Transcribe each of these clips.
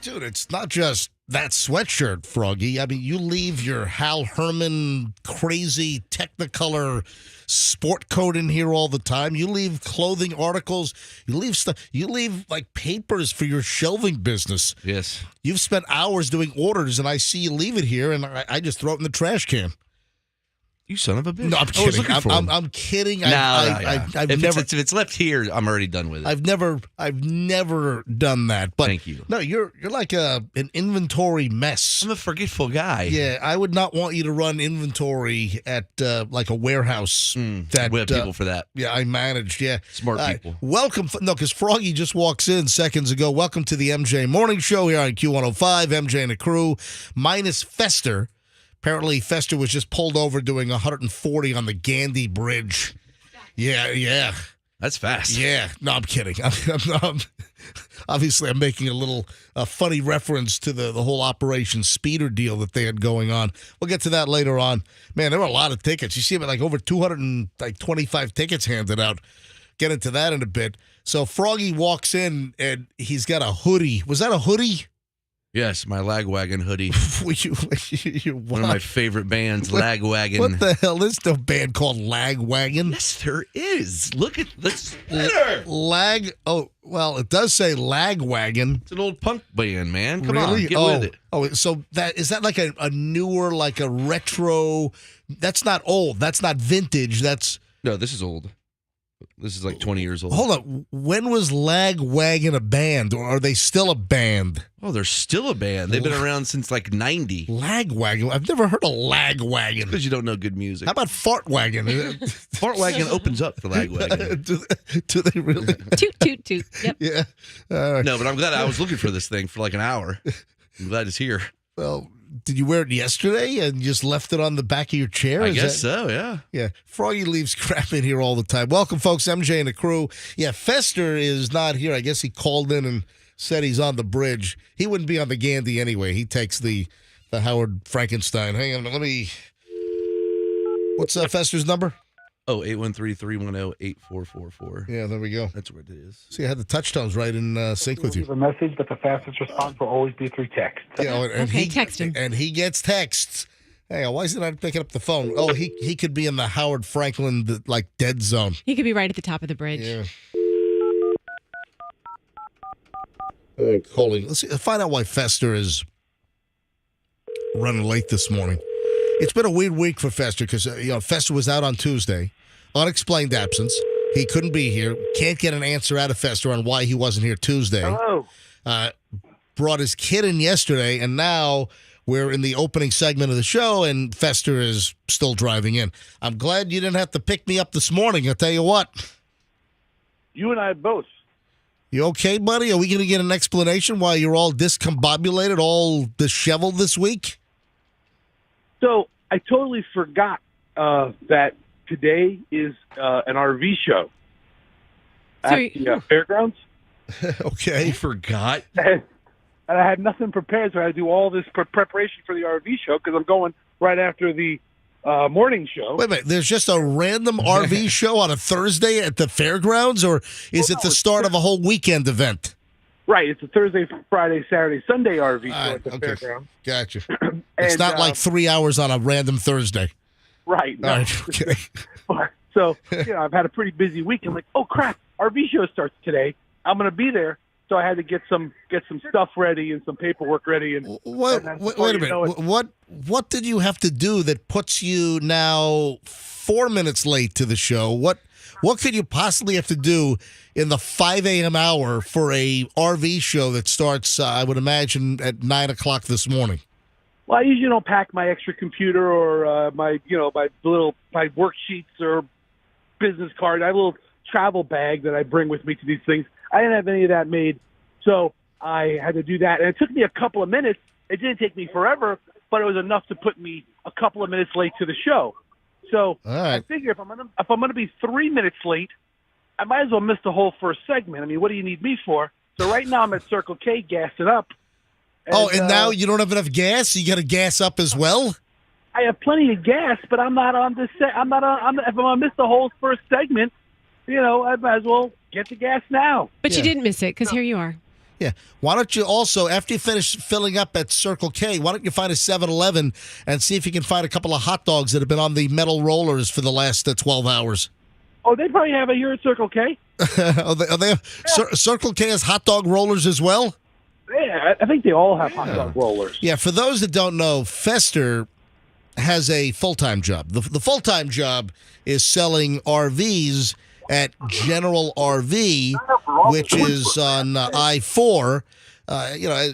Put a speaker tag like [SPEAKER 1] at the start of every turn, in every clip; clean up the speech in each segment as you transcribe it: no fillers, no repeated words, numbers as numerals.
[SPEAKER 1] Dude, it's not just that sweatshirt, Froggy. I mean, you leave your Hal Herman crazy Technicolor sport coat in here all the time. You leave clothing articles. You leave stuff. You leave like papers for your shelving business.
[SPEAKER 2] Yes.
[SPEAKER 1] You've spent hours doing orders, and I see you leave it here, and I just throw it in the trash can.
[SPEAKER 2] You son of a bitch.
[SPEAKER 1] No, I'm kidding. I'm kidding.
[SPEAKER 2] If it's left here, I'm already done with it.
[SPEAKER 1] I've never done that. But
[SPEAKER 2] thank you.
[SPEAKER 1] No, you're like an inventory mess.
[SPEAKER 2] I'm a forgetful guy.
[SPEAKER 1] Yeah, I would not want you to run inventory at like a warehouse.
[SPEAKER 2] We have people for that.
[SPEAKER 1] Yeah, I managed. Yeah,
[SPEAKER 2] smart people.
[SPEAKER 1] Welcome. No, because Froggy just walks in seconds ago. Welcome to the MJ Morning Show here on Q105. MJ and the crew, minus Fester. Apparently, Fester was just pulled over doing 140 on the Gandhi Bridge. Yeah.
[SPEAKER 2] That's fast.
[SPEAKER 1] Yeah. No, I'm kidding. Obviously, I'm making a funny reference to the whole Operation Speeder deal that they had going on. We'll get to that later on. Man, there were a lot of tickets. You see like over 225 tickets handed out. Get into that in a bit. So Froggy walks in, and he's got a hoodie. Was that a hoodie?
[SPEAKER 2] Yes, my Lagwagon hoodie.
[SPEAKER 1] One
[SPEAKER 2] of my favorite bands, Lagwagon.
[SPEAKER 1] What the hell is the band called Lagwagon?
[SPEAKER 2] Yes, there is. Look at this.
[SPEAKER 1] Oh, well, it does say Lagwagon.
[SPEAKER 2] It's an old punk band, man. Come
[SPEAKER 1] really?
[SPEAKER 2] on, get with it.
[SPEAKER 1] Oh, so is that like a newer, like a retro? That's not old. That's not vintage.
[SPEAKER 2] No, this is old. This is like 20 years old.
[SPEAKER 1] Hold on. When was Lagwagon a band, or are they still a band?
[SPEAKER 2] Oh, they're still a band. They've been around since like 90.
[SPEAKER 1] Lagwagon? I've never heard of Lagwagon.
[SPEAKER 2] Because you don't know good music.
[SPEAKER 1] How about Fartwagon?
[SPEAKER 2] Fartwagon opens up for Lagwagon.
[SPEAKER 1] do they really?
[SPEAKER 3] Toot, toot, toot. Yep.
[SPEAKER 1] Yeah.
[SPEAKER 2] No, but I'm glad I was looking for this thing for like an hour. I'm glad it's here.
[SPEAKER 1] Well, did you wear it yesterday and just left it on the back of your chair?
[SPEAKER 2] I guess so, yeah.
[SPEAKER 1] Yeah. Froggy leaves crap in here all the time. Welcome, folks. MJ and the crew. Yeah, Fester is not here. I guess he called in and said he's on the bridge. He wouldn't be on the Gandhi anyway. He takes the Howard Frankenstein. Hang on, let me... What's Fester's number?
[SPEAKER 2] Oh, 813-310-8444.
[SPEAKER 1] Yeah, there we go.
[SPEAKER 2] That's what it is.
[SPEAKER 1] See, I had the touchtones right in sync with you.
[SPEAKER 4] Leave a message, but the fastest response will always be through text.
[SPEAKER 1] Yeah, and
[SPEAKER 3] text him.
[SPEAKER 1] And he gets texts. Hey, why is he not picking up the phone? Oh, he could be in the Howard Franklin dead zone.
[SPEAKER 3] He could be right at the top of the bridge.
[SPEAKER 1] Yeah. Calling. Let's find out why Fester is running late this morning. It's been a weird week for Fester because Fester was out on Tuesday, unexplained absence. He couldn't be here. Can't get an answer out of Fester on why he wasn't here Tuesday.
[SPEAKER 4] Hello.
[SPEAKER 1] Brought his kid in yesterday, and now we're in the opening segment of the show, and Fester is still driving in. I'm glad you didn't have to pick me up this morning. I'll tell you what.
[SPEAKER 4] You and I both.
[SPEAKER 1] You okay, buddy? Are we going to get an explanation why you're all discombobulated, all disheveled this week?
[SPEAKER 4] So I totally forgot that today is an RV show at the fairgrounds.
[SPEAKER 1] Okay.
[SPEAKER 2] You forgot?
[SPEAKER 4] And I had nothing prepared, so I had to do all this preparation for the RV show because I'm going right after the morning show.
[SPEAKER 1] Wait a minute. There's just a random RV show on a Thursday at the fairgrounds, or is it the start of a whole weekend event?
[SPEAKER 4] Right. It's a Thursday, Friday, Saturday, Sunday RV show
[SPEAKER 1] All
[SPEAKER 4] at the
[SPEAKER 1] right, okay.
[SPEAKER 4] fairground.
[SPEAKER 1] Gotcha. It's
[SPEAKER 4] And,
[SPEAKER 1] not like 3 hours on a random Thursday.
[SPEAKER 4] Right.
[SPEAKER 1] All
[SPEAKER 4] No.
[SPEAKER 1] right, okay.
[SPEAKER 4] So, I've had a pretty busy week. I'm like, oh crap, RV show starts today. I'm going to be there. So I had to get some stuff ready and some paperwork ready. And
[SPEAKER 1] Wait a minute. What did you have to do that puts you now 4 minutes late to the show? What could you possibly have to do in the 5 a.m. hour for a RV show that starts, I would imagine, at 9 o'clock this morning?
[SPEAKER 4] Well, I usually don't pack my extra computer or my worksheets or business card. I have a little travel bag that I bring with me to these things. I didn't have any of that made, so I had to do that. And it took me a couple of minutes. It didn't take me forever, but it was enough to put me a couple of minutes late to the show. So
[SPEAKER 1] All right.
[SPEAKER 4] I figure if I'm gonna be 3 minutes late, I might as well miss the whole first segment. I mean, what do you need me for? So right now I'm at Circle K gassing up.
[SPEAKER 1] And now you don't have enough gas? You got to gas up as well?
[SPEAKER 4] I have plenty of gas, but I'm not on this set. If I'm gonna miss the whole first segment, I might as well get the gas now.
[SPEAKER 3] But you didn't miss it because here you are.
[SPEAKER 1] Yeah. Why don't you also, after you finish filling up at Circle K, why don't you find a 7-Eleven and see if you can find a couple of hot dogs that have been on the metal rollers for the last 12 hours?
[SPEAKER 4] Oh, they probably have it here at Circle K.
[SPEAKER 1] Circle K has hot dog rollers as well?
[SPEAKER 4] Yeah, I think they all have hot dog rollers.
[SPEAKER 1] Yeah, for those that don't know, Fester has a full-time job. The full-time job is selling RVs at General RV, which is on I-4,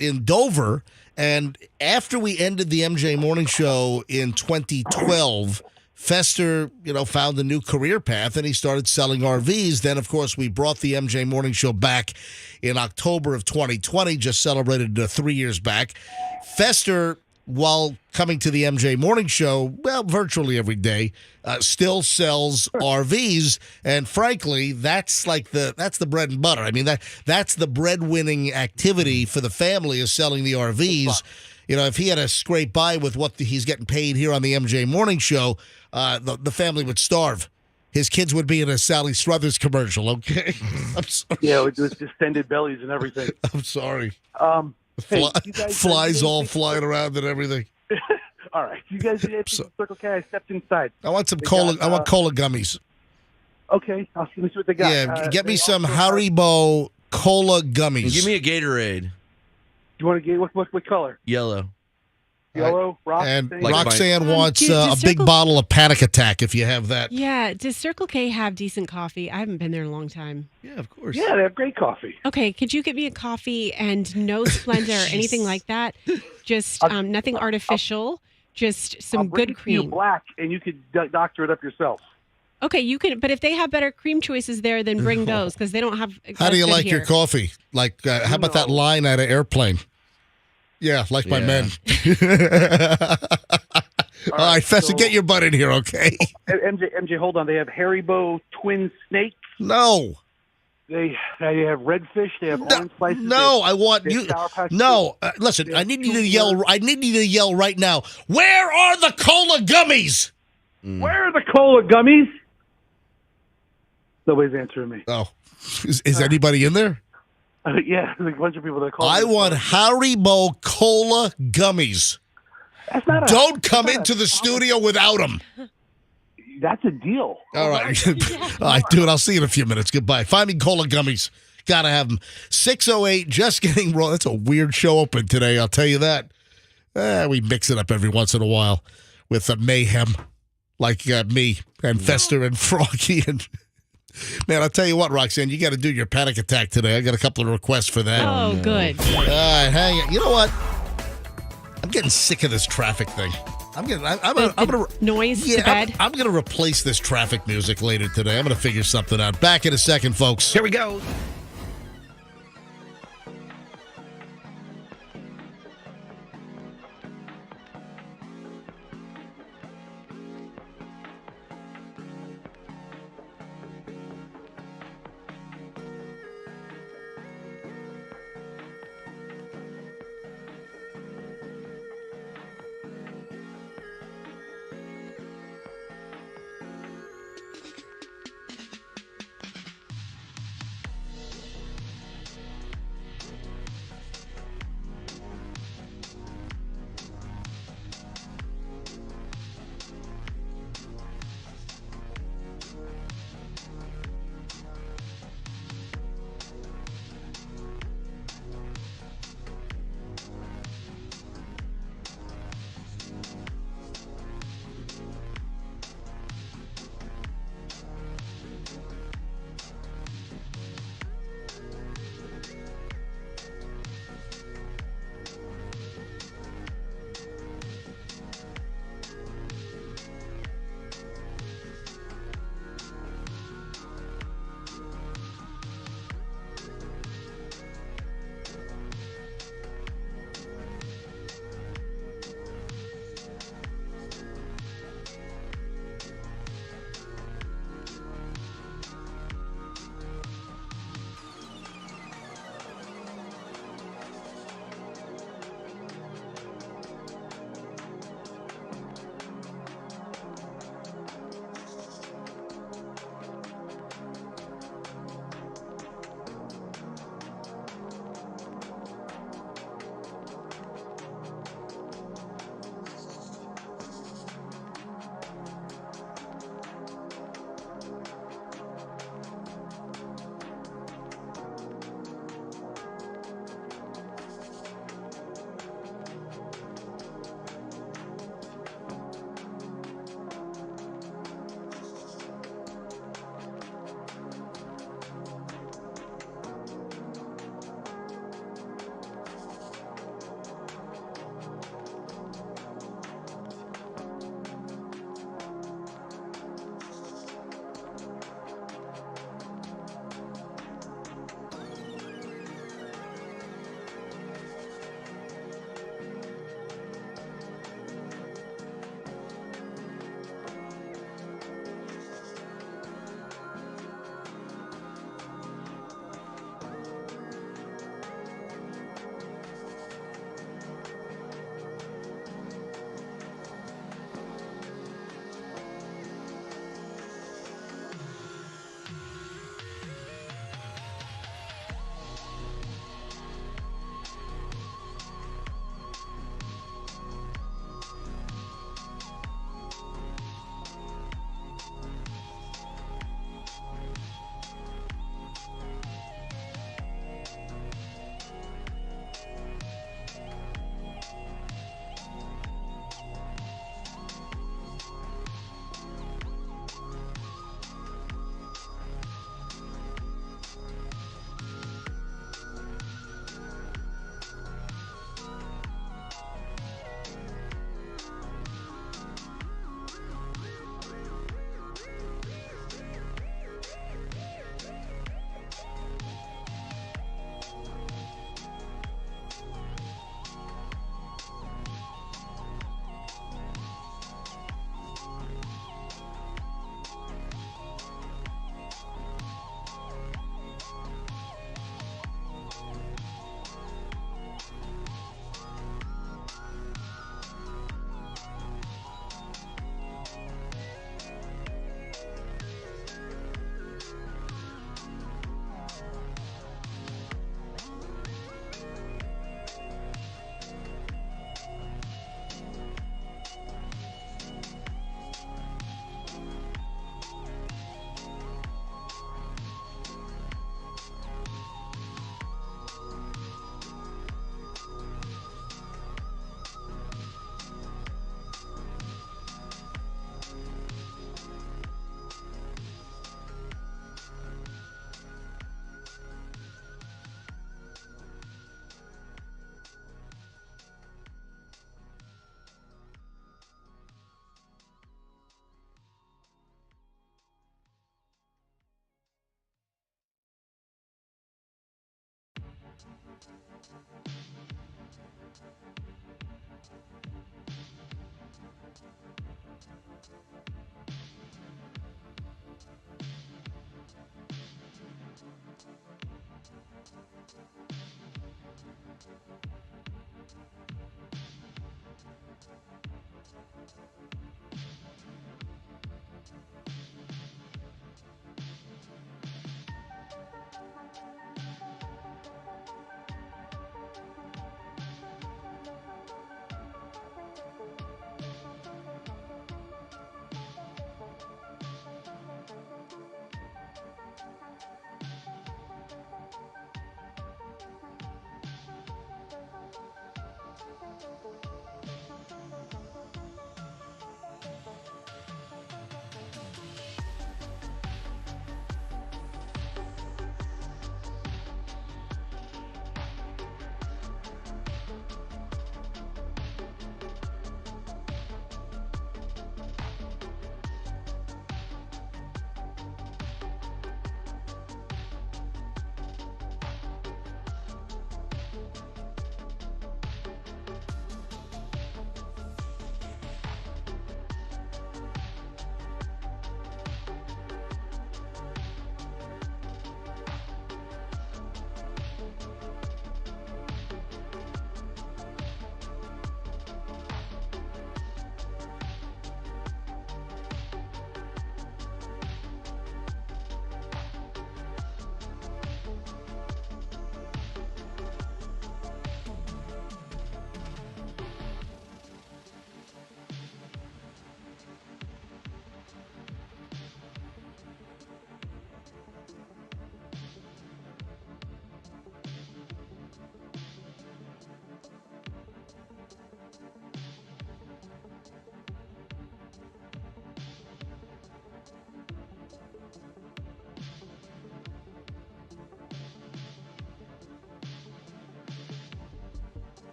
[SPEAKER 1] in Dover. And after we ended the MJ Morning Show in 2012, Fester, found a new career path, and he started selling RVs. Then, of course, we brought the MJ Morning Show back in October of 2020, just celebrated 3 years back. Fester, while coming to the MJ Morning Show, virtually every day, still sells RVs, and frankly, that's the bread and butter. I mean, that's the bread-winning activity for the family, is selling the RVs. If he had to scrape by with what he's getting paid here on the MJ Morning Show, the family would starve. His kids would be in a Sally Struthers commercial, okay? I'm sorry.
[SPEAKER 4] Yeah, with distended bellies and everything.
[SPEAKER 1] I'm sorry.
[SPEAKER 4] Hey, you guys,
[SPEAKER 1] Flies all flying around and everything.
[SPEAKER 4] All right, you guys did it from Circle K. I stepped inside.
[SPEAKER 1] I want some cola. I want cola gummies.
[SPEAKER 4] Okay, let me see what they got.
[SPEAKER 1] Yeah, get me some Haribo cola gummies.
[SPEAKER 2] Give me a Gatorade.
[SPEAKER 4] You want to get what color?
[SPEAKER 2] Yellow.
[SPEAKER 4] Yellow, rock.
[SPEAKER 1] And
[SPEAKER 2] Like
[SPEAKER 1] Roxanne wants
[SPEAKER 3] does
[SPEAKER 1] a big
[SPEAKER 3] Circle-
[SPEAKER 1] bottle of Panic Attack if you have that.
[SPEAKER 3] Yeah. Does Circle K have decent coffee? I haven't been there in a long time.
[SPEAKER 2] Yeah, of course.
[SPEAKER 4] Yeah, they have great coffee.
[SPEAKER 3] Okay. Could you get me a coffee and no Splenda or anything like that? Just nothing artificial. Just some
[SPEAKER 4] I'll bring
[SPEAKER 3] good
[SPEAKER 4] you
[SPEAKER 3] cream.
[SPEAKER 4] black, and you could doctor it up yourself.
[SPEAKER 3] Okay, you can. But if they have better cream choices there, then bring those because they don't have.
[SPEAKER 1] How do you
[SPEAKER 3] good
[SPEAKER 1] like your
[SPEAKER 3] here.
[SPEAKER 1] coffee? Like, how about that line out of Airplane? Yeah, like my
[SPEAKER 2] Yeah.
[SPEAKER 1] men. All right, Fester, get your butt in here, okay?
[SPEAKER 4] MJ, hold on. They have Haribo twin snakes.
[SPEAKER 1] No.
[SPEAKER 4] They have redfish. They have orange slices.
[SPEAKER 1] No, I want
[SPEAKER 4] they have
[SPEAKER 1] you.
[SPEAKER 4] Sour Patch
[SPEAKER 1] No, listen. I need you to yell. I need you to yell right now. Where are the cola gummies?
[SPEAKER 4] Where are the cola gummies? Nobody's answering me.
[SPEAKER 1] Oh, is anybody in there?
[SPEAKER 4] Yeah, there's a bunch of people that call.
[SPEAKER 1] I want Haribo cola gummies.
[SPEAKER 4] That's not.
[SPEAKER 1] Don't come into the studio without them.
[SPEAKER 4] That's a deal.
[SPEAKER 1] All right. All right, dude, I'll see you in a few minutes. Goodbye. Find me cola gummies. Gotta have them. 608, just getting wrong. That's a weird show open today, I'll tell you that. We mix it up every once in a while with mayhem, like me and Fester and Froggy. And man, I'll tell you what, Roxanne, you got to do your Panic Attack today. I got a couple of requests for that.
[SPEAKER 3] Oh, good.
[SPEAKER 1] All right, hang on. You know what? I'm getting sick of this traffic thing. I'm gonna
[SPEAKER 3] Noise to
[SPEAKER 1] yeah,
[SPEAKER 3] bed.
[SPEAKER 1] I'm gonna replace this traffic music later today. I'm gonna figure something out. Back in a second, folks.
[SPEAKER 2] Here we go.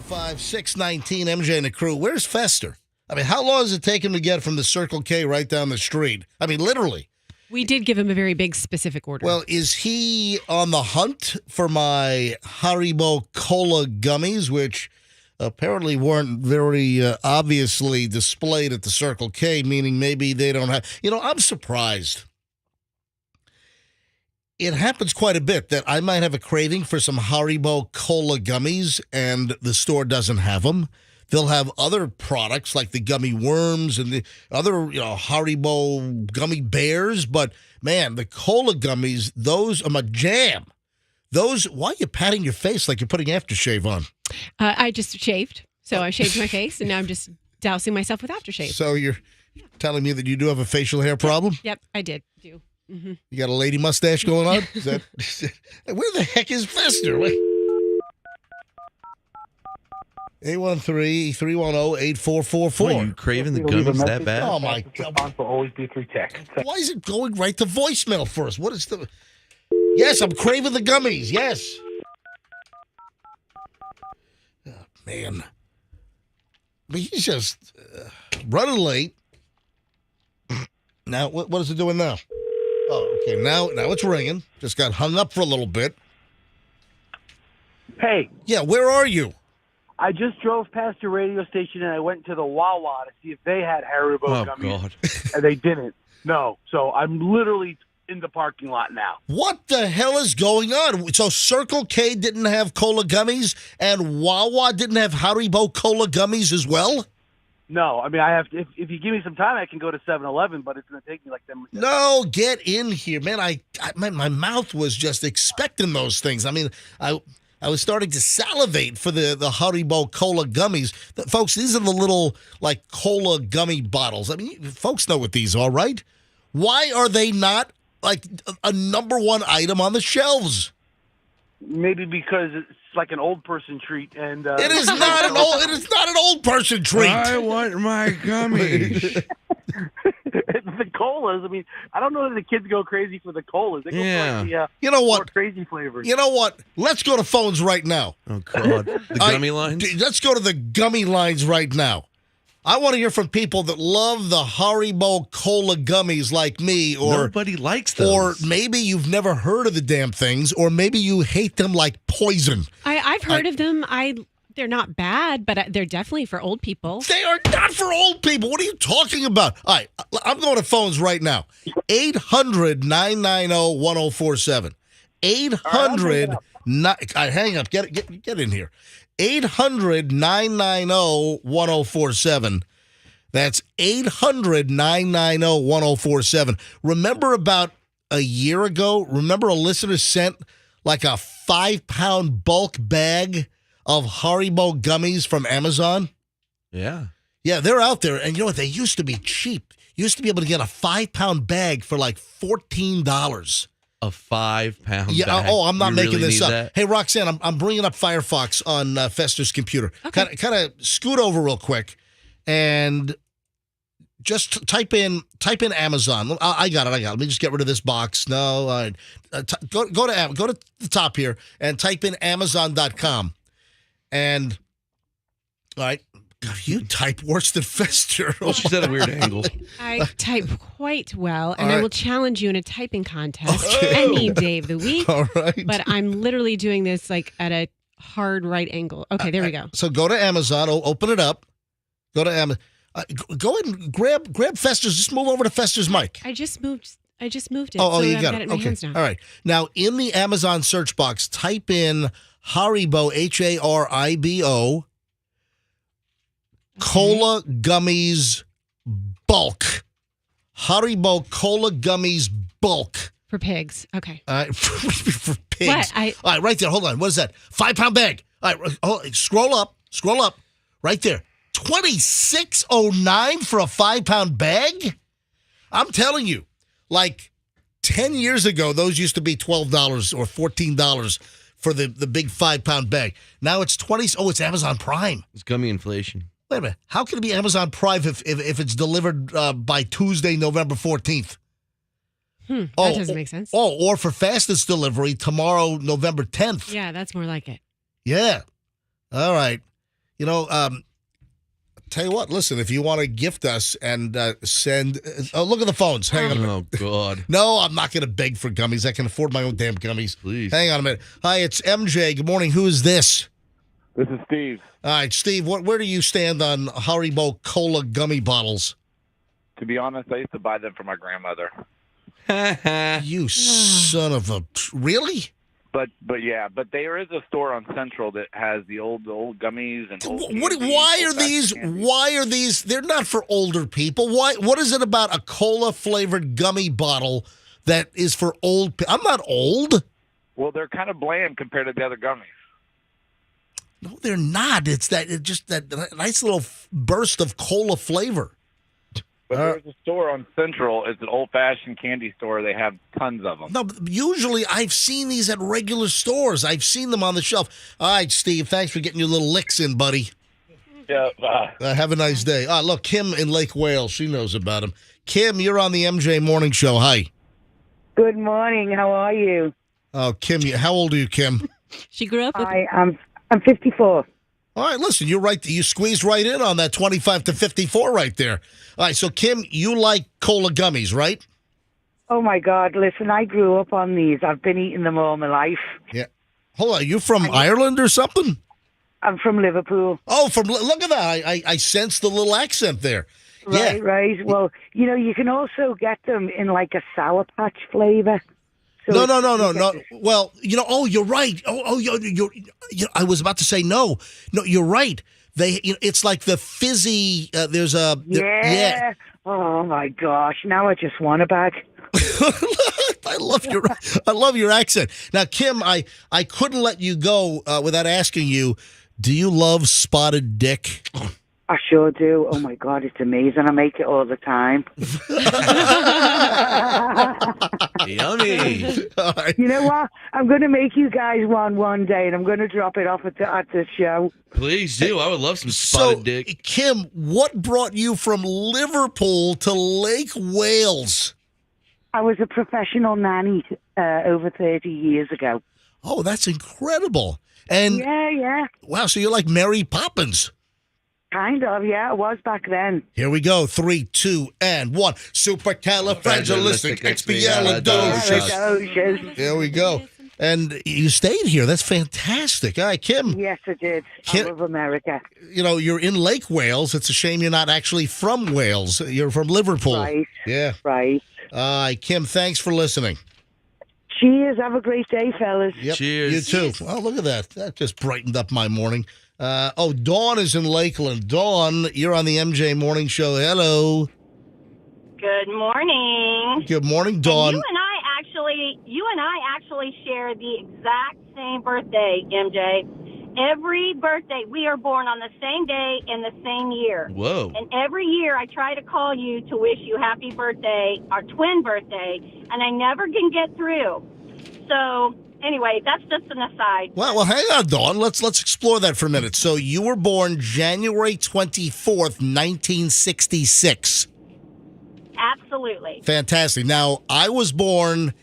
[SPEAKER 1] 619 MJ and the crew. Where's Fester? I mean, how long does it take him to get from the Circle K right down the street? I mean, literally.
[SPEAKER 3] We did give him a very big specific order.
[SPEAKER 1] Well, is he on the hunt for my Haribo Cola gummies, which apparently weren't very obviously displayed at the Circle K, meaning maybe they don't have... I'm surprised. It happens quite a bit that I might have a craving for some Haribo Cola gummies, and the store doesn't have them. They'll have other products like the gummy worms and the other, Haribo gummy bears. But, man, the cola gummies, those are my jam. Those, why are you patting your face like you're putting aftershave on?
[SPEAKER 3] I just shaved. So I shaved my face, and now I'm just dousing myself with aftershave.
[SPEAKER 1] So you're telling me that you do have a facial hair problem?
[SPEAKER 3] Yep, I do. Mm-hmm.
[SPEAKER 1] You got a lady mustache going on? Is that, where the heck is Fester? 813-310-8444.
[SPEAKER 2] Are you craving the gummies that bad?
[SPEAKER 1] Oh, my God.
[SPEAKER 4] Will always be through text.
[SPEAKER 1] Why is it going right to voicemail first? What is the... Yes, I'm craving the gummies. Yes. Oh, man. But he's just running late. Now, what is it doing now? Oh, okay. Now it's ringing. Just got hung up for a little bit.
[SPEAKER 4] Hey,
[SPEAKER 1] Yeah, where are you?
[SPEAKER 4] I just drove past your radio station and I went to the Wawa to see if they had Haribo
[SPEAKER 2] Oh,
[SPEAKER 4] gummies,
[SPEAKER 2] God.
[SPEAKER 4] and they didn't. No, so I'm literally in the parking lot now.
[SPEAKER 1] What the hell is going on? So Circle K didn't have cola gummies and Wawa didn't have Haribo cola gummies as well?
[SPEAKER 4] No, I mean, I have to, if you give me some time, I can go to 7-Eleven, but it's going to take me like 10 minutes.
[SPEAKER 1] No, get in here, man. My mouth was just expecting those things. I mean, I was starting to salivate for the Haribo cola gummies. Folks, these are the little like cola gummy bottles. I mean, folks know what these are, right? Why are they not like a number one item on the shelves?
[SPEAKER 4] Maybe because it's like an old person treat, and
[SPEAKER 1] It is not an old person treat.
[SPEAKER 2] I want my gummies.
[SPEAKER 4] the colas. I mean, I don't know that the kids go crazy for the colas. They go
[SPEAKER 2] Yeah.
[SPEAKER 4] for like the
[SPEAKER 1] You know
[SPEAKER 4] more
[SPEAKER 1] what?
[SPEAKER 4] crazy flavors.
[SPEAKER 1] You know what? Let's go to phones right now.
[SPEAKER 2] Oh, God. The gummy lines?
[SPEAKER 1] Let's go to the gummy lines right now. I want to hear from people that love the Haribo cola gummies like me, or
[SPEAKER 2] Nobody likes those.
[SPEAKER 1] or maybe you've never heard of the damn things, or maybe you hate them like poison.
[SPEAKER 3] I've heard of them. They're not bad, but they're definitely for old people.
[SPEAKER 1] They are not for old people. What are you talking about? All right, I'm going to phones right now. 800-990-1047. 800 hang up. Get in here. 800-990-1047. That's 800-990-1047. Remember about a year ago, a listener sent like a 5-pound bulk bag of Haribo gummies from Amazon?
[SPEAKER 2] Yeah.
[SPEAKER 1] Yeah, they're out there. And you know what? They used to be cheap. You used to be able to get a 5-pound bag for like $14.
[SPEAKER 2] A 5-pound
[SPEAKER 1] Yeah.
[SPEAKER 2] bag.
[SPEAKER 1] Oh, I'm not
[SPEAKER 2] You
[SPEAKER 1] making
[SPEAKER 2] really
[SPEAKER 1] this
[SPEAKER 2] need
[SPEAKER 1] up.
[SPEAKER 2] that?
[SPEAKER 1] Hey, Roxanne, I'm bringing up Firefox on Fester's computer.
[SPEAKER 3] Okay.
[SPEAKER 1] Kind of scoot over real quick and just type in Amazon. I got it. Let me just get rid of this box. No, go to the top here and type in Amazon.com. And all right, God, you type worse than Fester.
[SPEAKER 2] Well, she's at a weird angle.
[SPEAKER 3] I type quite well, and
[SPEAKER 1] All right.
[SPEAKER 3] I will challenge you in a typing contest
[SPEAKER 1] Okay.
[SPEAKER 3] any day of the week.
[SPEAKER 1] All right.
[SPEAKER 3] But I'm literally doing this like at a hard right angle. Okay, there we go.
[SPEAKER 1] So go to Amazon. Open it up. Go to Amazon. Go ahead and grab Fester's. Just move over to Fester's mic.
[SPEAKER 3] I just moved it.
[SPEAKER 1] Oh,
[SPEAKER 3] so
[SPEAKER 1] you
[SPEAKER 3] I've
[SPEAKER 1] got
[SPEAKER 3] got
[SPEAKER 1] it.
[SPEAKER 3] it in my
[SPEAKER 1] Okay.
[SPEAKER 3] hands now.
[SPEAKER 1] All right. Now, in the Amazon search box, type in Haribo, Haribo, Cola Gummies Bulk. Haribo Cola Gummies Bulk.
[SPEAKER 3] For pigs. Okay.
[SPEAKER 1] All right. For pigs.
[SPEAKER 3] What?
[SPEAKER 1] All right, right there. Hold on. What is that? 5-pound bag. All right. Scroll up. Right there. $26.09 for a 5-pound bag? I'm telling you, like 10 years ago, those used to be $12 or $14 for the big 5-pound bag. Now it's 20. Oh, it's Amazon Prime.
[SPEAKER 2] It's gummy inflation.
[SPEAKER 1] Wait a minute. How can it be Amazon Prime if it's delivered by Tuesday, November 14th?
[SPEAKER 3] That doesn't make sense.
[SPEAKER 1] Or for fastest delivery tomorrow, November 10th.
[SPEAKER 3] Yeah, that's more like it.
[SPEAKER 1] Yeah. All right. You know, tell you what, listen, if you want to gift us and send, look at the phones. Hang on a minute.
[SPEAKER 2] Oh, God.
[SPEAKER 1] No, I'm not going to beg for gummies. I can afford my own damn gummies.
[SPEAKER 2] Please.
[SPEAKER 1] Hang on a minute. Hi, it's MJ. Good morning. Who is this?
[SPEAKER 5] This is Steve.
[SPEAKER 1] All right, Steve, where do you stand on Haribo Cola gummy bottles?
[SPEAKER 5] To be honest, I used to buy them for my grandmother.
[SPEAKER 1] You son of a... Really?
[SPEAKER 5] But there is a store on Central that has the old gummies and old candies,
[SPEAKER 1] Why are
[SPEAKER 5] old-fashioned
[SPEAKER 1] these?
[SPEAKER 5] candies.
[SPEAKER 1] Why are these? They're not for older people. Why? What is it about a cola flavored gummy bottle that is for old? I'm not old.
[SPEAKER 5] Well, they're kind of bland compared to the other gummies.
[SPEAKER 1] No, they're not. It's just that nice little burst of cola flavor.
[SPEAKER 5] But there's a store on Central. It's an old-fashioned candy store. They have tons of them.
[SPEAKER 1] No, but usually I've seen these at regular stores. I've seen them on the shelf. All right, Steve, thanks for getting your little licks in, buddy.
[SPEAKER 5] Yeah.
[SPEAKER 1] Have a nice day. Look, Kim in Lake Wales, she knows about them. Kim, you're on the MJ Morning Show. Hi.
[SPEAKER 6] Good morning. How are you?
[SPEAKER 1] Oh, Kim, how old are you, Kim?
[SPEAKER 3] She grew up with
[SPEAKER 6] I'm 54.
[SPEAKER 1] All right, listen, you're right. You squeezed right in on that 25 to 54 right there. All right, so Kim, you like cola gummies, right?
[SPEAKER 6] Oh my God! Listen, I grew up on these. I've been eating them all my life.
[SPEAKER 1] Yeah. Hold on, you from Ireland or something?
[SPEAKER 6] I'm from Liverpool.
[SPEAKER 1] Oh, look at that. I sense the little accent there.
[SPEAKER 6] Right,
[SPEAKER 1] Yeah.
[SPEAKER 6] right. Well, you can also get them in like a Sour Patch flavor. So
[SPEAKER 1] No. Well, you're right. You're I was about to say no. No, you're right. It's like the fizzy. There's a
[SPEAKER 6] Yeah. Oh my gosh! Now I just want a bag.
[SPEAKER 1] I love your accent. Now, Kim, I couldn't let you go without asking you. Do you love spotted dick?
[SPEAKER 6] I sure do. Oh my God, it's amazing. I make it all the time.
[SPEAKER 2] Yummy.
[SPEAKER 6] You know what? I'm going to make you guys one day, and I'm going to drop it off at the show.
[SPEAKER 2] Please do. I would love some spotted dick.
[SPEAKER 1] Kim, what brought you from Liverpool to Lake Wales?
[SPEAKER 6] I was a professional nanny over 30 years ago.
[SPEAKER 1] Oh, that's incredible. And
[SPEAKER 6] Yeah.
[SPEAKER 1] wow, so you're like Mary Poppins.
[SPEAKER 6] Kind of, yeah. It was back then.
[SPEAKER 1] Here we go. 3, 2, and 1. Supercalifragilisticexpialidocious. Here we go. And you stayed here. That's fantastic. All right, Kim.
[SPEAKER 6] Yes, I did.
[SPEAKER 1] Kim-
[SPEAKER 6] I love America.
[SPEAKER 1] You're in Lake Wales. It's a shame you're not actually from Wales. You're from Liverpool.
[SPEAKER 6] Right.
[SPEAKER 1] Yeah.
[SPEAKER 6] Right.
[SPEAKER 1] Kim, thanks for listening.
[SPEAKER 6] Cheers. Have a great day, fellas.
[SPEAKER 1] Yep.
[SPEAKER 2] Cheers.
[SPEAKER 1] You too. Oh, look at that. That just brightened up my morning. Dawn is in Lakeland. Dawn, you're on the MJ Morning Show. Hello.
[SPEAKER 7] Good morning.
[SPEAKER 1] Good morning, Dawn.
[SPEAKER 7] And you and I actually share the exact same birthday, MJ. Every birthday, we are born on the same day in the same year.
[SPEAKER 2] Whoa.
[SPEAKER 7] And every year I try to call you to wish you happy birthday, our twin birthday, and I never can get through. So anyway, that's just an aside.
[SPEAKER 1] Well, hang on, Dawn. Let's explore that for a minute. So you were born January 24th, 1966.
[SPEAKER 7] Absolutely.
[SPEAKER 1] Fantastic. Now, I was born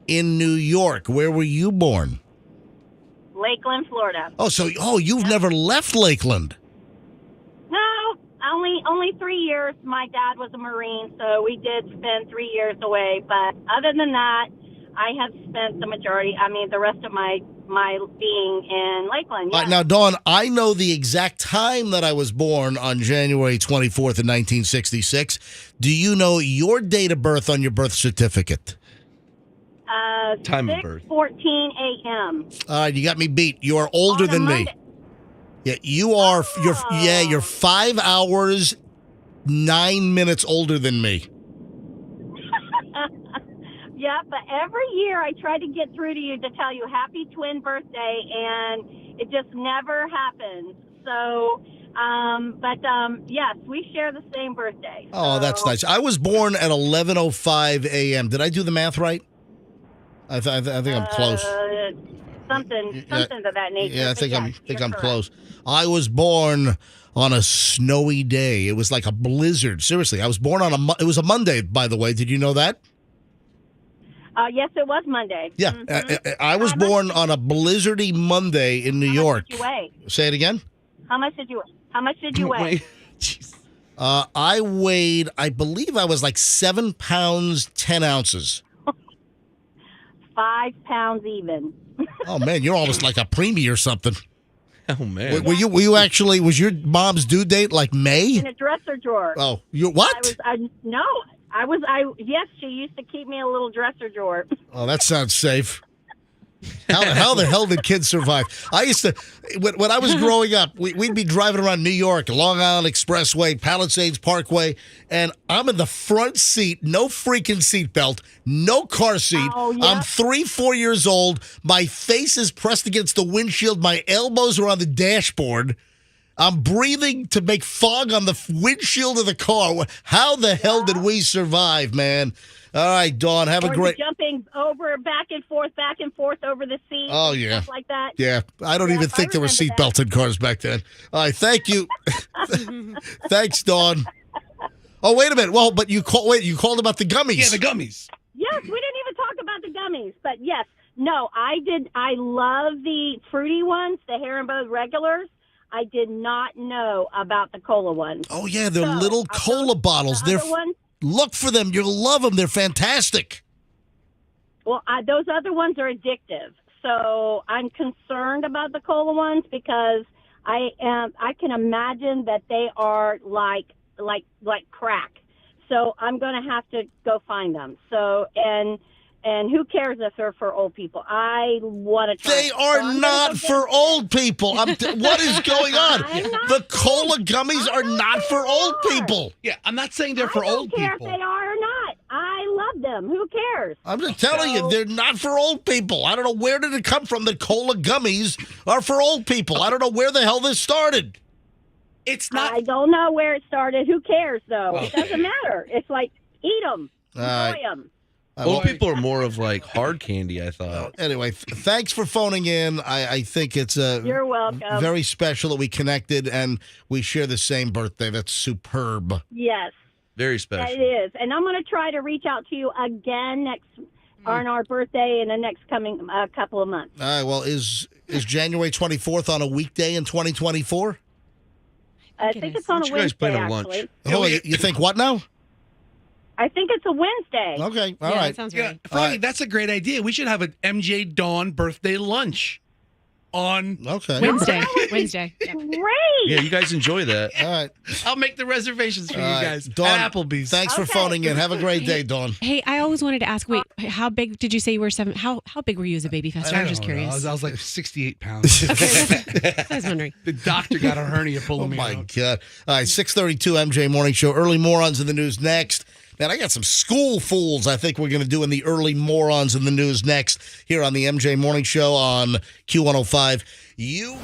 [SPEAKER 1] in New York. Where were you born?
[SPEAKER 7] Lakeland, Florida.
[SPEAKER 1] You've never left Lakeland.
[SPEAKER 7] No, only 3 years. My dad was a Marine, so we did spend 3 years away. But other than that, I have spent the rest of my being in Lakeland.
[SPEAKER 1] All right, now, Dawn, I know the exact time that I was born on January 24th of 1966. Do you know your date of birth on your birth certificate?
[SPEAKER 2] Time of birth.
[SPEAKER 7] 6:14 a.m.
[SPEAKER 1] All right, you got me beat. You are older than me. Yeah, you are. You're 5 hours, 9 minutes older than me.
[SPEAKER 7] Yeah, but every year I try to get through to you to tell you happy twin birthday, and it just never happens. So, yes, we share the same birthday.
[SPEAKER 1] Oh, that's nice. I was born at 11:05 a.m. Did I do the math right? I think I'm close.
[SPEAKER 7] Something to that nature.
[SPEAKER 1] Yeah, I think
[SPEAKER 7] but
[SPEAKER 1] I'm
[SPEAKER 7] yes, you're
[SPEAKER 1] close. I was born on a snowy day. It was like a blizzard. Seriously, I was born on it was a Monday, by the way. Did you know that?
[SPEAKER 7] Yes, it was Monday.
[SPEAKER 1] Yeah, I was born on a blizzardy Monday in New York.
[SPEAKER 7] How much did you weigh?
[SPEAKER 1] Say it again.
[SPEAKER 7] How much did you weigh?
[SPEAKER 2] Wait. Jeez.
[SPEAKER 1] I believe I was like 7 pounds, 10 ounces.
[SPEAKER 7] 5 pounds even.
[SPEAKER 1] Oh, man, you're almost like a preemie or something.
[SPEAKER 2] Oh man.
[SPEAKER 1] Were you actually, was your mom's due date like May?
[SPEAKER 7] In a dresser drawer.
[SPEAKER 1] Oh, you what?
[SPEAKER 7] Yes, she used to keep me in a little dresser drawer.
[SPEAKER 1] Oh, that sounds safe. How the hell did kids survive? I used to, when I was growing up, we'd be driving around New York, Long Island Expressway, Palisades Parkway, and I'm in the front seat, no freaking seatbelt, no car seat.
[SPEAKER 7] Oh, yeah.
[SPEAKER 1] I'm 3-4 years old. My face is pressed against the windshield. My elbows are on the dashboard. I'm breathing to make fog on the windshield of the car. How the hell did we survive, man? All right, Dawn, have a great...
[SPEAKER 7] Jumping over, back and forth over the seat.
[SPEAKER 1] Oh,
[SPEAKER 7] and
[SPEAKER 1] yeah.
[SPEAKER 7] Stuff like that.
[SPEAKER 1] Yeah, I don't even think there were
[SPEAKER 7] remember
[SPEAKER 1] seatbelts in cars back then. All right, thank you. Thanks, Dawn. Oh, wait a minute. Well, but you called about the gummies.
[SPEAKER 8] Yeah, the gummies.
[SPEAKER 7] Yes, we didn't even talk about the gummies. But yes, no, I did. I love the fruity ones, the Haribo regulars. I did not know about the cola ones.
[SPEAKER 1] Oh, yeah, they're
[SPEAKER 7] So,
[SPEAKER 1] little
[SPEAKER 7] are
[SPEAKER 1] cola
[SPEAKER 7] those
[SPEAKER 1] bottles.
[SPEAKER 7] the other ones?
[SPEAKER 1] Look for them. You'll love them. They're fantastic.
[SPEAKER 7] Well, those other ones are addictive. So I'm concerned about the cola ones because I can imagine that they are like crack. So I'm going to have to go find them. So and who cares if they're for old people? I want to try.
[SPEAKER 1] They are not for old people. What is going on? The cola gummies are not for old people.
[SPEAKER 8] Yeah, I'm not saying they're for old
[SPEAKER 7] I don't care
[SPEAKER 8] people.
[SPEAKER 7] if they are or not. I love them. Who cares?
[SPEAKER 1] I'm just telling you, they're not for old people. I don't know where did it come from that cola gummies are for old people. I don't know where the hell this started.
[SPEAKER 8] It's not.
[SPEAKER 7] I don't know where it started. Who cares, though? It doesn't matter. It's like, eat them. Enjoy them.
[SPEAKER 2] Old people are more of like hard candy, I thought.
[SPEAKER 1] Anyway, thanks for phoning in. I think it's
[SPEAKER 7] You're welcome.
[SPEAKER 1] very special that we connected and we share the same birthday. That's superb.
[SPEAKER 7] Yes.
[SPEAKER 2] Very
[SPEAKER 7] It
[SPEAKER 2] special.
[SPEAKER 7] is. And I'm going to try to reach out to you again on our birthday in the next coming couple of months.
[SPEAKER 1] All right, well, is January 24th on a weekday in 2024?
[SPEAKER 7] I think it's on a
[SPEAKER 2] You guys
[SPEAKER 7] Wednesday,
[SPEAKER 2] plan a lunch.
[SPEAKER 7] actually.
[SPEAKER 1] Oh, you think what now?
[SPEAKER 7] I think it's a Wednesday.
[SPEAKER 1] Okay, all
[SPEAKER 3] Yeah,
[SPEAKER 1] right.
[SPEAKER 3] that sounds
[SPEAKER 8] Yeah,
[SPEAKER 3] right.
[SPEAKER 8] Froggy, that's a great idea. We should have an MJ Dawn birthday lunch on.
[SPEAKER 1] Okay.
[SPEAKER 3] Wednesday. Wednesday. Yeah.
[SPEAKER 7] Great.
[SPEAKER 2] Yeah, you guys enjoy that.
[SPEAKER 1] All right.
[SPEAKER 8] I'll make the reservations for you
[SPEAKER 1] All right.
[SPEAKER 8] guys
[SPEAKER 1] Dawn,
[SPEAKER 8] at Applebee's.
[SPEAKER 1] Thanks for
[SPEAKER 7] Okay.
[SPEAKER 1] phoning in. Have a great day, Dawn.
[SPEAKER 3] Hey, I always wanted to ask. Wait, how big did you say you were? How big were you as a baby, Fester? I was just
[SPEAKER 8] don't know.
[SPEAKER 3] curious.
[SPEAKER 8] I was like 68 pounds.
[SPEAKER 3] I was wondering.
[SPEAKER 8] The doctor got a hernia pulling
[SPEAKER 1] Oh,
[SPEAKER 8] me
[SPEAKER 1] my
[SPEAKER 8] out.
[SPEAKER 1] God. All right, 6:32 MJ Morning Show. Early morons in the news next. Man, I got some school fools I think we're going to do in the early morons in the news next here on the MJ Morning Show on Q105. You...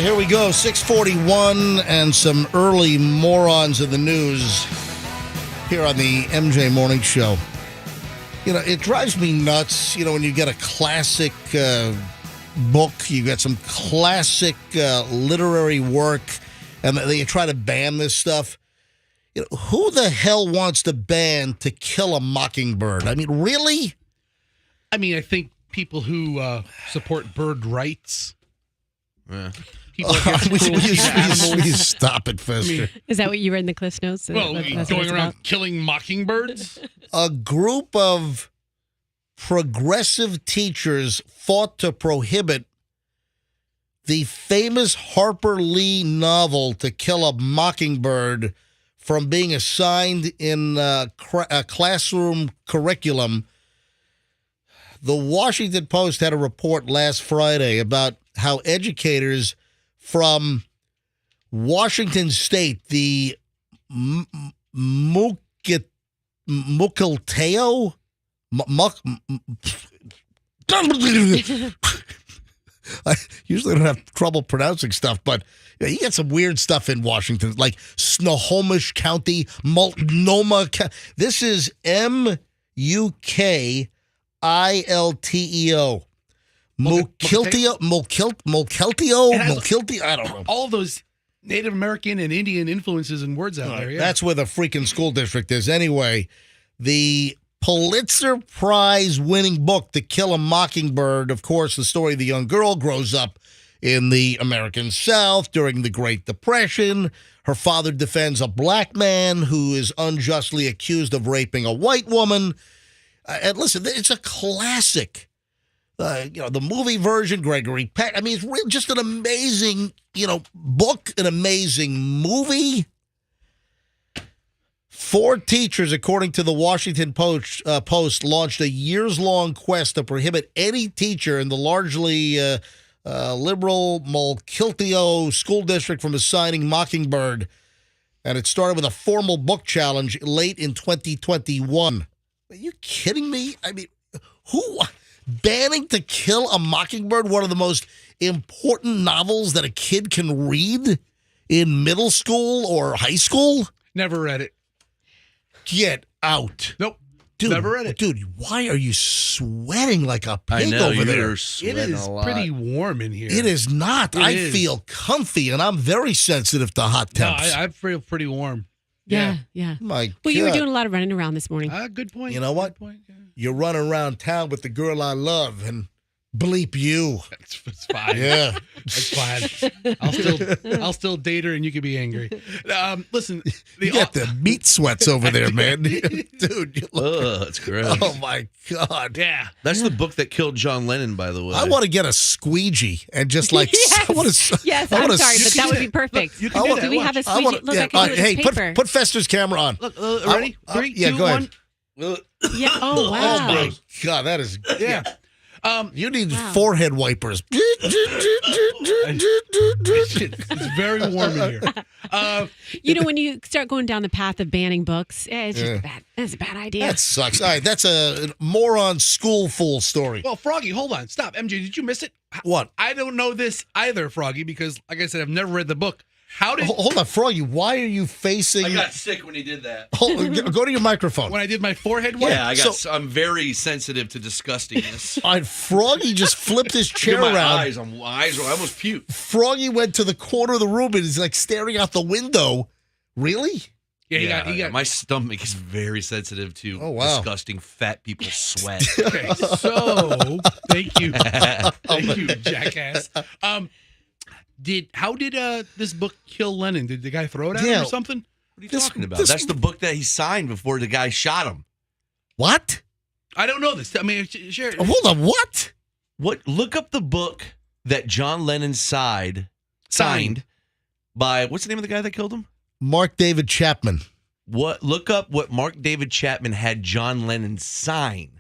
[SPEAKER 1] Here we go, 6:41 and some early morons in the news here on the MJ Morning Show. You know, it drives me nuts, when you get a classic book, you get some classic literary work, and they try to ban this stuff. Who the hell wants to ban To Kill a Mockingbird? I mean, really?
[SPEAKER 8] I mean, I think people who support bird rights.
[SPEAKER 2] Yeah.
[SPEAKER 8] People against cruelty to animals.
[SPEAKER 1] Please stop it, Fester.
[SPEAKER 8] I mean,
[SPEAKER 3] Is that what you read in the Cliff Notes?
[SPEAKER 8] well,
[SPEAKER 3] That's what
[SPEAKER 8] going
[SPEAKER 3] it's
[SPEAKER 8] around
[SPEAKER 3] about?
[SPEAKER 8] killing mockingbirds?
[SPEAKER 1] A group of progressive teachers fought to prohibit the famous Harper Lee novel To Kill a Mockingbird from being assigned in a classroom curriculum. The Washington Post had a report last Friday about how educators from Washington State, the Mukilteo? I usually don't have trouble pronouncing stuff, but you get some weird stuff in Washington, like Snohomish County, Multnomah. This is Mukilteo. Mukilteo. I don't know.
[SPEAKER 8] All those Native American and Indian influences and words out there. Yeah.
[SPEAKER 1] That's where the freaking school district is. Anyway, the Pulitzer Prize winning book, To Kill a Mockingbird, of course, the story of the young girl grows up in the American South during the Great Depression. Her father defends a black man who is unjustly accused of raping a white woman. And listen, it's a classic. The movie version, Gregory Peck. I mean, it's really just an amazing, book, an amazing movie. 4 teachers, according to the Washington Post, launched a years-long quest to prohibit any teacher in the largely liberal Mukilteo school district from assigning Mockingbird. And it started with a formal book challenge late in 2021. Are you kidding me? I mean, who... Banning To Kill a Mockingbird, one of the most important novels that a kid can read in middle school or high school?
[SPEAKER 8] Never read it.
[SPEAKER 1] Get out.
[SPEAKER 8] Nope.
[SPEAKER 1] Dude,
[SPEAKER 8] never read it.
[SPEAKER 1] Dude, why are you sweating like a pig
[SPEAKER 2] I know,
[SPEAKER 1] over there?
[SPEAKER 8] It is pretty warm in here.
[SPEAKER 1] It is not. I feel comfy, and I'm very sensitive to hot temps.
[SPEAKER 8] No, I feel pretty warm.
[SPEAKER 3] Yeah.
[SPEAKER 1] My God.
[SPEAKER 3] Well, you were doing a lot of running around this morning.
[SPEAKER 8] Good point.
[SPEAKER 1] You know what?
[SPEAKER 8] Good point, yeah.
[SPEAKER 1] You're running around town with the girl I love, and bleep you.
[SPEAKER 8] It's fine.
[SPEAKER 1] Yeah.
[SPEAKER 8] It's fine. I'll still date her, and you can be angry. Listen,
[SPEAKER 1] You got the meat sweats over there, man. Dude, you look.
[SPEAKER 2] It's gross.
[SPEAKER 1] Oh, my God.
[SPEAKER 8] Yeah.
[SPEAKER 2] That's the book that killed John Lennon, by the way.
[SPEAKER 1] I want to get a squeegee and just like...
[SPEAKER 3] Yes,
[SPEAKER 1] I wanna,
[SPEAKER 3] yes,
[SPEAKER 1] I
[SPEAKER 3] I'm
[SPEAKER 1] wanna
[SPEAKER 3] sorry, but that would be
[SPEAKER 8] Look,
[SPEAKER 3] perfect.
[SPEAKER 8] you can do that.
[SPEAKER 3] Do we have a squeegee? Look, I can do it
[SPEAKER 1] hey,
[SPEAKER 3] with paper.
[SPEAKER 1] put Fester's camera on.
[SPEAKER 8] Look, ready? 3,
[SPEAKER 1] yeah,
[SPEAKER 8] 2,
[SPEAKER 1] go
[SPEAKER 8] 1.
[SPEAKER 1] ahead.
[SPEAKER 3] Yeah. Oh, wow.
[SPEAKER 1] Oh, my God, that is...
[SPEAKER 8] Yeah.
[SPEAKER 1] You need forehead wipers.
[SPEAKER 8] It's very warm in here.
[SPEAKER 3] When you start going down the path of banning books, it's just bad. That's a bad idea.
[SPEAKER 1] That sucks. All right, that's a moron school fool story.
[SPEAKER 8] Well, Froggy, hold on. Stop. MJ, did you miss it?
[SPEAKER 1] What?
[SPEAKER 8] I don't know this either, Froggy, because, like I said, I've never read the book. How did...
[SPEAKER 1] Hold on, Froggy, why are you facing...
[SPEAKER 2] I got sick when he did that.
[SPEAKER 1] Go to your microphone.
[SPEAKER 8] When I did my forehead wipe?
[SPEAKER 2] Yeah, I'm very sensitive to disgustingness.
[SPEAKER 1] All right, Froggy just flipped his chair
[SPEAKER 2] My
[SPEAKER 1] around.
[SPEAKER 2] eyes, I almost puked.
[SPEAKER 1] Froggy went to the corner of the room and is like staring out the window. Really?
[SPEAKER 8] Yeah, he got
[SPEAKER 2] my stomach is very sensitive to disgusting fat people's sweat.
[SPEAKER 8] Okay, so thank you, jackass. How did this book kill Lennon? Did the guy throw it at him or something?
[SPEAKER 2] What are you talking about? That's the book that he signed before the guy shot him.
[SPEAKER 1] What?
[SPEAKER 8] I don't know this. I mean, sure.
[SPEAKER 1] Hold on, what?
[SPEAKER 2] Look up the book that John Lennon signed by, what's the name of the guy that killed him?
[SPEAKER 1] Mark David Chapman.
[SPEAKER 2] Look up what Mark David Chapman had John Lennon sign.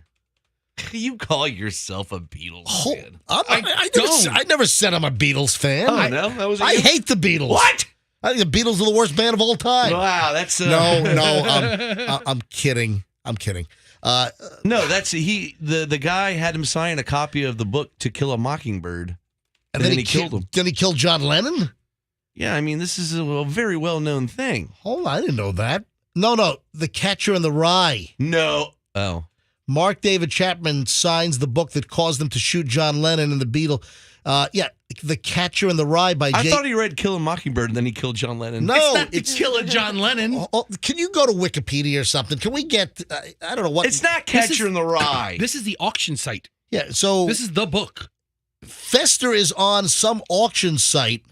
[SPEAKER 2] You call yourself a Beatles fan?
[SPEAKER 1] I never said I'm a Beatles fan.
[SPEAKER 2] Oh, no? That was
[SPEAKER 1] I hate the Beatles.
[SPEAKER 2] What?
[SPEAKER 1] I think the Beatles are the worst band of all time.
[SPEAKER 2] Wow, that's...
[SPEAKER 1] No, I'm kidding.
[SPEAKER 2] No, that's... The guy had him sign a copy of the book To Kill a Mockingbird, and then he killed him.
[SPEAKER 1] Then he killed John Lennon?
[SPEAKER 2] Yeah, I mean, this is a very well-known thing.
[SPEAKER 1] Hold on, I didn't know that. No, The Catcher in the Rye.
[SPEAKER 2] No. Oh.
[SPEAKER 1] Mark David Chapman signs the book that caused them to shoot John Lennon and the Beatles. The Catcher in the Rye by
[SPEAKER 2] I thought he read Kill a Mockingbird and then he killed John Lennon.
[SPEAKER 1] No,
[SPEAKER 8] it's Kill a John Lennon.
[SPEAKER 1] Can you go to Wikipedia or something? Can we get, I don't know what.
[SPEAKER 2] It's not Catcher in the Rye.
[SPEAKER 8] This is the auction site.
[SPEAKER 1] Yeah, so.
[SPEAKER 8] This is the book.
[SPEAKER 1] Fester is on some auction site.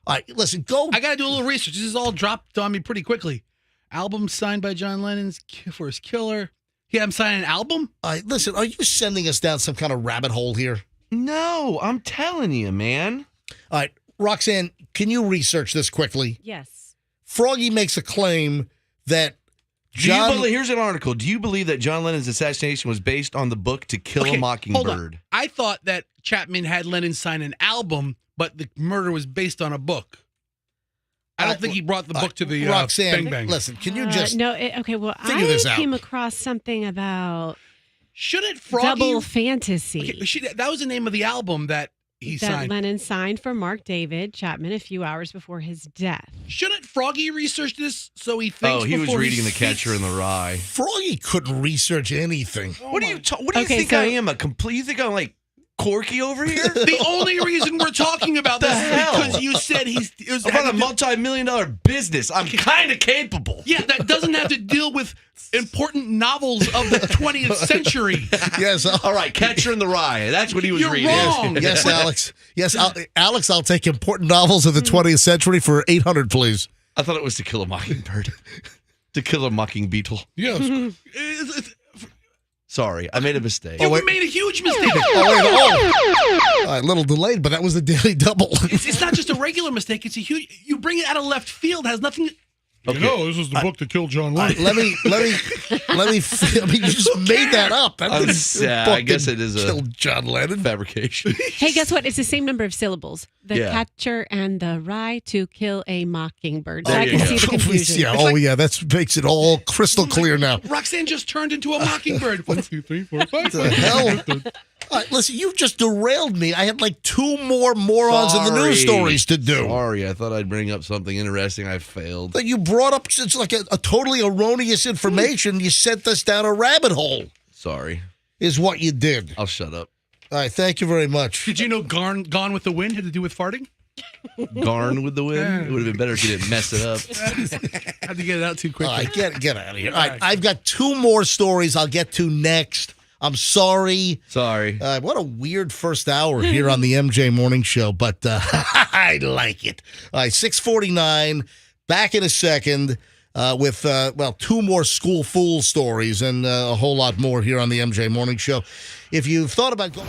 [SPEAKER 1] All right, listen, go.
[SPEAKER 8] I got to do a little research. This is all dropped on me pretty quickly. Album signed by John Lennon for his killer. Yeah, I'm signing an album?
[SPEAKER 1] Listen, are you sending us down some kind of rabbit hole here?
[SPEAKER 2] No, I'm telling you, man.
[SPEAKER 1] All right, Roxanne, can you research this quickly?
[SPEAKER 3] Yes.
[SPEAKER 1] Froggy makes a claim that
[SPEAKER 2] here's an article. Do you believe that John Lennon's assassination was based on the book To Kill a Mockingbird?
[SPEAKER 8] Hold on. I thought that Chapman had Lennon sign an album, but the murder was based on a book. I don't think he brought the book to the
[SPEAKER 1] Roxanne,
[SPEAKER 8] Bang Bang.
[SPEAKER 1] listen, can you just
[SPEAKER 3] okay, well,
[SPEAKER 1] figure this out?
[SPEAKER 3] came across something about
[SPEAKER 8] Shouldn't Froggy...
[SPEAKER 3] Double Fantasy.
[SPEAKER 8] Okay, that was the name of the album that he
[SPEAKER 3] that
[SPEAKER 8] signed.
[SPEAKER 3] Lennon signed for Mark David Chapman a few hours before his death.
[SPEAKER 8] Shouldn't Froggy research this so he thinks
[SPEAKER 2] Oh, he was
[SPEAKER 8] before
[SPEAKER 2] reading The Catcher in the Rye.
[SPEAKER 1] Froggy couldn't research anything.
[SPEAKER 2] What do you think
[SPEAKER 3] so-
[SPEAKER 2] I am? A complete? You think I'm like Corky over here?
[SPEAKER 8] The only reason we're talking about
[SPEAKER 2] The
[SPEAKER 8] this
[SPEAKER 2] hell?
[SPEAKER 8] is because you said it was
[SPEAKER 2] I run a multi-million-dollar business. I'm kind of capable.
[SPEAKER 8] Yeah, that doesn't have to deal with important novels of the 20th century.
[SPEAKER 1] Yes,
[SPEAKER 2] All right, Catcher in the Rye. That's what he was
[SPEAKER 8] You're
[SPEAKER 2] reading.
[SPEAKER 8] wrong.
[SPEAKER 1] yes, Alex. Yes, Alex. I'll take important novels of the 20th century for 800, please.
[SPEAKER 2] I thought it was To Kill a Mockingbird. To Kill a Mocking Beetle.
[SPEAKER 8] Yes.
[SPEAKER 2] Sorry, I made a mistake.
[SPEAKER 8] You made a huge mistake.
[SPEAKER 1] All right, little delayed, but that was the Daily Double.
[SPEAKER 8] It's not just a regular mistake. It's a huge. You bring it out of left field. Has nothing.
[SPEAKER 2] Okay.
[SPEAKER 8] this is the book that killed John Lennon.
[SPEAKER 1] let me. I mean, you just made that up. That
[SPEAKER 2] I'm
[SPEAKER 1] didn't-
[SPEAKER 2] sad.
[SPEAKER 1] book
[SPEAKER 2] I guess
[SPEAKER 1] didn't
[SPEAKER 2] it is a
[SPEAKER 1] kill John Lennon.
[SPEAKER 2] fabrication.
[SPEAKER 3] Hey, guess what? It's the same number of syllables. The
[SPEAKER 2] Yeah.
[SPEAKER 3] Catcher and the Rye to Kill a Mockingbird. So
[SPEAKER 2] There
[SPEAKER 3] I
[SPEAKER 2] you
[SPEAKER 3] can
[SPEAKER 2] go.
[SPEAKER 3] see the confusion.
[SPEAKER 1] Yeah, that makes it all crystal clear now.
[SPEAKER 8] Roxanne just turned into a mockingbird. 1, 2, 3, 4, 5.
[SPEAKER 1] What the hell? All right, listen, you just derailed me. I had like 2 more morons in the news stories to do.
[SPEAKER 2] Sorry, I thought I'd bring up something interesting. I failed.
[SPEAKER 1] But you brought up it's like a totally erroneous information. You sent us down a rabbit hole,
[SPEAKER 2] Sorry.
[SPEAKER 1] is what you did.
[SPEAKER 2] I'll shut up.
[SPEAKER 1] All right, thank you very much.
[SPEAKER 8] Did you know Gone with the Wind had to do with farting?
[SPEAKER 2] Garn with the wind? It would have been better if you didn't mess it up.
[SPEAKER 8] Had to get it out too
[SPEAKER 1] All
[SPEAKER 8] quickly.
[SPEAKER 1] right, get out of here. All right, I've got 2 more stories I'll get to next. I'm sorry.
[SPEAKER 2] Sorry.
[SPEAKER 1] What a weird first hour here on the MJ Morning Show, but I like it. All right, 6:49. Back in a second with 2 more school fool stories and a whole lot more here on the MJ Morning Show. If you've thought about going.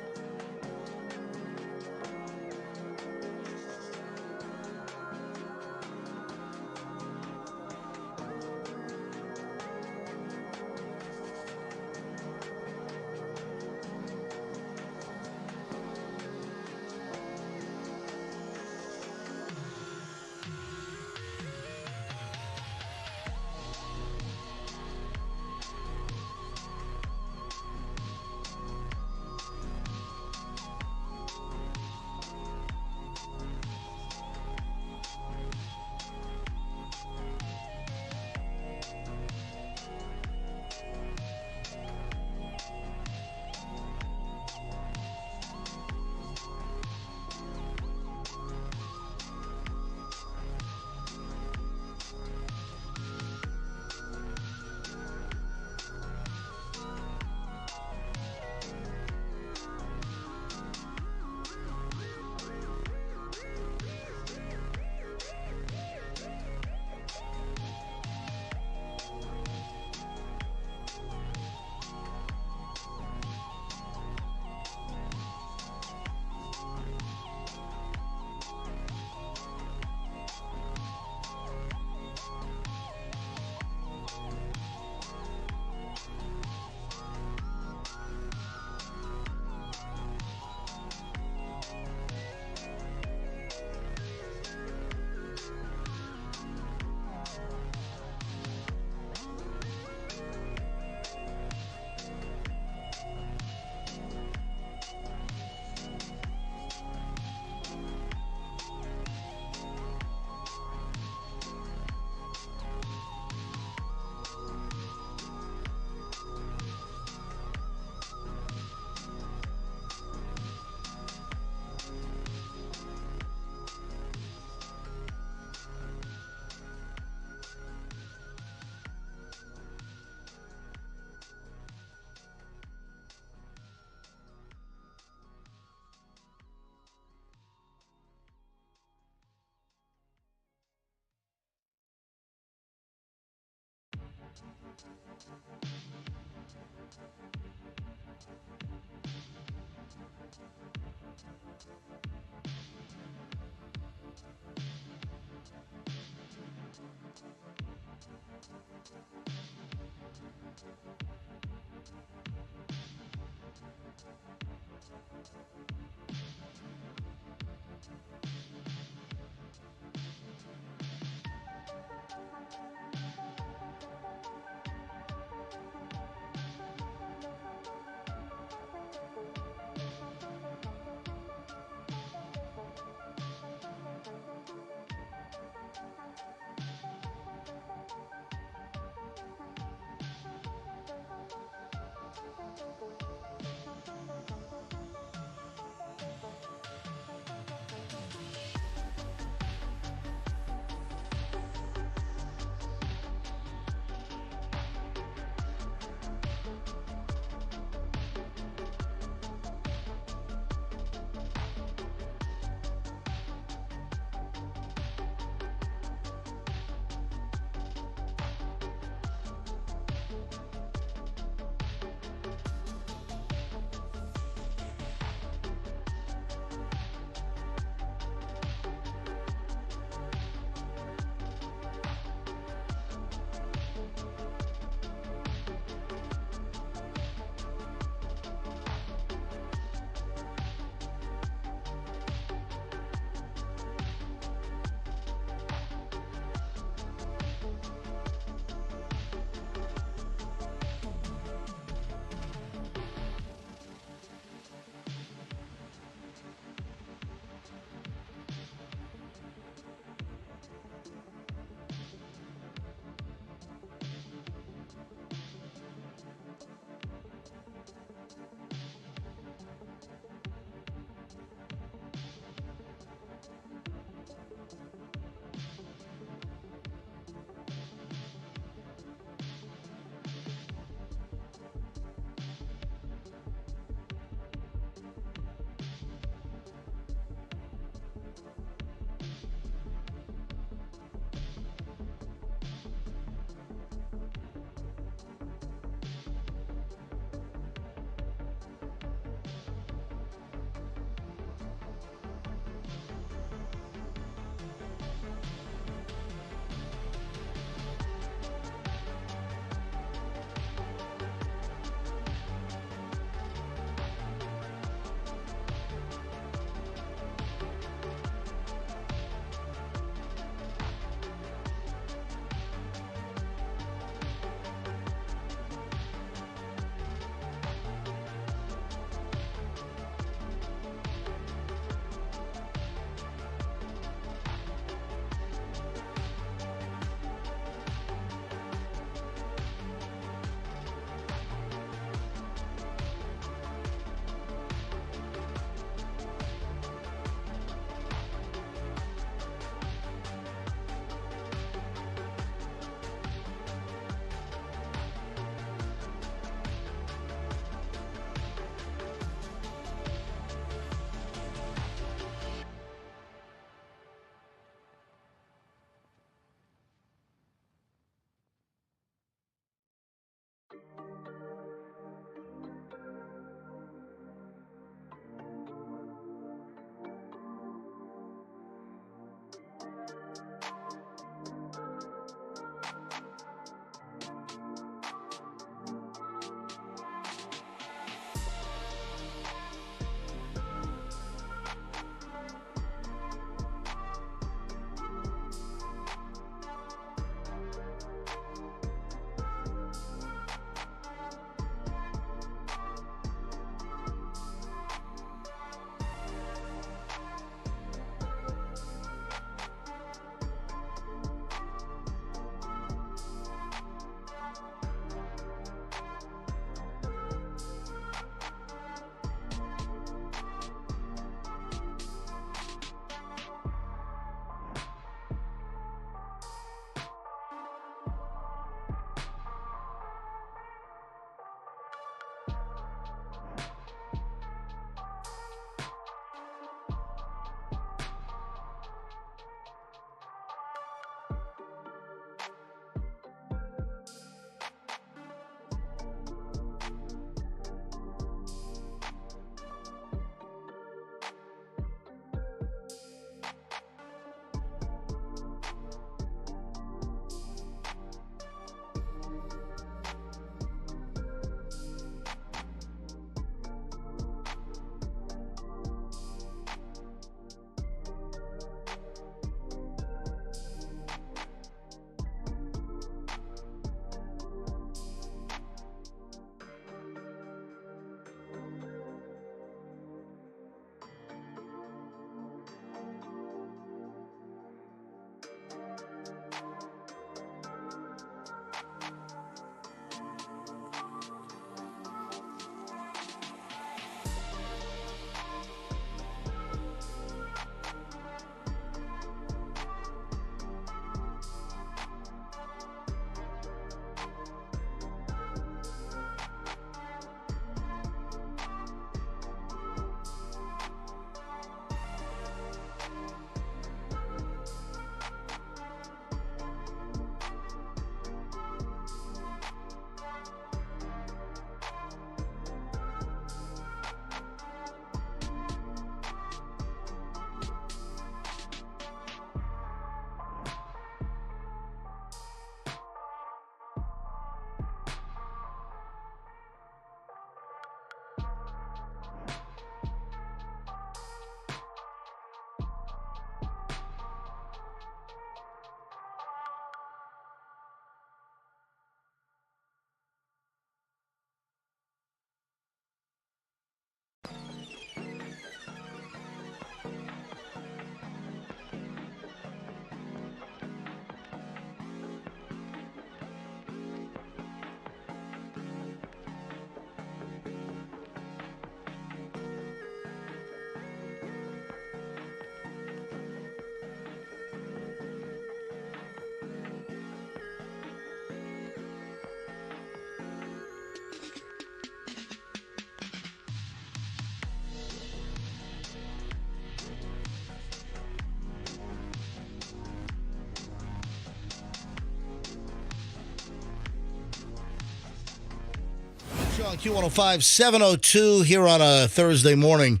[SPEAKER 1] On Q105, 702 here on a Thursday morning.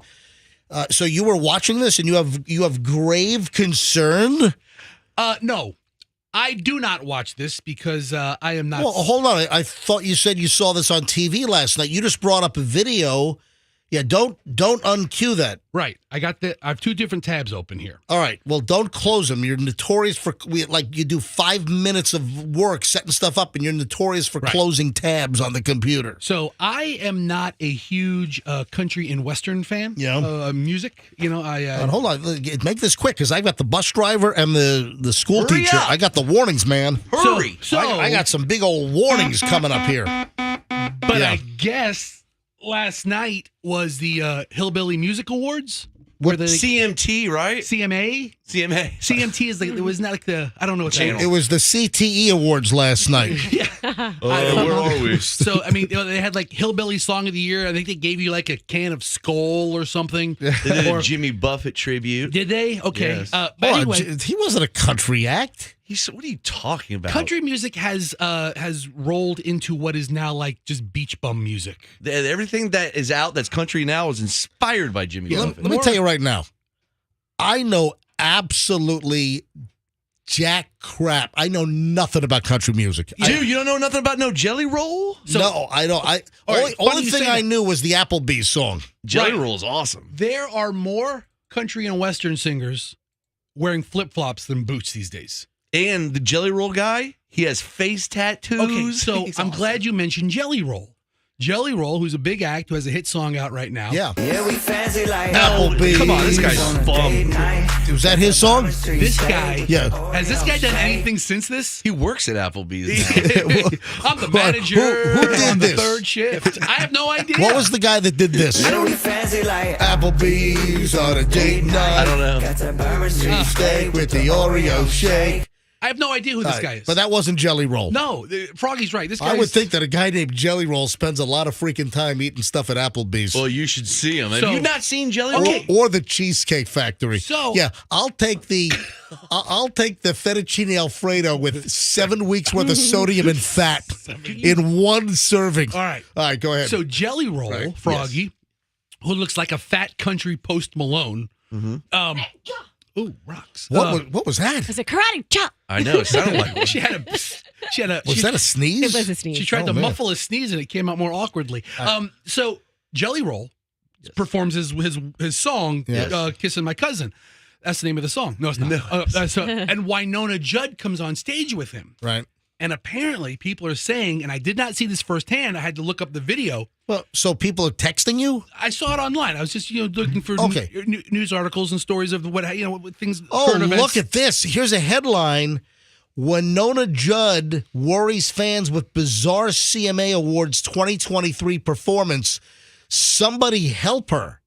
[SPEAKER 1] So you were watching this and you have grave concern?
[SPEAKER 8] No, I do not watch this because I am not.
[SPEAKER 1] Well, hold on. I thought you said you saw this on TV last night. You just brought up a video. Yeah, don't uncue that.
[SPEAKER 8] Right. I have two different tabs open here.
[SPEAKER 1] All right. Well, don't close them. You're notorious for you do 5 minutes of work setting stuff up, and you're notorious for closing tabs on the computer.
[SPEAKER 8] So I am not a huge country and western fan. Music.
[SPEAKER 1] Hold on. Make this quick because I got the bus driver and the school teacher.
[SPEAKER 2] Up.
[SPEAKER 1] I got the warnings, man.
[SPEAKER 2] Hurry.
[SPEAKER 8] So
[SPEAKER 1] I got some big old warnings coming up here.
[SPEAKER 8] But
[SPEAKER 1] Yeah.
[SPEAKER 8] I guess last night was the Hillbilly Music Awards. Where the
[SPEAKER 2] CMT, right?
[SPEAKER 8] CMA?
[SPEAKER 2] CMA.
[SPEAKER 8] CMT is it was not like I don't know what channel.
[SPEAKER 1] It was the CTE Awards last night.
[SPEAKER 2] Where are we?
[SPEAKER 8] So, I mean, they had like Hillbilly Song of the Year. I think they gave you like a can of Skull or something.
[SPEAKER 2] They did a Jimmy Buffett tribute.
[SPEAKER 8] Did they? Okay.
[SPEAKER 2] Yes.
[SPEAKER 8] But
[SPEAKER 1] Boy,
[SPEAKER 8] anyway,
[SPEAKER 1] he wasn't a country act.
[SPEAKER 2] What are you talking about?
[SPEAKER 8] country music has rolled into what is now like just beach bum music.
[SPEAKER 2] Everything that is out that's country now is inspired by Jimmy Buffett.
[SPEAKER 1] Let me tell you right now. I know absolutely jack crap. I know nothing about country music.
[SPEAKER 2] Dude, you don't know nothing about no Jelly Roll?
[SPEAKER 1] No, I don't. Only thing I knew was the Applebee's song.
[SPEAKER 2] Jelly Roll is awesome.
[SPEAKER 8] There are more country and western singers wearing flip-flops than boots these days.
[SPEAKER 2] And the Jelly Roll guy, he has face tattoos.
[SPEAKER 8] Okay, so
[SPEAKER 2] He's
[SPEAKER 8] I'm
[SPEAKER 2] awesome.
[SPEAKER 8] glad you mentioned Jelly Roll. Jelly Roll, who's a big act, who has a hit song out right now.
[SPEAKER 1] Yeah.
[SPEAKER 9] We fancy like
[SPEAKER 1] Applebee's.
[SPEAKER 2] Come on, this guy's bum.
[SPEAKER 1] Was that his song?
[SPEAKER 8] This guy,
[SPEAKER 1] Yeah.
[SPEAKER 8] has this guy done anything since this?
[SPEAKER 2] He works at Applebee's now.
[SPEAKER 8] I'm the manager.
[SPEAKER 1] Who did
[SPEAKER 8] on the
[SPEAKER 1] this?
[SPEAKER 8] third shift. I have no idea.
[SPEAKER 1] What was the guy that did this?
[SPEAKER 9] we fancy like
[SPEAKER 1] Applebee's on a date night.
[SPEAKER 2] I don't know.
[SPEAKER 1] Steak with the Oreo shake.
[SPEAKER 8] I have no idea who this guy is.
[SPEAKER 1] But that wasn't Jelly Roll.
[SPEAKER 8] No, Froggy's right. This guy
[SPEAKER 1] I would think that a guy named Jelly Roll spends a lot of freaking time eating stuff at Applebee's.
[SPEAKER 2] Well, you should see him.
[SPEAKER 8] So-
[SPEAKER 2] Have you not seen Jelly Roll?
[SPEAKER 8] Okay.
[SPEAKER 1] Or the Cheesecake Factory.
[SPEAKER 8] So-
[SPEAKER 1] yeah, I'll take the fettuccine Alfredo with 7 weeks worth of sodium and fat in one serving.
[SPEAKER 8] All right.
[SPEAKER 1] Go ahead.
[SPEAKER 8] So Jelly Roll,
[SPEAKER 1] Right.
[SPEAKER 8] Froggy, who looks like a fat country Post Malone. Ooh, rocks.
[SPEAKER 1] what was that?
[SPEAKER 3] It's a karate chop.
[SPEAKER 2] I know. It sounded like one.
[SPEAKER 8] She had a.
[SPEAKER 1] Was that a sneeze?
[SPEAKER 3] It was a sneeze.
[SPEAKER 8] She tried
[SPEAKER 1] Oh,
[SPEAKER 8] to
[SPEAKER 1] man.
[SPEAKER 8] muffle a sneeze and it came out more awkwardly. So Jelly Roll performs his song,
[SPEAKER 1] Yes.
[SPEAKER 8] "Kissing My Cousin." That's the name of the song. No, it's not. And Winona Judd comes on stage with him.
[SPEAKER 1] Right.
[SPEAKER 8] And apparently, people are saying, and I did not see this firsthand. I had to look up the video.
[SPEAKER 1] Well, so people are texting you?
[SPEAKER 8] I saw it online. I was just looking for
[SPEAKER 1] Okay.
[SPEAKER 8] news articles and stories of what things.
[SPEAKER 1] Oh,
[SPEAKER 8] current events.
[SPEAKER 1] look at this. Here's a headline. Winona Judd worries fans with bizarre CMA Awards 2023 performance. Somebody help her.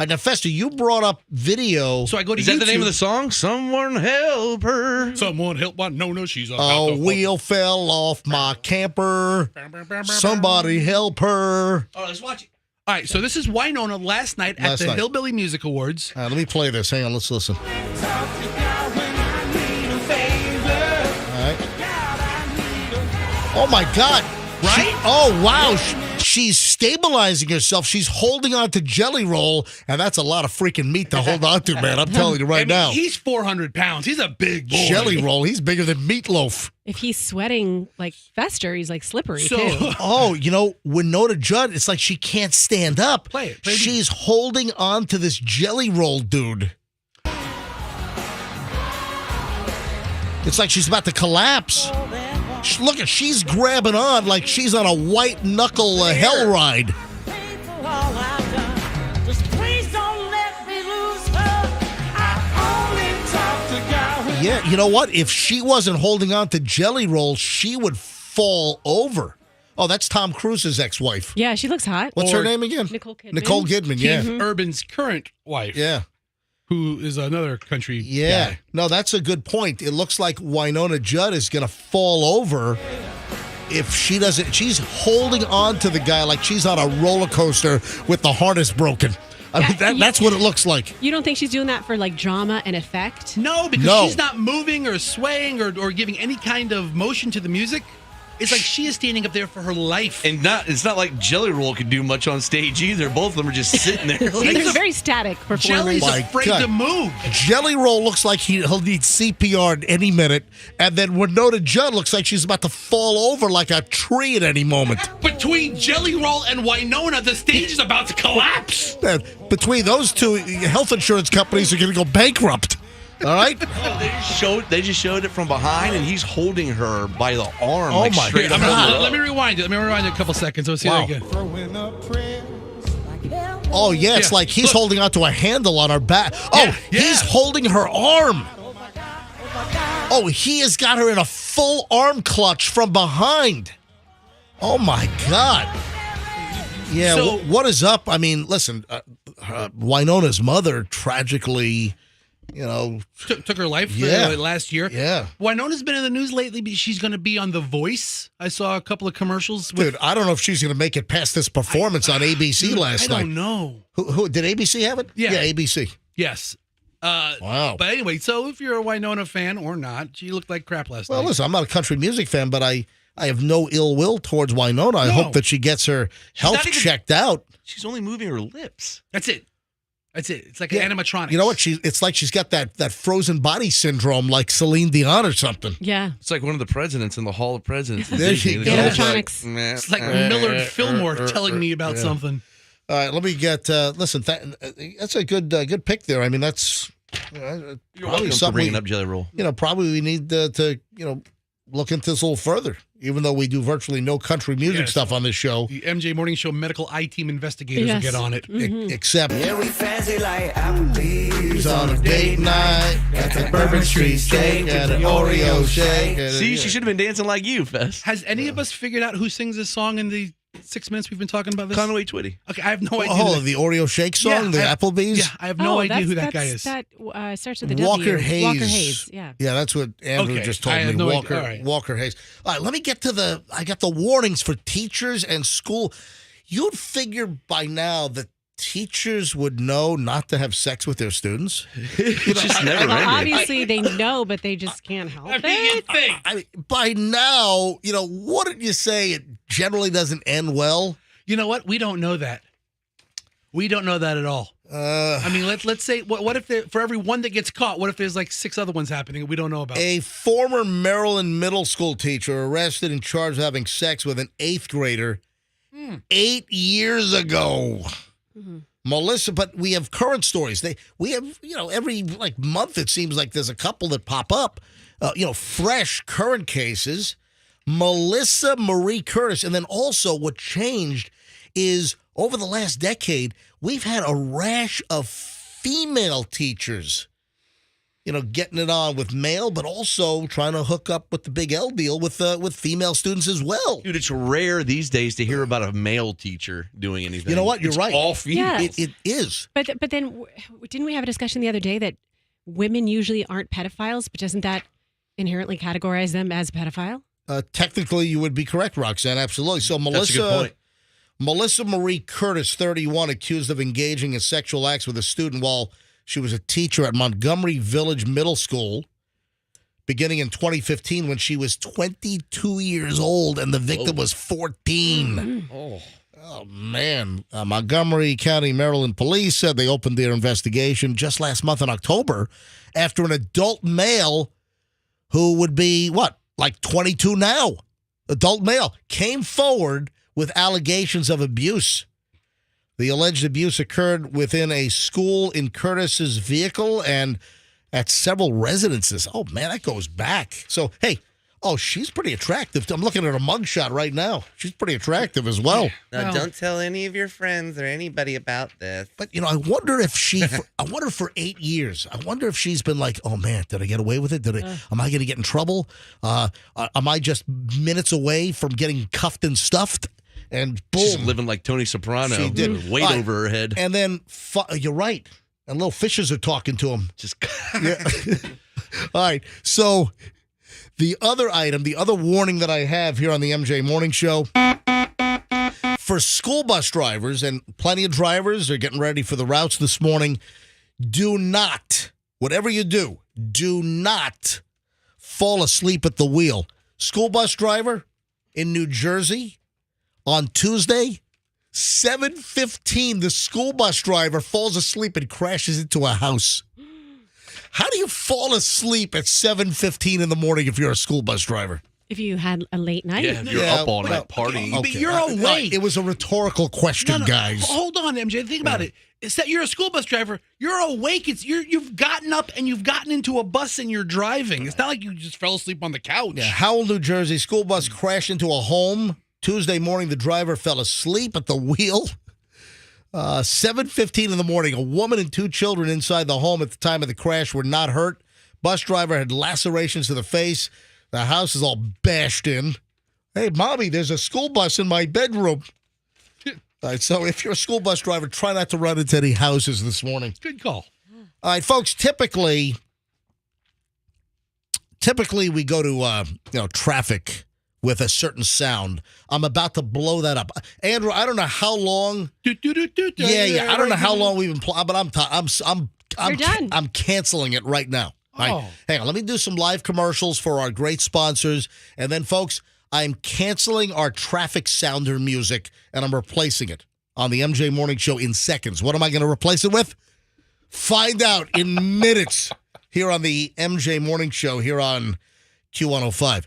[SPEAKER 1] Now, Fester, you brought up video.
[SPEAKER 8] So I go to
[SPEAKER 2] Is
[SPEAKER 8] YouTube.
[SPEAKER 2] that the name of the song? Someone help her.
[SPEAKER 8] Someone help Winona. She's about
[SPEAKER 1] A
[SPEAKER 8] to
[SPEAKER 1] wheel fell off my camper. Somebody help her.
[SPEAKER 8] All right, let's watch it. All right, so this is Winona last night at
[SPEAKER 1] Last
[SPEAKER 8] the
[SPEAKER 1] night.
[SPEAKER 8] Hillbilly Music Awards.
[SPEAKER 1] Let me play this. Hang on, let's listen. All right. Oh, my God.
[SPEAKER 8] Right?
[SPEAKER 1] Wow. She's stabilizing herself. She's holding on to Jelly Roll, and that's a lot of freaking meat to hold on to, man. I'm telling you right now.
[SPEAKER 8] He's 400 pounds. He's a big boy.
[SPEAKER 1] Jelly Roll, he's bigger than Meatloaf.
[SPEAKER 3] If he's sweating like Fester, he's like slippery
[SPEAKER 8] So,
[SPEAKER 3] too.
[SPEAKER 1] Oh, Winona Judd, it's like she can't stand up.
[SPEAKER 8] Play it.
[SPEAKER 1] She's holding on to this Jelly Roll dude. It's like she's about to collapse. Look, she's grabbing on like she's on a white knuckle hell ride. Yeah, you know what? If she wasn't holding on to Jelly Roll, she would fall over. Oh, that's Tom Cruise's ex-wife.
[SPEAKER 3] Yeah, she looks hot.
[SPEAKER 1] What's her name again?
[SPEAKER 3] Nicole Kidman.
[SPEAKER 1] Nicole Kidman, yeah.
[SPEAKER 8] Keith Urban's current wife.
[SPEAKER 1] Yeah.
[SPEAKER 8] Who is another country
[SPEAKER 1] Yeah.
[SPEAKER 8] guy.
[SPEAKER 1] No, that's a good point. It looks like Winona Judd is going to fall over if she doesn't. She's holding on to the guy like she's on a roller coaster with the harness broken. I mean, that's what it looks like.
[SPEAKER 3] You don't think she's doing that for like drama and effect?
[SPEAKER 8] No, because
[SPEAKER 1] No.
[SPEAKER 8] she's not moving or swaying or giving any kind of motion to the music. It's like she is standing up there for her life.
[SPEAKER 2] And it's not like Jelly Roll can do much on stage either. Both of them are just sitting there.
[SPEAKER 3] These are very static performers.
[SPEAKER 8] Jelly's
[SPEAKER 1] My
[SPEAKER 8] afraid
[SPEAKER 1] God.
[SPEAKER 8] to move.
[SPEAKER 1] Jelly Roll looks like he'll need CPR at any minute, and then Winona Judd looks like she's about to fall over like a tree at any moment.
[SPEAKER 8] Between Jelly Roll and Winona, the stage is about to collapse.
[SPEAKER 1] Between those two, health insurance companies are going to go bankrupt. All right?
[SPEAKER 2] They just showed it from behind, and he's holding her by the arm.
[SPEAKER 1] Oh,
[SPEAKER 2] like
[SPEAKER 1] my
[SPEAKER 2] straight up.
[SPEAKER 8] Let me rewind it. Let me rewind it a couple seconds. Let's see
[SPEAKER 1] Wow.
[SPEAKER 8] that again.
[SPEAKER 1] Oh, yeah, it's
[SPEAKER 8] Yeah.
[SPEAKER 1] like he's holding onto a handle on her back.
[SPEAKER 8] Yeah,
[SPEAKER 1] Oh, he's holding her arm. Oh, he has got her in a full arm clutch from behind. Oh, my God. Yeah,
[SPEAKER 8] So-
[SPEAKER 1] what is up? I mean, listen, Winona's mother tragically,
[SPEAKER 8] Took her life last year.
[SPEAKER 1] Yeah.
[SPEAKER 8] Winona's been in the news lately. She's going to be on The Voice. I saw a couple of commercials. With,
[SPEAKER 1] Dude, I don't know if she's going to make it past this performance on ABC last night.
[SPEAKER 8] I don't know.
[SPEAKER 1] Who did ABC have it?
[SPEAKER 8] Yeah.
[SPEAKER 1] ABC.
[SPEAKER 8] Yes.
[SPEAKER 1] Wow.
[SPEAKER 8] But anyway, so if you're a Winona fan or not, she looked like crap last
[SPEAKER 1] Well,
[SPEAKER 8] night.
[SPEAKER 1] listen, I'm not a country music fan, but I have no ill will towards Winona. I
[SPEAKER 8] No.
[SPEAKER 1] hope that she gets her health
[SPEAKER 2] not even-
[SPEAKER 1] checked out.
[SPEAKER 2] She's only moving her lips.
[SPEAKER 8] That's it. It's like
[SPEAKER 1] Yeah.
[SPEAKER 8] an animatronic.
[SPEAKER 1] You know what? It's like she's got that frozen body syndrome, like Celine Dion or something.
[SPEAKER 3] Yeah.
[SPEAKER 2] It's like one of the presidents in the Hall of Presidents. in
[SPEAKER 1] There
[SPEAKER 2] Disney.
[SPEAKER 1] you
[SPEAKER 2] They're
[SPEAKER 1] go.
[SPEAKER 2] all
[SPEAKER 3] Animatronics.
[SPEAKER 2] meh,
[SPEAKER 8] It's like
[SPEAKER 2] eh,
[SPEAKER 8] Millard Fillmore telling me about
[SPEAKER 1] yeah.
[SPEAKER 8] something.
[SPEAKER 1] All right, let me get. Listen, that's a good pick there. I mean, that's
[SPEAKER 2] You're
[SPEAKER 1] probably
[SPEAKER 2] welcome for
[SPEAKER 1] something.
[SPEAKER 2] bringing up Jelly Roll.
[SPEAKER 1] Probably we need to look into this a little further. Even though we do virtually no country music
[SPEAKER 8] Yes.
[SPEAKER 1] stuff on this show,
[SPEAKER 8] The MJ Morning Show medical I-team investigators will
[SPEAKER 3] Yes.
[SPEAKER 8] get on it.
[SPEAKER 1] except
[SPEAKER 9] Yeah, we fancy like Applebee's.
[SPEAKER 1] he's on a date night at the Bourbon Street Steak and an Oreo shake.
[SPEAKER 2] See, she should have been dancing like you, Fess.
[SPEAKER 8] Has any of us figured out who sings this song in the 6 minutes we've been talking about this?
[SPEAKER 2] Conway Twitty.
[SPEAKER 8] Okay, I have no idea.
[SPEAKER 1] Oh, the Oreo shake song, the
[SPEAKER 8] I-
[SPEAKER 1] Applebee's.
[SPEAKER 8] Yeah, I have no idea who that guy
[SPEAKER 3] that's-
[SPEAKER 8] is.
[SPEAKER 3] That starts with a W.
[SPEAKER 1] Walker Hayes.
[SPEAKER 3] Walker Hayes. Yeah.
[SPEAKER 1] Yeah, that's what Andrew
[SPEAKER 8] Okay,
[SPEAKER 1] just told
[SPEAKER 8] I
[SPEAKER 1] me.
[SPEAKER 8] have no idea.
[SPEAKER 1] Walker,
[SPEAKER 8] All right.
[SPEAKER 1] Walker Hayes. All right, let me get to I got the warnings for teachers and school. You'd figure by now that teachers would know not to have sex with their students.
[SPEAKER 2] It's just never
[SPEAKER 3] Well,
[SPEAKER 2] ended.
[SPEAKER 3] obviously they know, but they just can't help it.
[SPEAKER 1] I mean, by now, wouldn't you say it generally doesn't end well?
[SPEAKER 8] You know what? We don't know that. We don't know that at all. I mean, let's say what if for every one that gets caught, what if there's like 6 other ones happening that we don't know about?
[SPEAKER 1] A former Maryland middle school teacher arrested and charged with having sex with an 8th grader 8 years ago. Melissa, but we have current stories. We have, every month it seems like there's a couple that pop up, fresh current cases. Melissa Marie Curtis. And then also what changed is over the last decade, we've had a rash of female teachers, getting it on with male, but also trying to hook up with the big L deal with female students as well.
[SPEAKER 2] Dude, it's rare these days to hear about a male teacher doing anything.
[SPEAKER 1] You know what? You're
[SPEAKER 2] It's
[SPEAKER 1] right.
[SPEAKER 2] all females.
[SPEAKER 3] Yeah.
[SPEAKER 1] It is.
[SPEAKER 3] But then didn't we have a discussion the other day that women usually aren't pedophiles, but doesn't that inherently categorize them as a pedophile?
[SPEAKER 1] Technically, you would be correct, Roxanne. Absolutely. So
[SPEAKER 2] That's a good point.
[SPEAKER 1] Melissa Marie Curtis, 31, accused of engaging in sexual acts with a student while she was a teacher at Montgomery Village Middle School, beginning in 2015 when she was 22 years old and the victim was 14. Oh, man. Montgomery County, Maryland police said they opened their investigation just last month in October after an adult male who would be, 22 now, adult male, came forward with allegations of abuse. The alleged abuse occurred within a school in Curtis's vehicle and at several residences. Oh, man, that goes back. So, hey, she's pretty attractive. I'm looking at her mugshot right now. She's pretty attractive as well.
[SPEAKER 10] Now, don't tell any of your friends or anybody about this.
[SPEAKER 1] But, I wonder if for 8 years, I wonder if she's been like, oh, man, did I get away with it? Am I going to get in trouble? Am I just minutes away from getting cuffed and stuffed? And boom.
[SPEAKER 2] She's living like Tony Soprano.
[SPEAKER 1] She did.
[SPEAKER 2] With weight over her head.
[SPEAKER 1] And then, you're right. And little fishes are talking to him.
[SPEAKER 2] Just
[SPEAKER 1] Yeah. All right. So the other warning that I have here on the MJ Morning Show, for school bus drivers, and plenty of drivers are getting ready for the routes this morning, do not, whatever you do not fall asleep at the wheel. School bus driver, in New Jersey on Tuesday, 7:15, the school bus driver falls asleep and crashes into a house. How do you fall asleep at 7:15 in the morning if you're a school bus driver?
[SPEAKER 3] If you had a late night.
[SPEAKER 2] Yeah, if you're up all night partying.
[SPEAKER 8] But you're awake.
[SPEAKER 1] It was a rhetorical question, guys.
[SPEAKER 8] Hold on, MJ. Think about it. It's that you're a school bus driver. You're awake. You've gotten up and you've gotten into a bus and you're driving. It's not like you just fell asleep on the couch.
[SPEAKER 1] Yeah, Howell, New Jersey, school bus crashed into a home. Tuesday morning, the driver fell asleep at the wheel. 7:15 in the morning, a woman and 2 children inside the home at the time of the crash were not hurt. Bus driver had lacerations to the face. The house is all bashed in. Hey, Mommy, there's a school bus in my bedroom. All right, so if you're a school bus driver, try not to run into any houses this morning.
[SPEAKER 8] Good call.
[SPEAKER 1] All right, folks, typically we go to traffic with a certain sound. I'm about to blow that up. Andrew, I don't know how long. Yeah. I don't know how long we've been playing, but I'm
[SPEAKER 3] done.
[SPEAKER 1] I'm canceling it right now. All right,
[SPEAKER 8] Oh.
[SPEAKER 1] hang on. Let me do some live commercials for our great sponsors, and then, folks, I'm canceling our traffic sounder music, and I'm replacing it on the MJ Morning Show in seconds. What am I going to replace it with? Find out in minutes here on the MJ Morning Show here on Q105.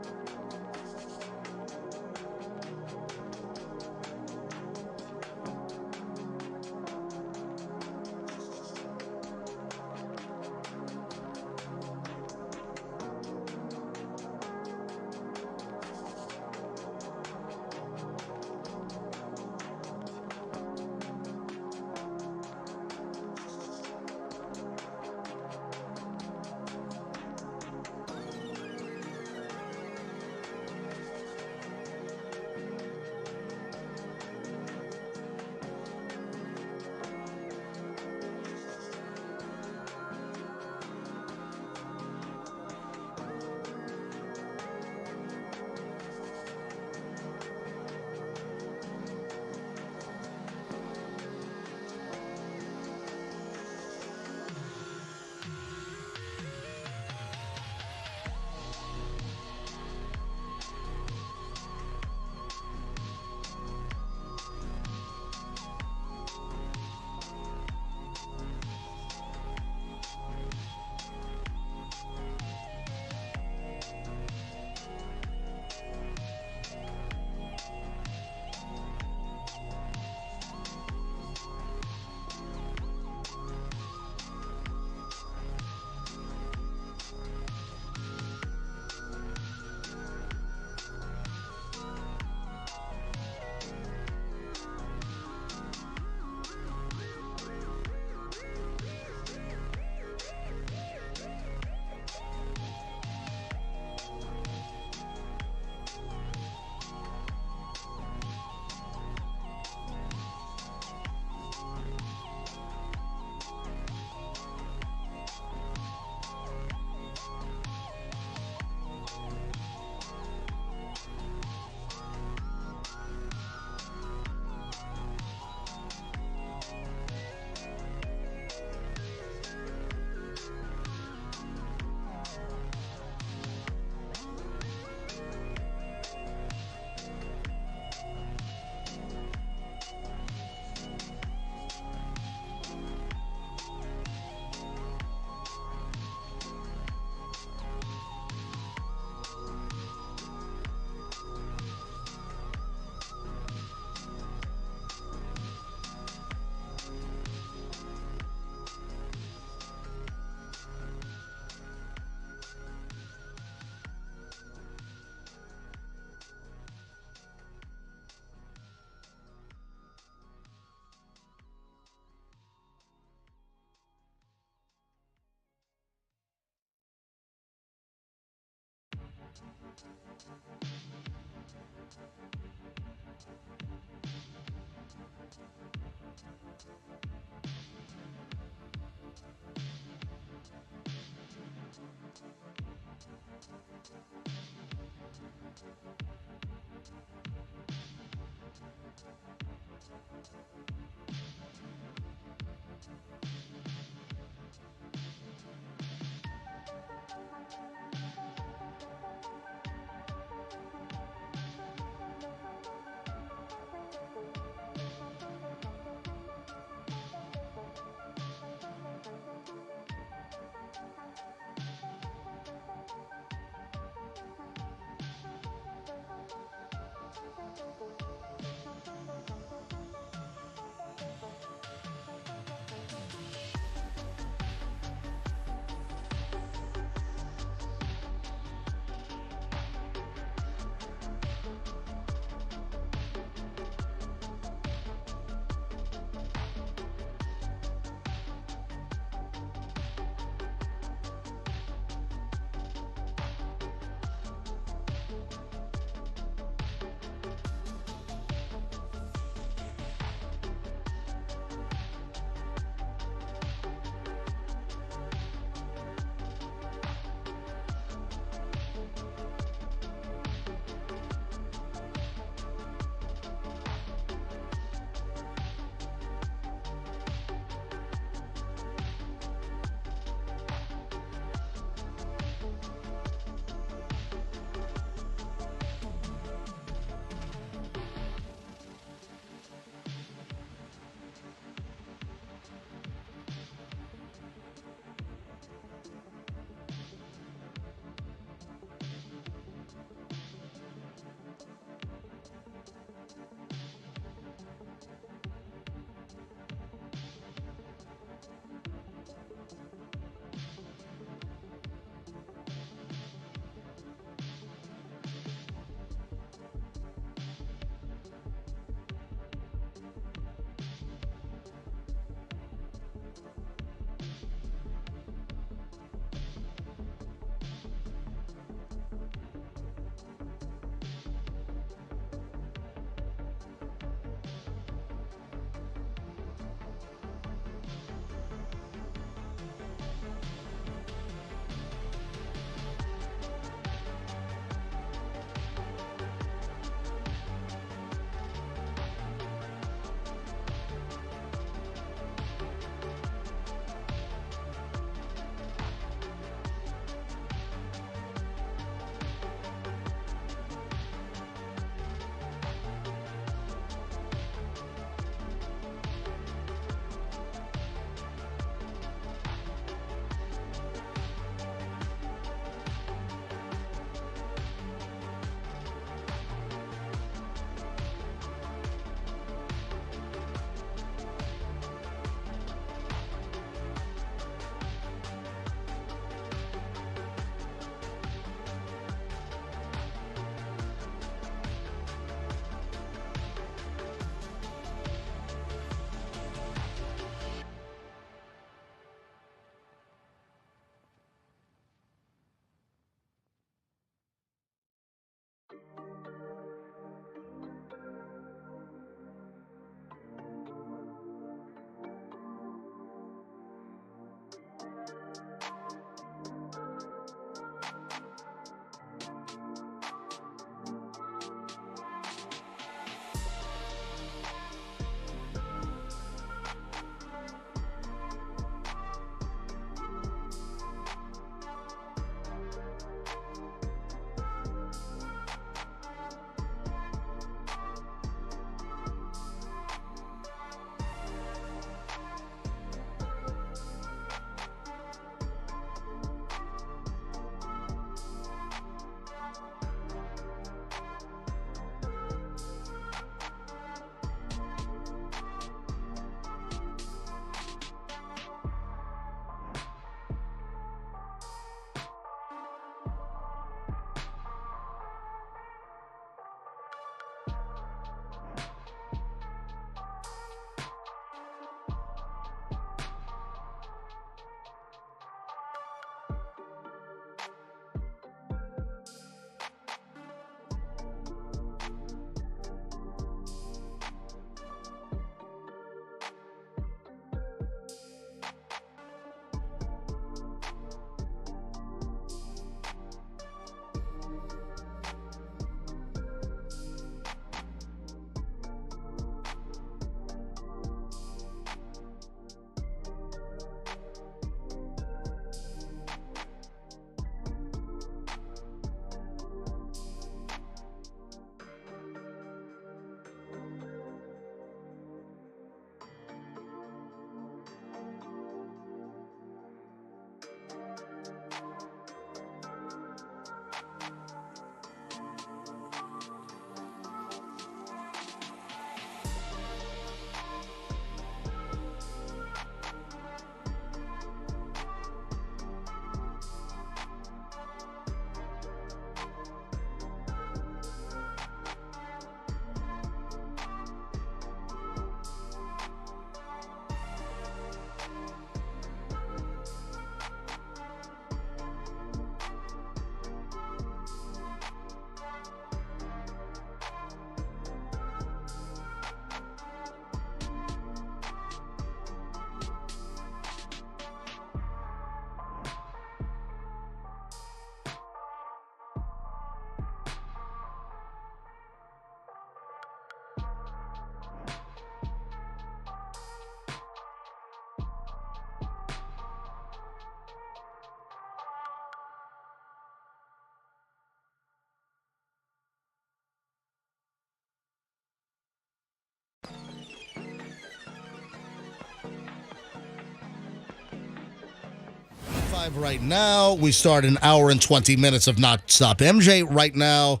[SPEAKER 1] Live right now. We start an hour and 20 minutes of Not Stop MJ right now.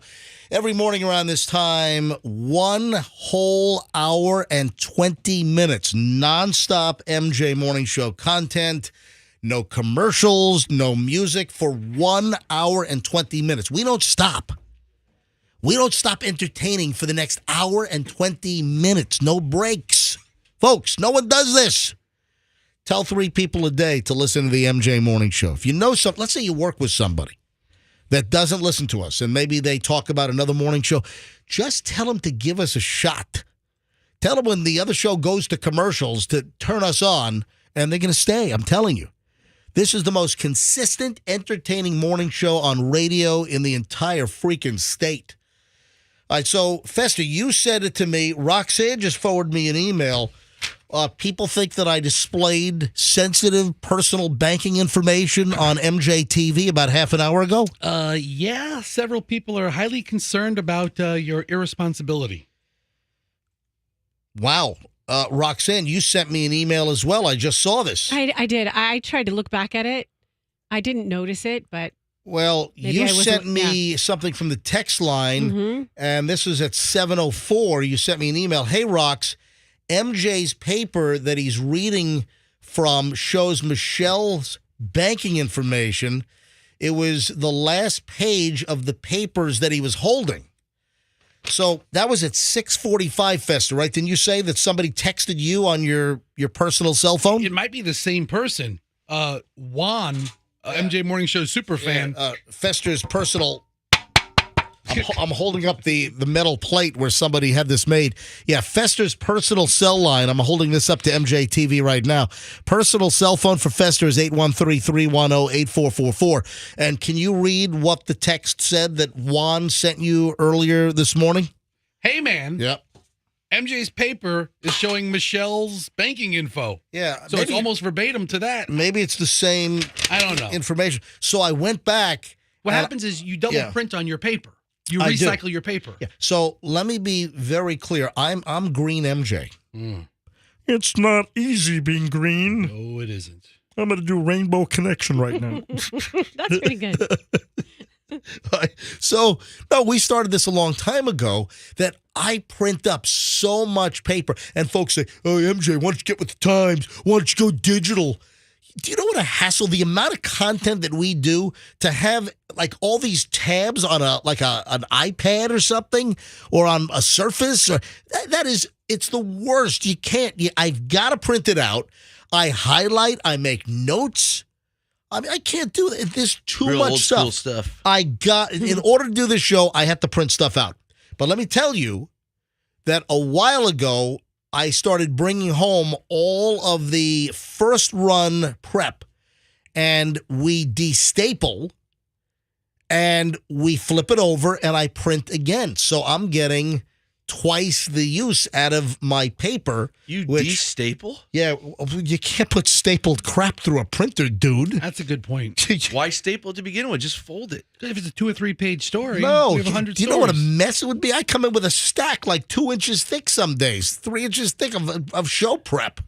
[SPEAKER 1] Every morning around this time, 1 whole hour and 20 minutes. Non-stop MJ morning show content. No commercials, no music for 1 hour and 20 minutes. We don't stop. We don't stop entertaining for the next hour and 20 minutes. No breaks. Folks, no one does this. Tell 3 people a day to listen to the MJ Morning Show. If you know something, let's say you work with somebody that doesn't listen to us and maybe they talk about another morning show, just tell them to give us a shot. Tell them when the other show goes to commercials to turn us on, and they're going to stay. I'm telling you. This is the most consistent, entertaining morning show on radio in the entire freaking state. All right, so, Fester, you said it to me. Roxanne just forwarded me an email. People think that I displayed sensitive personal banking information on MJTV about half an hour ago.
[SPEAKER 8] Yeah, several people are highly concerned about your irresponsibility.
[SPEAKER 1] Wow. Roxanne, you sent me an email as well. I just saw this.
[SPEAKER 3] I did. I tried to look back at it. I didn't notice it, but...
[SPEAKER 1] Well, you sent me something from the text line, and this is at 7:04. You sent me an email. Hey, Rox, MJ's paper that he's reading from shows Michelle's banking information. It was the last page of the papers that he was holding. So that was at 6:45, Fester, right? Didn't you say that somebody texted you on your personal cell phone?
[SPEAKER 8] It might be the same person. Juan, MJ Morning Show super fan.
[SPEAKER 1] Fester's personal... I'm holding up the metal plate where somebody had this made. Yeah, Fester's personal cell line. I'm holding this up to MJTV right now. Personal cell phone for Fester is 813-310-8444. And can you read what the text said that Juan sent you earlier this morning?
[SPEAKER 8] Hey, man.
[SPEAKER 1] Yep.
[SPEAKER 8] MJ's paper is showing Michelle's banking info.
[SPEAKER 1] Yeah.
[SPEAKER 8] So it's almost verbatim to that.
[SPEAKER 1] Maybe it's the same
[SPEAKER 8] I don't know.
[SPEAKER 1] information. So I went back.
[SPEAKER 8] What happens is you double print on your paper. You recycle your paper.
[SPEAKER 1] Yeah. So let me be very clear. I'm green MJ. It's not easy being green.
[SPEAKER 8] No, it isn't.
[SPEAKER 1] I'm going to do Rainbow Connection right now.
[SPEAKER 3] That's pretty good.
[SPEAKER 1] So, no, we started this a long time ago that I print up so much paper. And folks say, oh, MJ, why don't you get with the times? Why don't you go digital? Do you know what a hassle, the amount of content that we do to have like all these tabs on an iPad or something, or on a Surface? Or, it's the worst. You can't, I've got to print it out. I highlight, I make notes. I mean, I can't do it. There's too
[SPEAKER 2] Real
[SPEAKER 1] much
[SPEAKER 2] old
[SPEAKER 1] stuff.
[SPEAKER 2] school stuff.
[SPEAKER 1] In order to do this show, I have to print stuff out. But let me tell you that a while ago, I started bringing home all of the first run prep, and we destaple and we flip it over and I print again. So I'm getting twice the use out of my paper.
[SPEAKER 2] You destaple?
[SPEAKER 1] Yeah, you can't put stapled crap through a printer, dude.
[SPEAKER 8] That's a good point.
[SPEAKER 2] Why staple it to begin with? Just fold it.
[SPEAKER 8] If it's a 2 or 3 page story,
[SPEAKER 1] no,
[SPEAKER 8] we have 100
[SPEAKER 1] do you know what a mess it would be? I come in with a stack like 2 inches thick some days, 3 inches thick of show prep.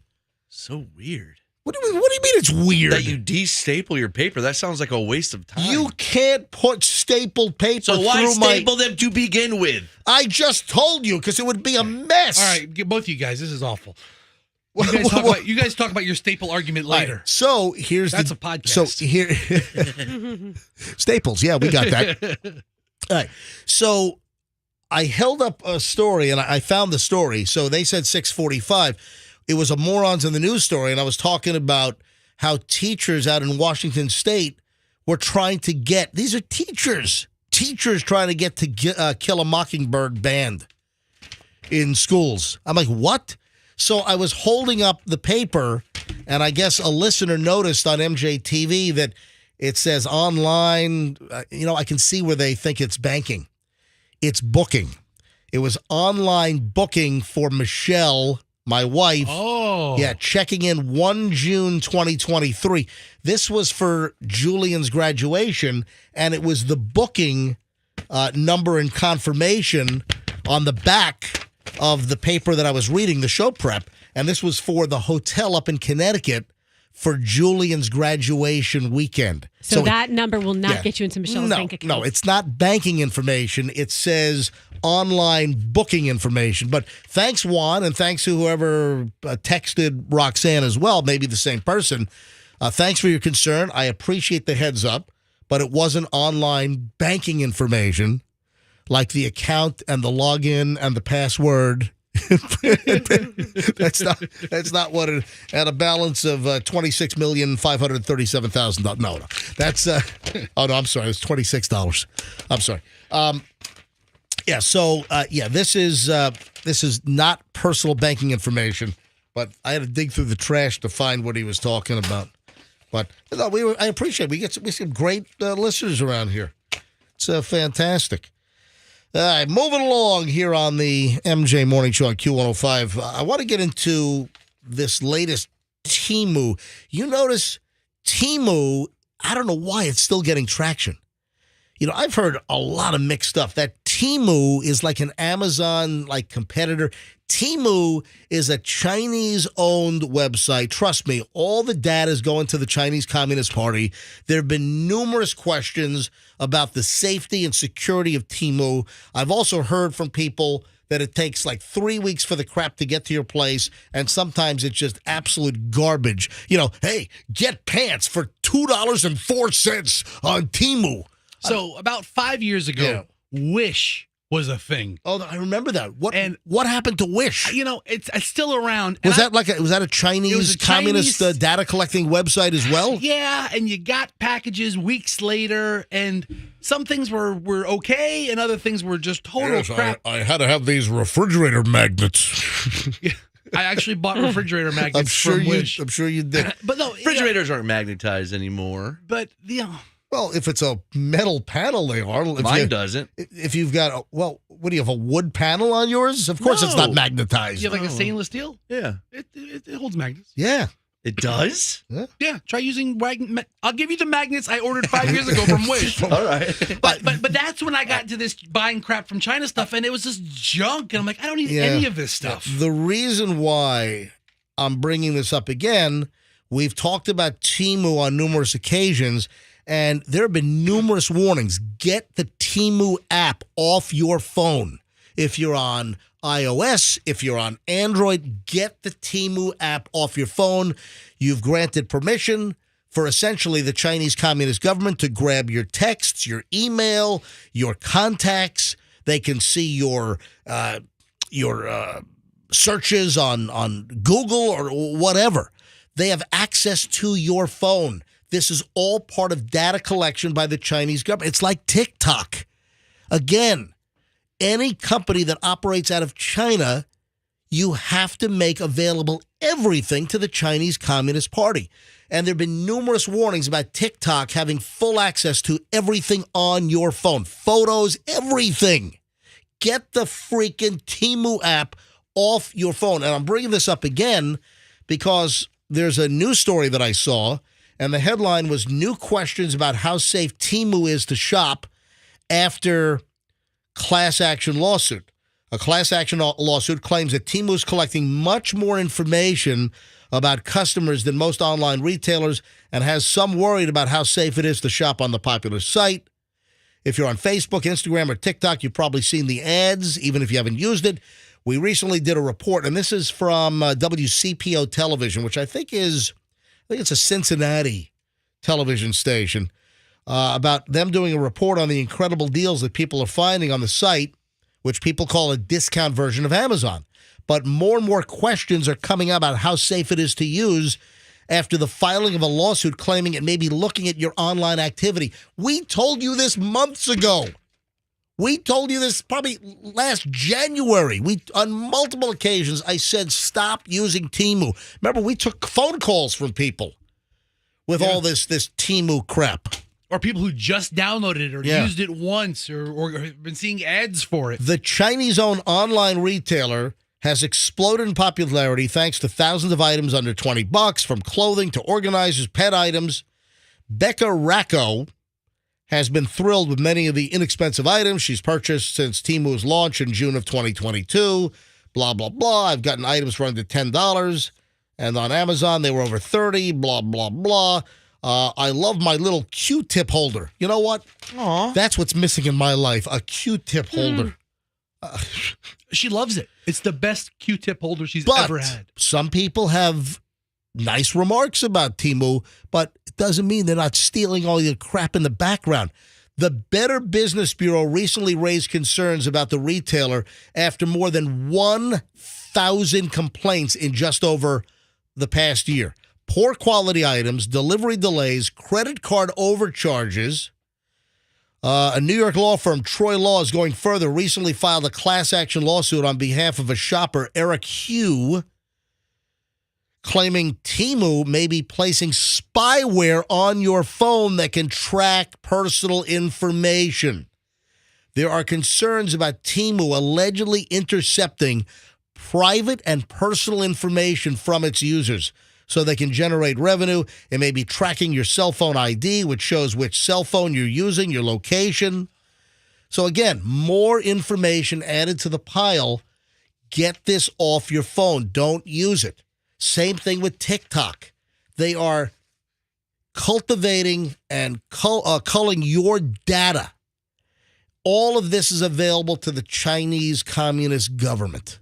[SPEAKER 2] So weird.
[SPEAKER 1] What do you mean it's weird?
[SPEAKER 2] That you destaple your paper. That sounds like a waste of time.
[SPEAKER 1] You can't put stapled paper
[SPEAKER 2] so why staple them to begin with?
[SPEAKER 1] I just told you, because it would be a mess.
[SPEAKER 8] All right, both of you guys, this is awful. You guys talk about your staple argument later.
[SPEAKER 1] Right, so
[SPEAKER 8] that's a podcast.
[SPEAKER 1] So here, Staples. Yeah, we got that. All right. So I held up a story and I found the story. So they said 6:45. It was a Morons in the News story, and I was talking about how teachers out in Washington State were trying to get, these are teachers trying to get to Kill a Mockingbird banned in schools. I'm like, what? So I was holding up the paper, and I guess a listener noticed on MJTV that it says online, I can see where they think it's banking. It's booking. It was online booking for Michelle, my wife.
[SPEAKER 8] Oh.
[SPEAKER 1] Yeah, checking in 1 June 2023. This was for Julian's graduation, and it was the booking number and confirmation on the back of the paper that I was reading, the show prep. And this was for the hotel up in Connecticut for Julian's graduation weekend.
[SPEAKER 3] So that number will not get you into Michelle's bank account.
[SPEAKER 1] No, it's not banking information. It says online booking information. But thanks, Juan, and thanks to whoever texted Roxanne as well, maybe the same person. Thanks for your concern. I appreciate the heads up, but it wasn't online banking information like the account and the login and the password. That's not what it at a balance of $26,537,000. No, that's oh no, I'm sorry, it's $26. I'm sorry. This is not personal banking information, but I had to dig through the trash to find what he was talking about. But no, I appreciate it. We get some great listeners around here. It's fantastic. All right, moving along here on the MJ Morning Show on Q105. I want to get into this latest Temu. You notice Temu, I don't know why it's still getting traction. You know, I've heard a lot of mixed stuff. That Temu is like an Amazon-like competitor. Temu is a Chinese-owned website. Trust me, all the data is going to the Chinese Communist Party. There have been numerous questions about the safety and security of Temu. I've also heard from people that it takes like 3 weeks for the crap to get to your place, and sometimes it's just absolute garbage. You know, hey, get pants for $2.04 on Temu.
[SPEAKER 8] So about 5 years ago, Wish was a thing.
[SPEAKER 1] Oh, I remember that. What happened to Wish?
[SPEAKER 8] You know, it's still around.
[SPEAKER 1] Was that a Chinese communist data collecting website as well?
[SPEAKER 8] Yeah, and you got packages weeks later, and some things were okay, and other things were just total crap.
[SPEAKER 1] I had to have these refrigerator magnets.
[SPEAKER 8] I actually bought refrigerator magnets from Wish.
[SPEAKER 1] I'm sure you did.
[SPEAKER 2] But no, refrigerators aren't magnetized anymore.
[SPEAKER 8] But
[SPEAKER 1] well, if it's a metal panel, they are.
[SPEAKER 2] Mine doesn't.
[SPEAKER 1] If you've got what do you have, a wood panel on yours? Of course, it's not magnetized.
[SPEAKER 8] You have like a stainless steel?
[SPEAKER 2] Yeah.
[SPEAKER 8] It holds magnets.
[SPEAKER 1] Yeah.
[SPEAKER 2] It does?
[SPEAKER 8] Yeah. Try using I'll give you the magnets I ordered 5 years ago from Wish.
[SPEAKER 2] All right.
[SPEAKER 8] But that's when I got into this buying crap from China stuff, and it was just junk. And I'm like, I don't need any of this stuff.
[SPEAKER 1] The reason why I'm bringing this up again, we've talked about Temu on numerous occasions, and there have been numerous warnings. Get the Temu app off your phone. If you're on iOS, if you're on Android, get the Temu app off your phone. You've granted permission for essentially the Chinese Communist government to grab your texts, your email, your contacts. They can see your searches on Google or whatever. They have access to your phone. This is all part of data collection by the Chinese government. It's like TikTok. Again, any company that operates out of China, you have to make available everything to the Chinese Communist Party. And there have been numerous warnings about TikTok having full access to everything on your phone. Photos, everything. Get the freaking Temu app off your phone. And I'm bringing this up again because there's a news story that I saw, and the headline was new questions about how safe Temu is to shop after class action lawsuit. A class action lawsuit claims that Temu is collecting much more information about customers than most online retailers and has some worried about how safe it is to shop on the popular site. If you're on Facebook, Instagram, or TikTok, you've probably seen the ads, even if you haven't used it. We recently did a report, and this is from WCPO Television, which I think it's a Cincinnati television station, about them doing a report on the incredible deals that people are finding on the site, which people call a discount version of Amazon. But more and more questions are coming up about how safe it is to use after the filing of a lawsuit claiming it may be looking at your online activity. We told you this months ago. We told you this probably last January. On multiple occasions, I said, stop using Temu. Remember, we took phone calls from people with all this Temu crap.
[SPEAKER 8] Or people who just downloaded it or used it once or have been seeing ads for it.
[SPEAKER 1] The Chinese-owned online retailer has exploded in popularity thanks to thousands of items under $20, from clothing to organizers, pet items. Becca Racco has been thrilled with many of the inexpensive items she's purchased since Temu's launch in June of 2022. Blah, blah, blah. I've gotten items for under $10. And on Amazon, they were over 30, blah, blah, blah. I love my little Q-tip holder. You know what?
[SPEAKER 2] Aw.
[SPEAKER 1] That's what's missing in my life, a Q-tip holder.
[SPEAKER 8] She loves it. It's the best Q-tip holder she's
[SPEAKER 1] But
[SPEAKER 8] ever had.
[SPEAKER 1] some people have nice remarks about Temu, but it doesn't mean they're not stealing all your crap in the background. The Better Business Bureau recently raised concerns about the retailer after more than 1,000 complaints in just over the past year. Poor quality items, delivery delays, credit card overcharges. A New York law firm, Troy Law, is going further, recently filed a class action lawsuit on behalf of a shopper, Eric Hugh, claiming Temu may be placing spyware on your phone that can track personal information. There are concerns about Temu allegedly intercepting private and personal information from its users so they can generate revenue. It may be tracking your cell phone ID, which shows which cell phone you're using, your location. So again, more information added to the pile. Get this off your phone. Don't use it. Same thing with TikTok. They are cultivating and culling your data. All of this is available to the Chinese Communist government.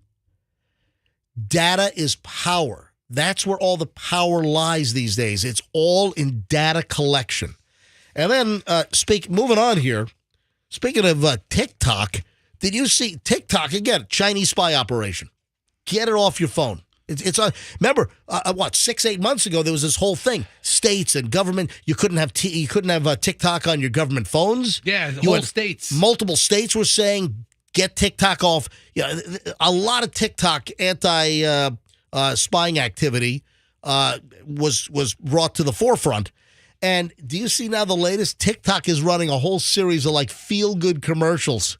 [SPEAKER 1] Data is power. That's where all the power lies these days. It's all in data collection. And then, moving on here, speaking of TikTok, did you see TikTok, again, Chinese spy operation? Get it off your phone. Remember, 6-8 months ago, there was this whole thing. States and government, you couldn't have TikTok on your government phones.
[SPEAKER 8] Yeah, whole states.
[SPEAKER 1] Multiple states were saying, get TikTok off. A lot of TikTok spying activity was brought to the forefront. And do you see now the latest? TikTok is running a whole series of feel-good commercials.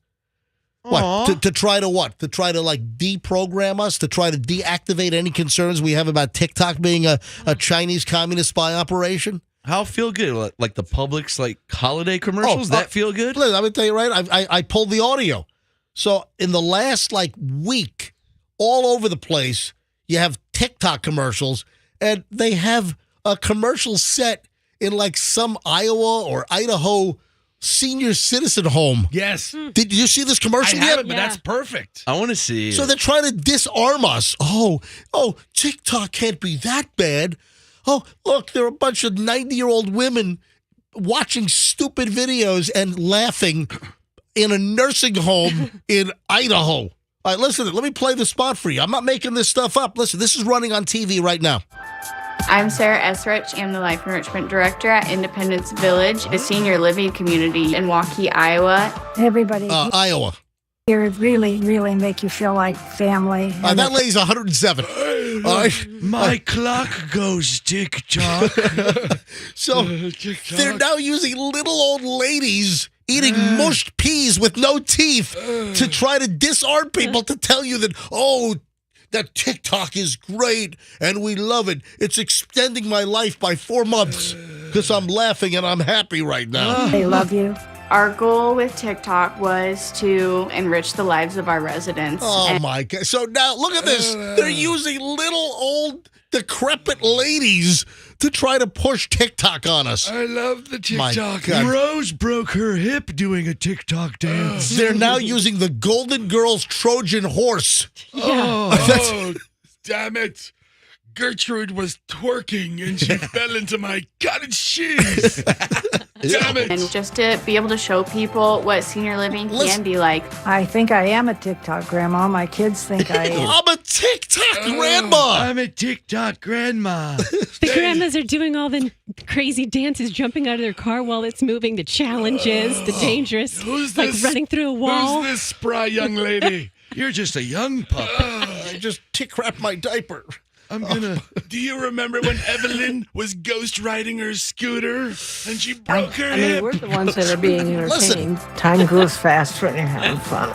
[SPEAKER 1] What? To try to what? To try to deprogram us? To try to deactivate any concerns we have about TikTok being a Chinese communist spy operation?
[SPEAKER 2] How feel good? Like the Publix holiday commercials? That feel good?
[SPEAKER 1] Listen, I'm going to tell you right, I pulled the audio. So in the last week, all over the place, you have TikTok commercials, and they have a commercial set in some Iowa or Idaho senior citizen home.
[SPEAKER 8] Yes.
[SPEAKER 1] Did you see this commercial
[SPEAKER 8] I
[SPEAKER 1] yet?
[SPEAKER 8] haven't, but that's perfect.
[SPEAKER 2] I want to see.
[SPEAKER 1] So they're trying to disarm us. Oh, TikTok can't be that bad. Oh, look, there are a bunch of 90-year-old women watching stupid videos and laughing in a nursing home in Idaho. All right, listen, let me play the spot for you. I'm not making this stuff up. Listen, this is running on TV right now.
[SPEAKER 11] I'm Sarah Esrich. I'm the Life Enrichment Director at Independence Village, a senior living community in Waukee, Iowa.
[SPEAKER 6] Everybody
[SPEAKER 1] Iowa.
[SPEAKER 6] here really make you feel like family.
[SPEAKER 1] That lady's 107.
[SPEAKER 2] My clock goes tick-tock.
[SPEAKER 1] So they're now using little old ladies eating mushed peas with no teeth to try to disarm people, to tell you that TikTok is great and we love it. It's extending my life by 4 months because I'm laughing and I'm happy right now.
[SPEAKER 6] They love you.
[SPEAKER 11] Our goal with TikTok was to enrich the lives of our residents.
[SPEAKER 1] Oh, my God. So now look at this. They're using little old decrepit ladies to try to push TikTok on us.
[SPEAKER 8] I love the
[SPEAKER 1] My
[SPEAKER 8] TikTok.
[SPEAKER 1] God.
[SPEAKER 2] Rose broke her hip doing a TikTok dance.
[SPEAKER 1] They're now using the Golden Girls Trojan horse.
[SPEAKER 8] Oh, damn it. Gertrude was twerking and she fell into my cottage cheese. Damn it.
[SPEAKER 11] And just to be able to show people what senior living can be like.
[SPEAKER 6] I think I am a TikTok grandma. My kids think I am.
[SPEAKER 1] I'm a TikTok grandma.
[SPEAKER 2] I'm a TikTok grandma.
[SPEAKER 3] The grandmas are doing all the crazy dances, jumping out of their car while it's moving, the challenges, the dangerous,
[SPEAKER 8] Who's this?
[SPEAKER 3] running through a wall.
[SPEAKER 8] Who's this spry young lady?
[SPEAKER 2] You're just a young pup.
[SPEAKER 1] I just tick-wrapped my diaper.
[SPEAKER 2] I'm gonna.
[SPEAKER 8] Do you remember when Evelyn was ghost riding her scooter and she broke her hip?
[SPEAKER 6] We're the ones that are being entertained.
[SPEAKER 1] Listen.
[SPEAKER 6] Time goes fast when you're having fun.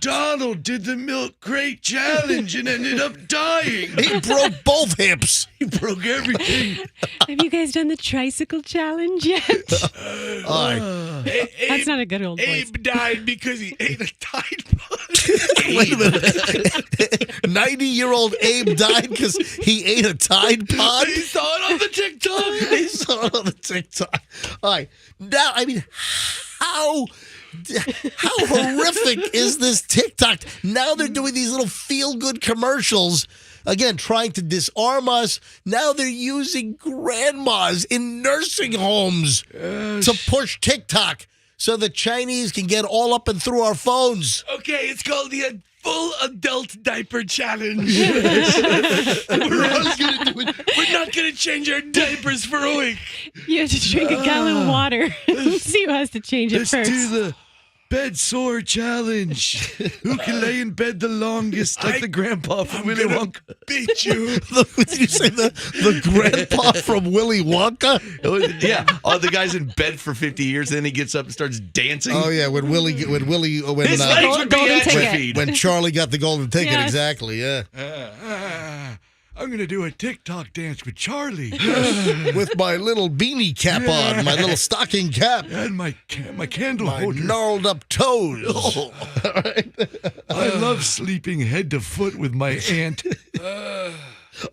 [SPEAKER 2] Donald did the milk crate challenge and ended up dying.
[SPEAKER 1] He broke both hips.
[SPEAKER 2] He broke everything.
[SPEAKER 3] Have you guys done the tricycle challenge yet?
[SPEAKER 1] All right.
[SPEAKER 3] That's not a good old voice.
[SPEAKER 2] Abe died because he ate a Tide Pod.
[SPEAKER 1] Wait a minute. 90-year-old Abe died because he ate a Tide Pod?
[SPEAKER 2] He saw it on the TikTok.
[SPEAKER 1] He saw it on the TikTok. All right. Now, I mean, how horrific is this TikTok? Now they're doing these little feel-good commercials, again, trying to disarm us. Now they're using grandmas in nursing homes to push TikTok so the Chinese can get all up and through our phones.
[SPEAKER 2] Okay, it's called the Full Adult Diaper Challenge. We're always gonna do it. We're not going to change our diapers for a week.
[SPEAKER 3] You have to drink a gallon of water. See who has to change it
[SPEAKER 2] Let's
[SPEAKER 3] first.
[SPEAKER 2] do the bed sore challenge. Who can lay in bed the longest, like the grandpa from Willy Wonka? Beat you.
[SPEAKER 1] Did you say the grandpa from Willy Wonka?
[SPEAKER 2] Yeah. Oh, the guy's in bed for 50 years, and then he gets up and starts dancing.
[SPEAKER 1] Oh yeah, when
[SPEAKER 2] his legs would be
[SPEAKER 3] Golden ticket.
[SPEAKER 2] atrophied.
[SPEAKER 1] when Charlie got the golden ticket,
[SPEAKER 3] Yes.
[SPEAKER 1] exactly. Yeah.
[SPEAKER 2] I'm going to do a TikTok dance with Charlie.
[SPEAKER 1] With my little beanie cap on, my little stocking cap,
[SPEAKER 2] And my candle
[SPEAKER 1] my
[SPEAKER 2] holder.
[SPEAKER 1] gnarled up toes.
[SPEAKER 2] Oh. I love sleeping head to foot with my aunt.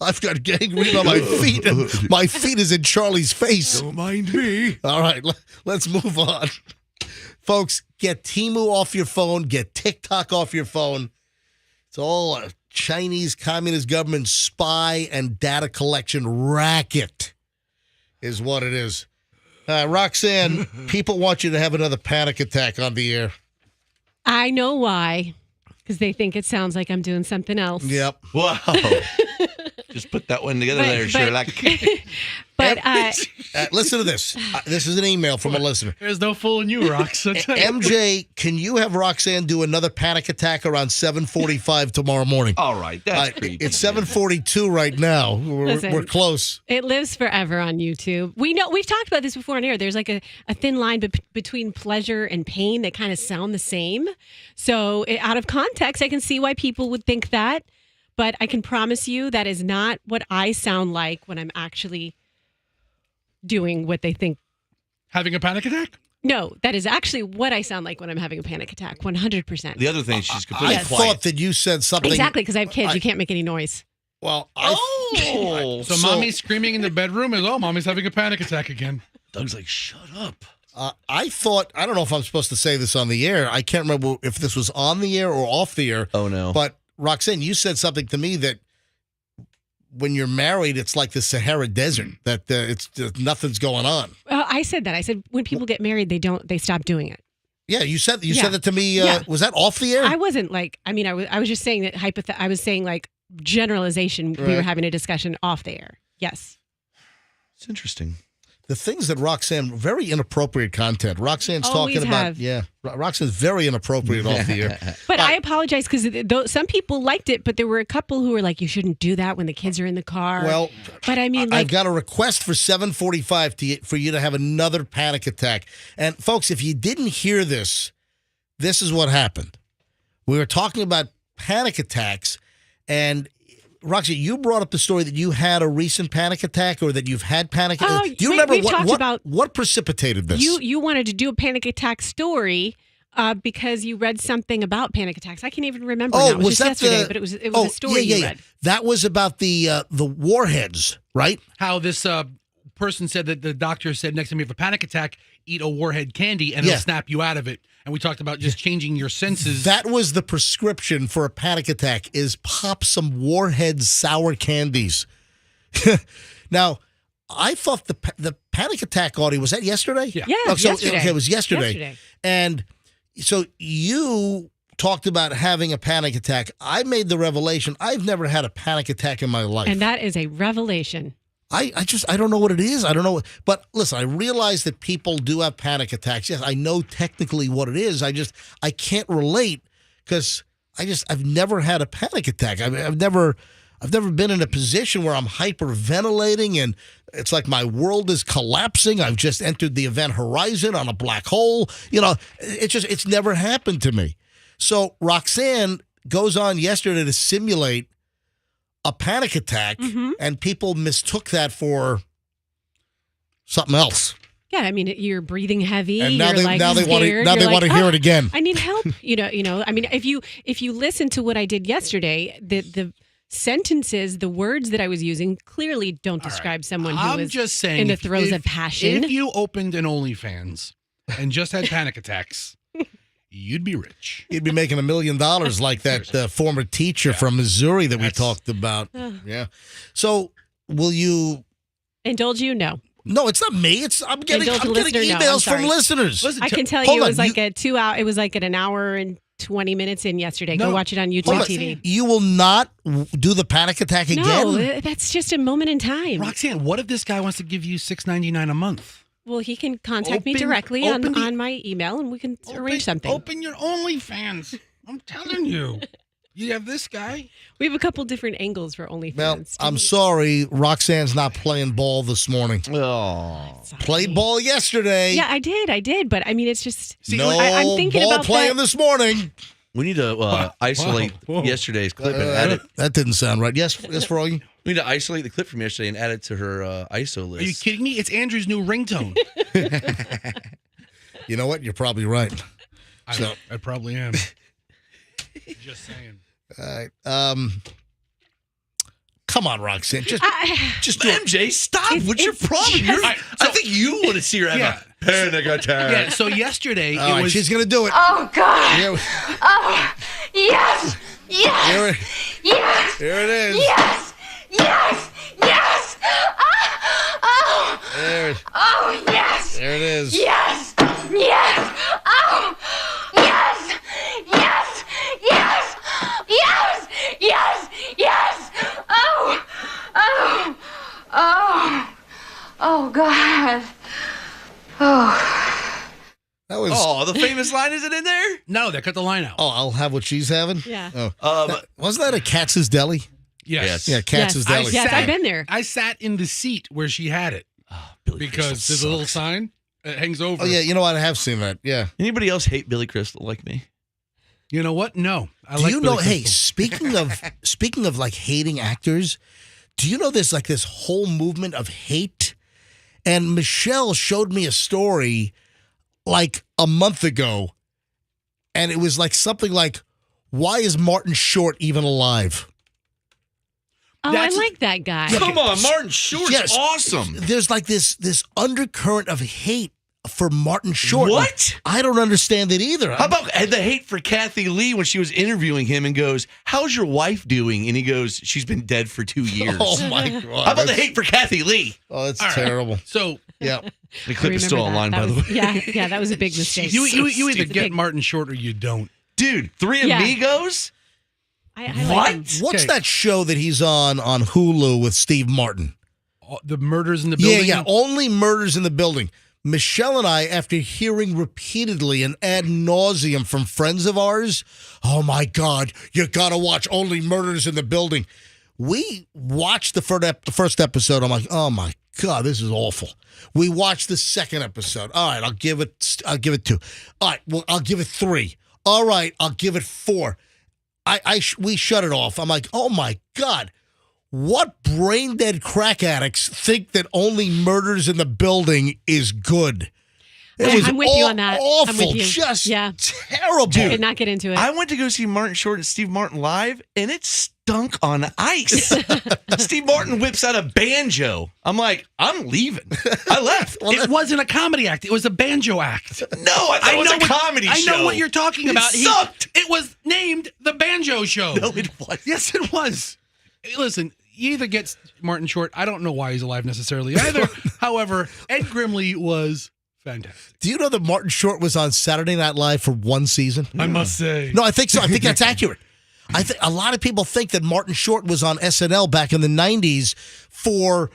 [SPEAKER 1] I've got gangrene on my feet, and my feet is in Charlie's face.
[SPEAKER 2] Don't mind me.
[SPEAKER 1] All right, let's move on. Folks, get Temu off your phone. Get TikTok off your phone. It's all a Chinese Communist government spy and data collection racket is what it is. Roxanne, people want you to have another panic attack on the air.
[SPEAKER 3] I know why. Because they think it sounds like I'm doing something else.
[SPEAKER 1] Yep.
[SPEAKER 2] Wow. Just put that one together there, Sherlock.
[SPEAKER 3] But
[SPEAKER 1] listen to this. This is an email from a listener.
[SPEAKER 8] There's no fooling you, Rox.
[SPEAKER 1] MJ, can you have Roxanne do another panic attack around 7:45 tomorrow morning?
[SPEAKER 2] All right, that's creepy.
[SPEAKER 1] It's 7:42 right now.
[SPEAKER 3] Listen.
[SPEAKER 1] We're close.
[SPEAKER 3] it lives forever on YouTube. We know we've talked about this before on air. There's like a thin line between pleasure and pain that kind of sound the same. So out of context, I can see why people would think that. But I can promise you that is not what I sound like when I'm actually doing what they think.
[SPEAKER 8] Having a panic attack?
[SPEAKER 3] No, that is actually what I sound like when I'm having a panic attack, 100%.
[SPEAKER 2] The other thing, she's completely
[SPEAKER 1] I
[SPEAKER 2] quiet.
[SPEAKER 1] thought that you said something.
[SPEAKER 3] Exactly, because I have kids. You can't make any noise.
[SPEAKER 1] Well,
[SPEAKER 8] So mommy's screaming in the bedroom is, mommy's having a panic attack again.
[SPEAKER 2] Doug's like, shut up.
[SPEAKER 1] I thought, I don't know if I'm supposed to say this on the air. I can't remember if this was on the air or off the air.
[SPEAKER 2] Oh, no.
[SPEAKER 1] But Roxanne, you said something to me that when you're married, it's like the Sahara Desert, that it's just nothing's going on.
[SPEAKER 3] I said that. I said when people get married, they stop doing it.
[SPEAKER 1] Yeah, you said
[SPEAKER 3] Yeah.
[SPEAKER 1] that to me.
[SPEAKER 3] Yeah.
[SPEAKER 1] Was that off the air?
[SPEAKER 3] I wasn't like, I mean, I was just saying that I was saying like generalization. We were
[SPEAKER 1] Right.
[SPEAKER 3] having a discussion off the air. Yes.
[SPEAKER 2] It's interesting.
[SPEAKER 1] The things that Roxanne, very inappropriate content. Roxanne's
[SPEAKER 3] Always
[SPEAKER 1] talking about,
[SPEAKER 3] have.
[SPEAKER 1] yeah. Roxanne's very inappropriate off the air.
[SPEAKER 3] But I apologize because some people liked it, but there were a couple who were like, you shouldn't do that when the kids are in the car.
[SPEAKER 1] Well,
[SPEAKER 3] but I mean,
[SPEAKER 1] I've got a request for 7:45 for you to have another panic attack. And folks, if you didn't hear this, this is what happened. We were talking about panic attacks, and Roxy, you brought up the story that you had a recent panic attack, or that you've had panic. Do you remember what precipitated this?
[SPEAKER 3] You wanted to do a panic attack story because you read something about panic attacks. I can't even remember. Now. It was just yesterday, but it was a story you read.
[SPEAKER 1] That was about the warheads, right?
[SPEAKER 8] How this person said that the doctor said next time you have a panic attack, eat a warhead candy and it'll snap you out of it. And we talked about just changing your senses.
[SPEAKER 1] That was the prescription for a panic attack, is pop some warhead sour candies. Now, I thought the panic attack audio, was that yesterday?
[SPEAKER 3] Yeah,
[SPEAKER 1] yesterday.
[SPEAKER 3] Okay,
[SPEAKER 1] it was yesterday. And so you talked about having a panic attack. I made the revelation, I've never had a panic attack in my life.
[SPEAKER 3] And that is a revelation.
[SPEAKER 1] I don't know what it is. I don't know. But listen, I realize that people do have panic attacks. Yes, I know technically what it is. I can't relate because I've never had a panic attack. I've never been in a position where I'm hyperventilating and it's like my world is collapsing. I've just entered the event horizon on a black hole. You know, it's never happened to me. So Roxanne goes on yesterday to simulate a panic attack, and people mistook that for something else.
[SPEAKER 3] Yeah, I mean, you're breathing heavy.
[SPEAKER 1] And now
[SPEAKER 3] you're
[SPEAKER 1] they
[SPEAKER 3] like
[SPEAKER 1] now they want to
[SPEAKER 3] scared.
[SPEAKER 1] now
[SPEAKER 3] You're
[SPEAKER 1] they want to
[SPEAKER 3] like,
[SPEAKER 1] hear
[SPEAKER 3] "Oh,
[SPEAKER 1] it again.
[SPEAKER 3] I need help. I mean, if you listen to what I did yesterday, the sentences, the words that I was using clearly don't describe someone who
[SPEAKER 8] I'm
[SPEAKER 3] is
[SPEAKER 8] just saying,
[SPEAKER 3] in the throes of passion.
[SPEAKER 8] If you opened an OnlyFans and just had panic attacks, you'd be rich.
[SPEAKER 1] You'd be making $1 million like that former teacher from Missouri that we talked about. Yeah. So will you
[SPEAKER 3] Indulge you? No.
[SPEAKER 1] No, it's not me. I'm getting emails from listeners.
[SPEAKER 3] I can tell you, it was like a 2 hour. It was like an hour and 20 minutes in yesterday. Go watch it on YouTube TV.
[SPEAKER 1] You will not do the panic attack again?
[SPEAKER 3] No, that's just a moment in time.
[SPEAKER 8] Roxanne, what if this guy wants to give you $6.99 a month?
[SPEAKER 3] Well, he can contact me directly on my email, and we can arrange something.
[SPEAKER 8] Open your OnlyFans. I'm telling you. You have this guy.
[SPEAKER 3] We have a couple different angles for OnlyFans.
[SPEAKER 1] Well, I'm sorry, Roxanne's not playing ball this morning.
[SPEAKER 12] Oh,
[SPEAKER 1] played ball yesterday.
[SPEAKER 3] Yeah, I did. But I mean, it's just
[SPEAKER 1] I'm thinking ball about playing this morning.
[SPEAKER 12] We need to isolate yesterday's clip and add it.
[SPEAKER 1] That didn't sound right. Yes, Froggy.
[SPEAKER 12] We need to isolate the clip from yesterday and add it to her ISO list.
[SPEAKER 8] Are you kidding me? It's Andrew's new ringtone.
[SPEAKER 1] You know what? You're probably right.
[SPEAKER 8] I probably am. Just saying.
[SPEAKER 1] All right. Come on, Roxanne. Just do it.
[SPEAKER 12] MJ, stop. What's your problem? I think you want to see her have a panic attack.
[SPEAKER 8] Yeah, so yesterday
[SPEAKER 1] All right, she's going to do it.
[SPEAKER 13] Oh, God.
[SPEAKER 1] Here,
[SPEAKER 13] Oh, yes. Yes. Yes.
[SPEAKER 1] here it is.
[SPEAKER 13] Yes. Yes. Yes. Oh.
[SPEAKER 1] There,
[SPEAKER 13] Oh, yes.
[SPEAKER 1] there it is.
[SPEAKER 13] Yes. Yes. Oh. Yes. Yes. Yes. Yes. Yes. Yes. Oh. Oh. Oh. Oh, God. Oh.
[SPEAKER 1] That was.
[SPEAKER 12] Oh, the famous line isn't in there?
[SPEAKER 8] No, they cut the line out.
[SPEAKER 1] Oh, I'll have what she's having?
[SPEAKER 3] Yeah.
[SPEAKER 1] Oh. Wasn't that a Katz's Deli?
[SPEAKER 8] Yes.
[SPEAKER 1] Yeah, Katz's Deli.
[SPEAKER 3] Yes, I've been there.
[SPEAKER 8] I sat in the seat where she had it. Because there's a little sign that hangs over.
[SPEAKER 1] Oh, yeah, you know what? I have seen that. Yeah.
[SPEAKER 12] Anybody else hate Billy Crystal like me?
[SPEAKER 8] You know what? No.
[SPEAKER 1] Do you know, hey, speaking of like hating actors, do you know there's like this whole movement of hate? And Michelle showed me a story like a month ago, and it was like something like, why is Martin Short even alive?
[SPEAKER 3] Oh, I like that guy.
[SPEAKER 1] Yeah,
[SPEAKER 12] Come on, Martin Short's awesome.
[SPEAKER 1] There's like this undercurrent of hate for Martin Short.
[SPEAKER 12] What?
[SPEAKER 1] I don't understand it either.
[SPEAKER 12] How about the hate for Kathy Lee when she was interviewing him and goes, "How's your wife doing?" And he goes, "She's been dead for 2 years."
[SPEAKER 1] Oh, my God.
[SPEAKER 12] How about the hate for Kathy Lee?
[SPEAKER 1] Oh, that's terrible.
[SPEAKER 8] So,
[SPEAKER 1] yeah.
[SPEAKER 12] The clip is still online, by the way.
[SPEAKER 3] Yeah, that was a big mistake.
[SPEAKER 8] You either get Martin Short or you don't.
[SPEAKER 12] Dude, Three Amigos?
[SPEAKER 3] I
[SPEAKER 12] what?
[SPEAKER 3] like him.
[SPEAKER 1] What's that show that he's on Hulu with Steve Martin?
[SPEAKER 8] The Murders in the Building?
[SPEAKER 1] Yeah, Only Murders in the Building. Michelle and I, after hearing repeatedly and ad nauseum from friends of ours, oh my God, you gotta watch Only Murders in the Building. We watched the first episode. I'm like, oh my God, this is awful. We watched the second episode. All right, I'll give it 2. All right, well, I'll give it 3. All right, I'll give it 4. We shut it off. I'm like, oh my God, what brain dead crack addicts think that Only Murders in the Building is good? It was
[SPEAKER 3] I'm with you on that.
[SPEAKER 1] Awful,
[SPEAKER 3] I'm with you.
[SPEAKER 1] just
[SPEAKER 3] Yeah.
[SPEAKER 1] terrible.
[SPEAKER 3] I could not get into it.
[SPEAKER 12] I went to go see Martin Short and Steve Martin live, and it stunk on ice. Steve Martin whips out a banjo. I'm like, I'm leaving. I left.
[SPEAKER 8] It wasn't a comedy act. It was a banjo act.
[SPEAKER 12] No, I thought it was a comedy show.
[SPEAKER 8] I know what you're talking about.
[SPEAKER 12] It sucked.
[SPEAKER 8] It was named The Banjo Show.
[SPEAKER 12] No, it was.
[SPEAKER 8] Yes, it was. Listen, you either get Martin Short. I don't know why he's alive necessarily either. However, Ed Grimley was fantastic.
[SPEAKER 1] Do you know that Martin Short was on Saturday Night Live for 1 season?
[SPEAKER 8] I must say.
[SPEAKER 1] No, I think so. I think that's accurate. I think a lot of people think that Martin Short was on SNL back in the 90s for,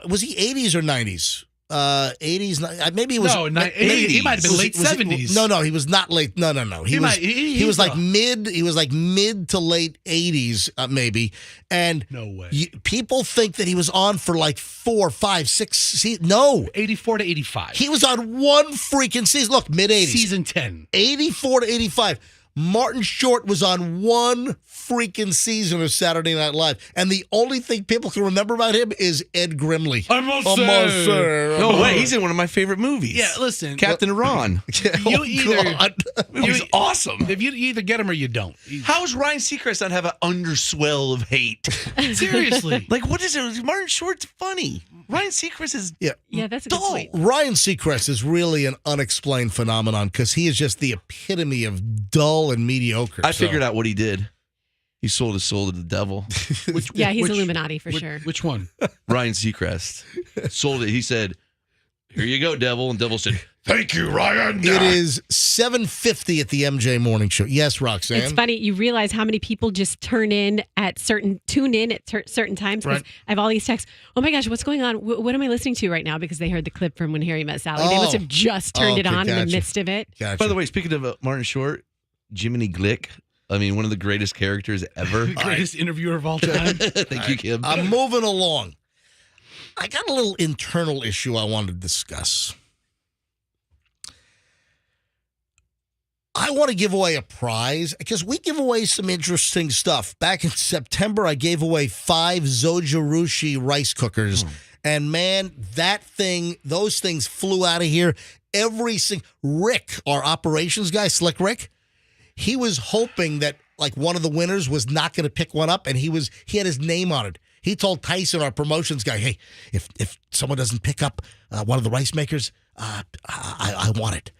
[SPEAKER 1] was he 80s or 90s? 80s, maybe he was.
[SPEAKER 8] No, 80s. He might have been late 70s.
[SPEAKER 1] No, he was not late. No. He was like mid. He was like mid to late 80s, maybe. And
[SPEAKER 8] no way.
[SPEAKER 1] People think that he was on for like 4, 5, 6. No,
[SPEAKER 8] 84 to 85.
[SPEAKER 1] He was on one freaking season. Look, mid 80s,
[SPEAKER 8] season 10,
[SPEAKER 1] 84 to 85. Martin Short was on one freaking season of Saturday Night Live, and the only thing people can remember about him is Ed Grimley.
[SPEAKER 8] I must say.
[SPEAKER 12] No way, he's in one of my favorite movies.
[SPEAKER 8] Yeah, listen.
[SPEAKER 12] Captain Ron.
[SPEAKER 8] He
[SPEAKER 12] was awesome.
[SPEAKER 8] If you either get him or you don't.
[SPEAKER 12] How does Ryan Seacrest not have an underswell of hate?
[SPEAKER 8] Seriously.
[SPEAKER 12] Like, what is it? Martin Short's funny. Ryan Seacrest is
[SPEAKER 3] Yeah, that's a good
[SPEAKER 12] dull.
[SPEAKER 3] point.
[SPEAKER 1] Ryan Seacrest is really an unexplained phenomenon because he is just the epitome of dull and mediocre.
[SPEAKER 12] I figured out what he did. He sold his soul to the devil.
[SPEAKER 3] He's Illuminati for sure.
[SPEAKER 8] Which one?
[SPEAKER 12] Ryan Seacrest sold it. He said, "Here you go, devil." And devil said, "Thank you, Ryan."
[SPEAKER 1] It is 7:50 at the MJ Morning Show. Yes, Roxanne.
[SPEAKER 3] It's funny. You realize how many people just tune in at certain times. 'Cause
[SPEAKER 1] Right.
[SPEAKER 3] I have all these texts. Oh my gosh, what's going on? What am I listening to right now? Because they heard the clip from When Harry Met Sally. They must have just turned it on in the midst of it.
[SPEAKER 12] By the way, speaking of Martin Short, Jiminy Glick. I mean, one of the greatest characters ever.
[SPEAKER 8] The greatest interviewer of all time.
[SPEAKER 12] Thank you, Kim.
[SPEAKER 1] I'm moving along. I got a little internal issue I wanted to discuss. I want to give away a prize because we give away some interesting stuff. Back in September, I gave away 5 Zojirushi rice cookers. And man, those things flew out of here. Rick, our operations guy, Slick Rick, he was hoping that like one of the winners was not going to pick one up, and he had his name on it. He told Tyson, our promotions guy, hey, if someone doesn't pick up one of the rice makers, I want it.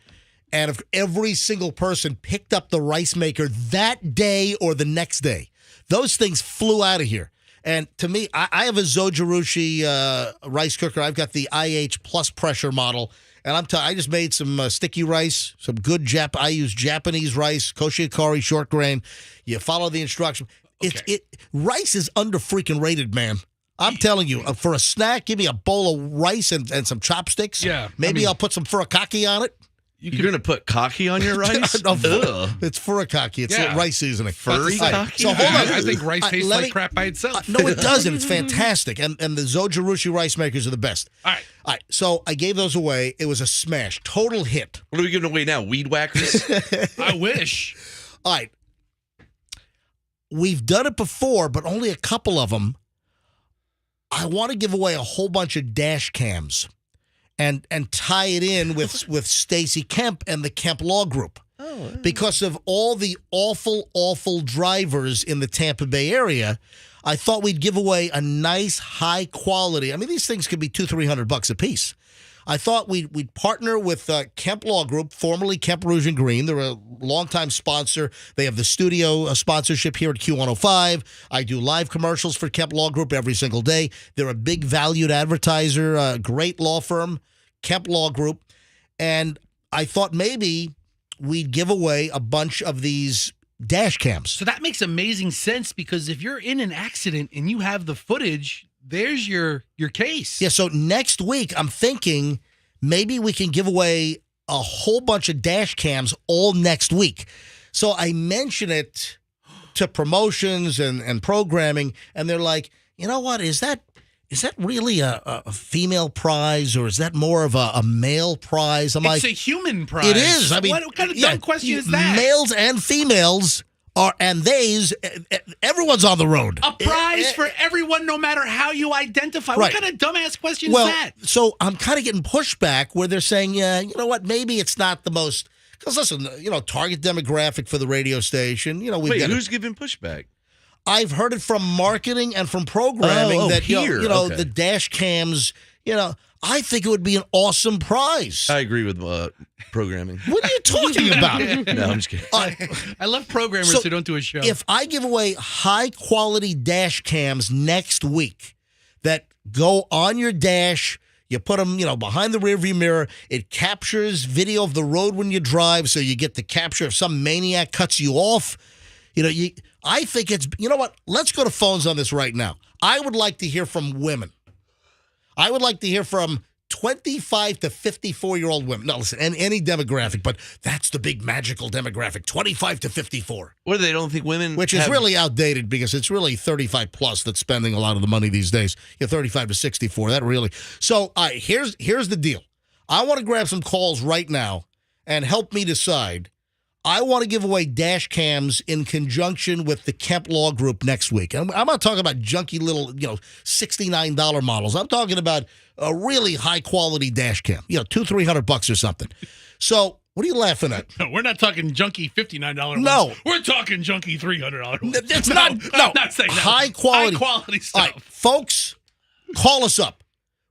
[SPEAKER 1] And if every single person picked up the rice maker that day or the next day, those things flew out of here. And to me, I have a Zojirushi rice cooker. I've got the IH Plus pressure model. And I just made some sticky rice, some good I use Japanese rice, koshikari short grain. You follow the instructions.
[SPEAKER 8] Okay.
[SPEAKER 1] Rice is under freaking rated, man. I'm telling you, for a snack, give me a bowl of rice and some chopsticks.
[SPEAKER 8] Yeah.
[SPEAKER 1] Maybe I'll put some furikake on it.
[SPEAKER 12] You're going to put kaki on your rice?
[SPEAKER 1] No, it's furikake. It's rice seasoning.
[SPEAKER 12] Furry kaki?
[SPEAKER 1] So hold on.
[SPEAKER 8] I think rice tastes like crap by itself.
[SPEAKER 1] No, it doesn't. It's fantastic. And the Zojirushi rice makers are the best.
[SPEAKER 8] All right.
[SPEAKER 1] So I gave those away. It was a smash. Total hit.
[SPEAKER 12] What are we giving away now? Weed whackers?
[SPEAKER 8] I wish.
[SPEAKER 1] All right. We've done it before, but only a couple of them. I want to give away a whole bunch of dash cams and tie it in with Stacy Kemp and the Kemp Law Group. Because of all the awful drivers in the Tampa Bay area, I thought we'd give away a nice, high quality. I mean, these things could be $200-300 a piece. I thought we'd partner with Kemp Law Group, formerly Kemp Rouge and Green. They're a longtime sponsor. They have the studio sponsorship here at Q105. I do live commercials for Kemp Law Group every single day. They're a big valued advertiser, great law firm, Kemp Law Group. And I thought maybe we'd give away a bunch of these dash cams.
[SPEAKER 8] So that makes amazing sense because if you're in an accident and you have the footage, there's your case.
[SPEAKER 1] Yeah, so next week, I'm thinking maybe we can give away a whole bunch of dash cams all next week. So I mention it to promotions and programming, and they're like, you know what, is that really a female prize, or is that more of a male prize? I'm
[SPEAKER 8] It's a human prize.
[SPEAKER 1] It is. I mean,
[SPEAKER 8] what kind of dumb question is that?
[SPEAKER 1] Males and females everyone's on the road.
[SPEAKER 8] A prize for everyone, no matter how you identify.
[SPEAKER 1] Right.
[SPEAKER 8] What kind of dumbass question
[SPEAKER 1] Well,
[SPEAKER 8] is that?
[SPEAKER 1] so I'm kind of getting pushback where they're saying, yeah, you know what, maybe it's not the most, because listen, target demographic for the radio station,
[SPEAKER 12] Wait, who's giving pushback?
[SPEAKER 1] I've heard it from marketing and from programming that
[SPEAKER 12] here. Okay.
[SPEAKER 1] The dash cams, I think it would be an awesome prize.
[SPEAKER 12] I agree with programming.
[SPEAKER 1] What are you talking about?
[SPEAKER 12] No, I'm just kidding.
[SPEAKER 8] I love programmers who don't do a show.
[SPEAKER 1] If I give away high quality dash cams next week that go on your dash, you put them, behind the rearview mirror, it captures video of the road when you drive, so you get the capture if some maniac cuts you off. I think it's, what? Let's go to phones on this right now. I would like to hear from women. I would like to hear from 25 to 54-year-old women. No, listen, any demographic, but that's the big magical demographic, 25 to 54.
[SPEAKER 12] What, they don't think women
[SPEAKER 1] Which is really outdated because it's really 35 plus that's spending a lot of the money these days. 35 to 64, that really. So, all right, here's the deal. I want to grab some calls right now and help me decide. I want to give away dash cams in conjunction with the Kemp Law Group next week. I'm not talking about junky little, $69 models. I'm talking about a really high-quality dash cam, $200-300 or something. So what are you laughing at?
[SPEAKER 8] No, we're not talking junky $59 ones.
[SPEAKER 1] No.
[SPEAKER 8] We're talking junky $300 ones.
[SPEAKER 1] That's
[SPEAKER 8] no,
[SPEAKER 1] I'm
[SPEAKER 8] not saying that.
[SPEAKER 1] High quality.
[SPEAKER 8] High quality stuff.
[SPEAKER 1] All right, folks, call us up.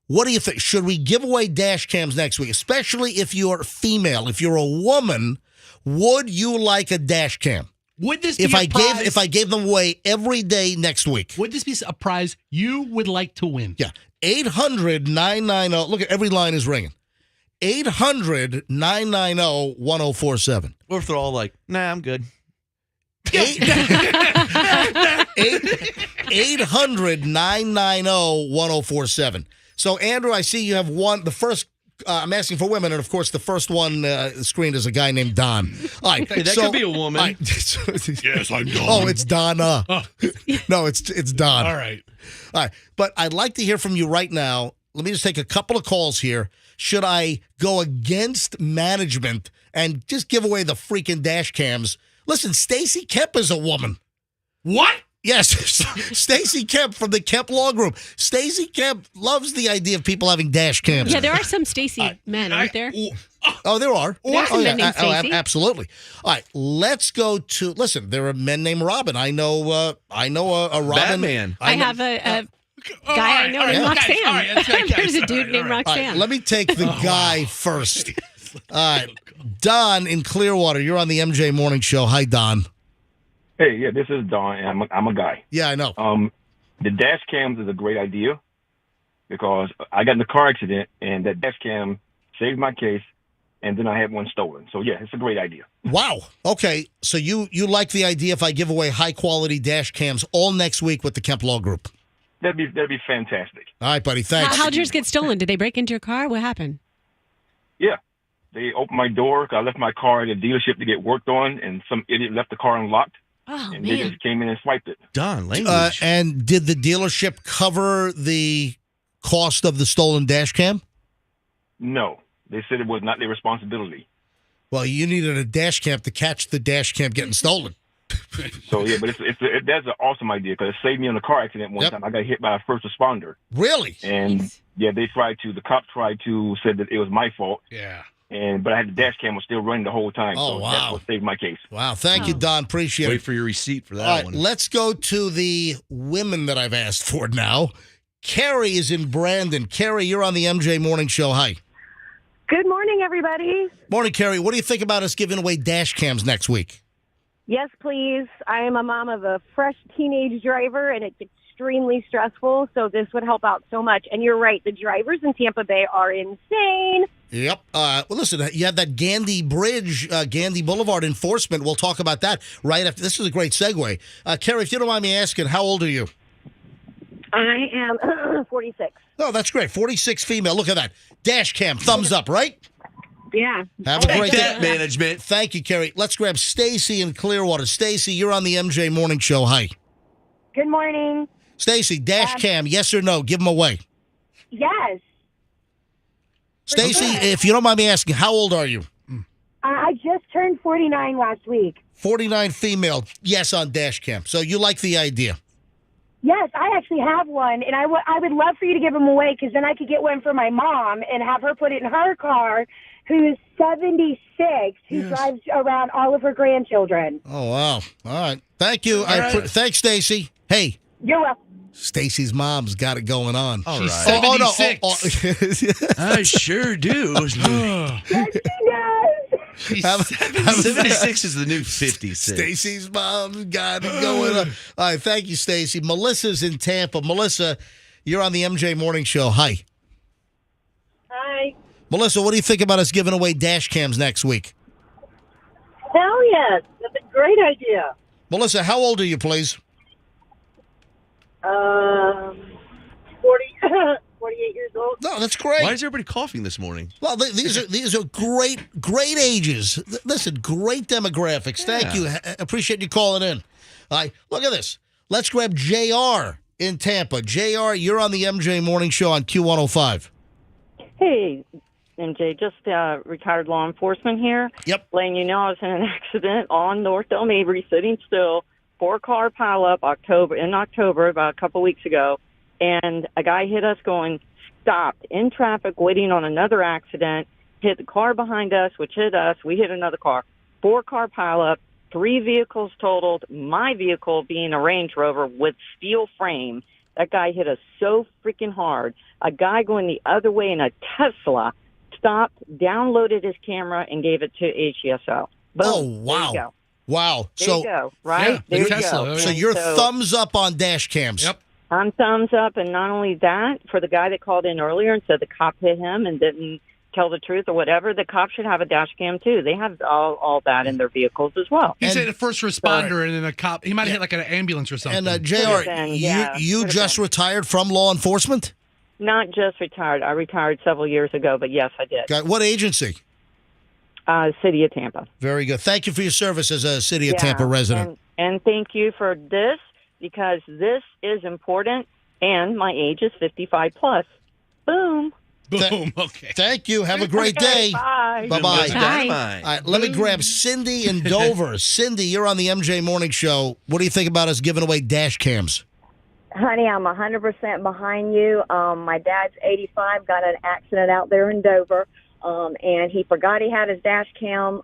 [SPEAKER 1] What do you think? Should we give away dash cams next week, especially if you're female? If you're a woman, would you like a dash cam?
[SPEAKER 8] Would this be
[SPEAKER 1] if
[SPEAKER 8] a prize?
[SPEAKER 1] If I gave them away every day next week?
[SPEAKER 8] Would this be a prize you would like to win?
[SPEAKER 1] Yeah. 800-990. Look, every line is ringing. 800-990-1047.
[SPEAKER 12] Or if they're all like, nah, I'm good.
[SPEAKER 1] 800-990-1047. So, Andrew, I see you have one. The first, I'm asking for women, and of course, the first one screened is a guy named Don. All right,
[SPEAKER 12] hey, that could be a woman.
[SPEAKER 1] Right,
[SPEAKER 8] yes, I'm Don.
[SPEAKER 1] Oh, it's Donna. No, it's Don.
[SPEAKER 8] All right.
[SPEAKER 1] All right, but I'd like to hear from you right now. Let me just take a couple of calls here. Should I go against management and just give away the freaking dash cams? Listen, Stacy Kemp is a woman.
[SPEAKER 8] What?
[SPEAKER 1] Yes, Stacy Kemp from the Kemp Law Group. Stacy Kemp loves the idea of people having dash cams.
[SPEAKER 3] Yeah, there are some Stacy men, aren't there?
[SPEAKER 1] Oh, there are.
[SPEAKER 3] There's some men named Stacy.
[SPEAKER 1] Absolutely. All right, let's go to. Listen, there are men named Robin. I know a Robin.
[SPEAKER 12] Batman.
[SPEAKER 3] I have a guy I know named Roxanne. There's a dude named Roxanne.
[SPEAKER 1] Right, let me take the guy first. All right, Don in Clearwater. You're on the MJ Morning Show. Hi, Don.
[SPEAKER 14] Hey, yeah, this is Don, and I'm a guy.
[SPEAKER 1] Yeah, I know.
[SPEAKER 14] The dash cams is a great idea because I got in a car accident, and that dash cam saved my case, and then I had one stolen. So, yeah, it's a great idea.
[SPEAKER 1] Wow. Okay, so you like the idea if I give away high-quality dash cams all next week with the Kemp Law Group?
[SPEAKER 14] That'd be fantastic.
[SPEAKER 1] All right, buddy, thanks.
[SPEAKER 3] How'd yours get stolen? Did they break into your car? What happened?
[SPEAKER 14] Yeah. They opened my door. I left my car at a dealership to get worked on, and some idiot left the car unlocked.
[SPEAKER 3] Oh,
[SPEAKER 14] and they just came in and swiped it.
[SPEAKER 12] Don, language.
[SPEAKER 1] And did the dealership cover the cost of the stolen dash cam?
[SPEAKER 14] No. They said it was not their responsibility.
[SPEAKER 1] Well, you needed a dash cam to catch the dash cam getting stolen.
[SPEAKER 14] So, yeah, but that's an awesome idea because it saved me on a car accident one time. I got hit by a first responder.
[SPEAKER 1] Really?
[SPEAKER 14] And, yeah, the cops said that it was my fault.
[SPEAKER 8] Yeah.
[SPEAKER 14] But I had the dash cam was still running the whole time.
[SPEAKER 1] Oh,
[SPEAKER 14] so
[SPEAKER 1] wow.
[SPEAKER 14] That's what saved my case.
[SPEAKER 1] Wow. Thank you, Don. Appreciate it.
[SPEAKER 12] Wait for your receipt for that
[SPEAKER 1] All right,
[SPEAKER 12] one.
[SPEAKER 1] let's go to the women that I've asked for now. Carrie is in Brandon. Carrie, you're on the MJ Morning Show. Hi.
[SPEAKER 15] Good morning, everybody.
[SPEAKER 1] Morning, Carrie. What do you think about us giving away dash cams next week?
[SPEAKER 15] Yes, please. I am a mom of a fresh teenage driver, and it's extremely stressful, so this would help out so much. And you're right, the drivers in Tampa Bay are insane.
[SPEAKER 1] Yep. Well, listen, you have that Gandy Bridge, Gandy Boulevard enforcement. We'll talk about that right after. This is a great segue. Carrie, if you don't mind me asking, how old are you?
[SPEAKER 15] I am 46.
[SPEAKER 1] Oh, that's great. 46 female. Look at that. Dash cam. Thumbs up, right?
[SPEAKER 15] Yeah.
[SPEAKER 1] Have a great
[SPEAKER 12] that
[SPEAKER 1] day.
[SPEAKER 12] management.
[SPEAKER 1] Thank you, Carrie. Let's grab Stacy in Clearwater. Stacy, you're on the MJ Morning Show. Hi.
[SPEAKER 15] Good morning.
[SPEAKER 1] Stacy, dash cam, yes or no? Give them away.
[SPEAKER 15] Yes.
[SPEAKER 1] Stacy, if you don't mind me asking, how old are you?
[SPEAKER 15] I just turned 49 last week.
[SPEAKER 1] 49 female, yes on dash cam. So you like the idea?
[SPEAKER 15] Yes, I actually have one, and I would love for you to give them away because then I could get one for my mom and have her put it in her car, who's 76, who drives around all of her grandchildren.
[SPEAKER 1] Oh, wow. All right. Thank you. Thanks, Stacy. Hey.
[SPEAKER 15] You're welcome.
[SPEAKER 1] Stacy's mom's got it going on.
[SPEAKER 12] All
[SPEAKER 8] She's
[SPEAKER 12] right.
[SPEAKER 8] 76.
[SPEAKER 12] I sure do.
[SPEAKER 15] Yes, she does.
[SPEAKER 8] She's
[SPEAKER 12] 76 is the new 56.
[SPEAKER 1] Stacy's mom's got it going on. All right. Thank you, Stacy. Melissa's in Tampa. Melissa, you're on the MJ Morning Show. Hi.
[SPEAKER 15] Hi.
[SPEAKER 1] Melissa, what do you think about us giving away dash cams next week?
[SPEAKER 15] Hell yes. That's a great idea.
[SPEAKER 1] Melissa, how old are you, please?
[SPEAKER 15] 48 years old.
[SPEAKER 1] No, that's great.
[SPEAKER 12] Why is everybody coughing this morning?
[SPEAKER 1] Well, these are great ages. Listen, great demographics. Thank you. Appreciate you calling in. All right, look at this. Let's grab JR in Tampa. JR, you're on the MJ Morning Show on Q105.
[SPEAKER 16] Hey, MJ, just retired law enforcement here.
[SPEAKER 1] Yep.
[SPEAKER 16] Letting you know I was in an accident on North El Mabry, sitting still, 4-car pileup in October, about a couple weeks ago, and a guy hit us going, stopped in traffic, waiting on another accident, hit the car behind us, which hit us. We hit another car. 4-car pileup, 3 vehicles totaled. My vehicle being a Range Rover with steel frame. That guy hit us so freaking hard. A guy going the other way in a Tesla stopped, downloaded his camera, and gave it to HESO. Boom.
[SPEAKER 1] Oh, wow.
[SPEAKER 16] There you go.
[SPEAKER 1] Wow.
[SPEAKER 16] There you go, right?
[SPEAKER 8] Yeah,
[SPEAKER 16] there you
[SPEAKER 8] Tesla.
[SPEAKER 16] go.
[SPEAKER 1] So
[SPEAKER 16] And
[SPEAKER 1] you're thumbs up on dash cams.
[SPEAKER 8] Yep.
[SPEAKER 16] I'm thumbs up, and not only that, for the guy that called in earlier and said the cop hit him and didn't tell the truth or whatever, the cop should have a dash cam too. They have all that in their vehicles as well.
[SPEAKER 8] He said a first responder and then a cop. He might have hit like an ambulance or something.
[SPEAKER 1] And JR, you just retired from law enforcement?
[SPEAKER 16] Not just retired. I retired several years ago, but yes, I did.
[SPEAKER 1] What agency?
[SPEAKER 16] City of Tampa.
[SPEAKER 1] Very good. Thank you for your service as a City of Tampa resident.
[SPEAKER 16] And thank you for this, because this is important, and my age is 55 plus. Boom.
[SPEAKER 8] Boom. Okay.
[SPEAKER 1] Thank you. Have a great day.
[SPEAKER 16] Bye.
[SPEAKER 1] Bye-bye.
[SPEAKER 10] Dynamite.
[SPEAKER 1] All right, let me grab Cindy in Dover. Cindy, you're on the MJ Morning Show. What do you think about us giving away dash cams?
[SPEAKER 17] Honey, I'm 100% behind you. My dad's 85, got an accident out there in Dover, and he forgot he had his dash cam,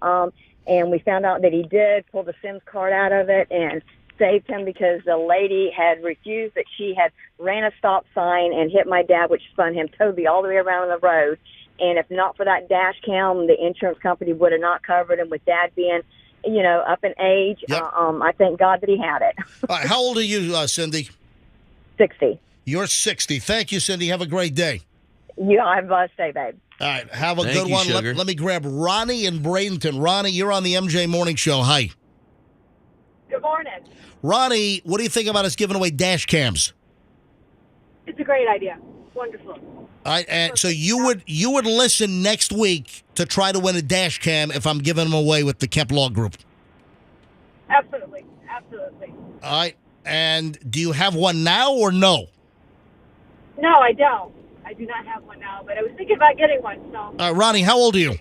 [SPEAKER 17] and we found out that he did, pulled the SIMS card out of it, and saved him because the lady had refused that she had ran a stop sign and hit my dad, which spun him totally all the way around the road. And if not for that dash cam, the insurance company would have not covered him. With dad being, up in age, I thank God that he had it.
[SPEAKER 1] All right, how old are you, Cindy?
[SPEAKER 17] 60.
[SPEAKER 1] You're 60. Thank you, Cindy. Have a great day.
[SPEAKER 17] You have a blessed day, babe.
[SPEAKER 1] All right, have a
[SPEAKER 10] Thank
[SPEAKER 1] good
[SPEAKER 10] you,
[SPEAKER 1] one.
[SPEAKER 10] sugar.
[SPEAKER 1] Let me grab Ronnie in Bradenton. Ronnie, you're on the MJ Morning Show. Hi.
[SPEAKER 15] Good morning.
[SPEAKER 1] Ronnie, what do you think about us giving away dash cams?
[SPEAKER 15] It's a great idea. Wonderful.
[SPEAKER 1] All right, and so you would listen next week to try to win a dash cam if I'm giving them away with the Kemp Law Group.
[SPEAKER 15] Absolutely. Absolutely.
[SPEAKER 1] All right, and do you have one now or no?
[SPEAKER 15] No, I don't. I do not have one now, but I was thinking about getting one, so.
[SPEAKER 1] All right, Ronnie, how old are you?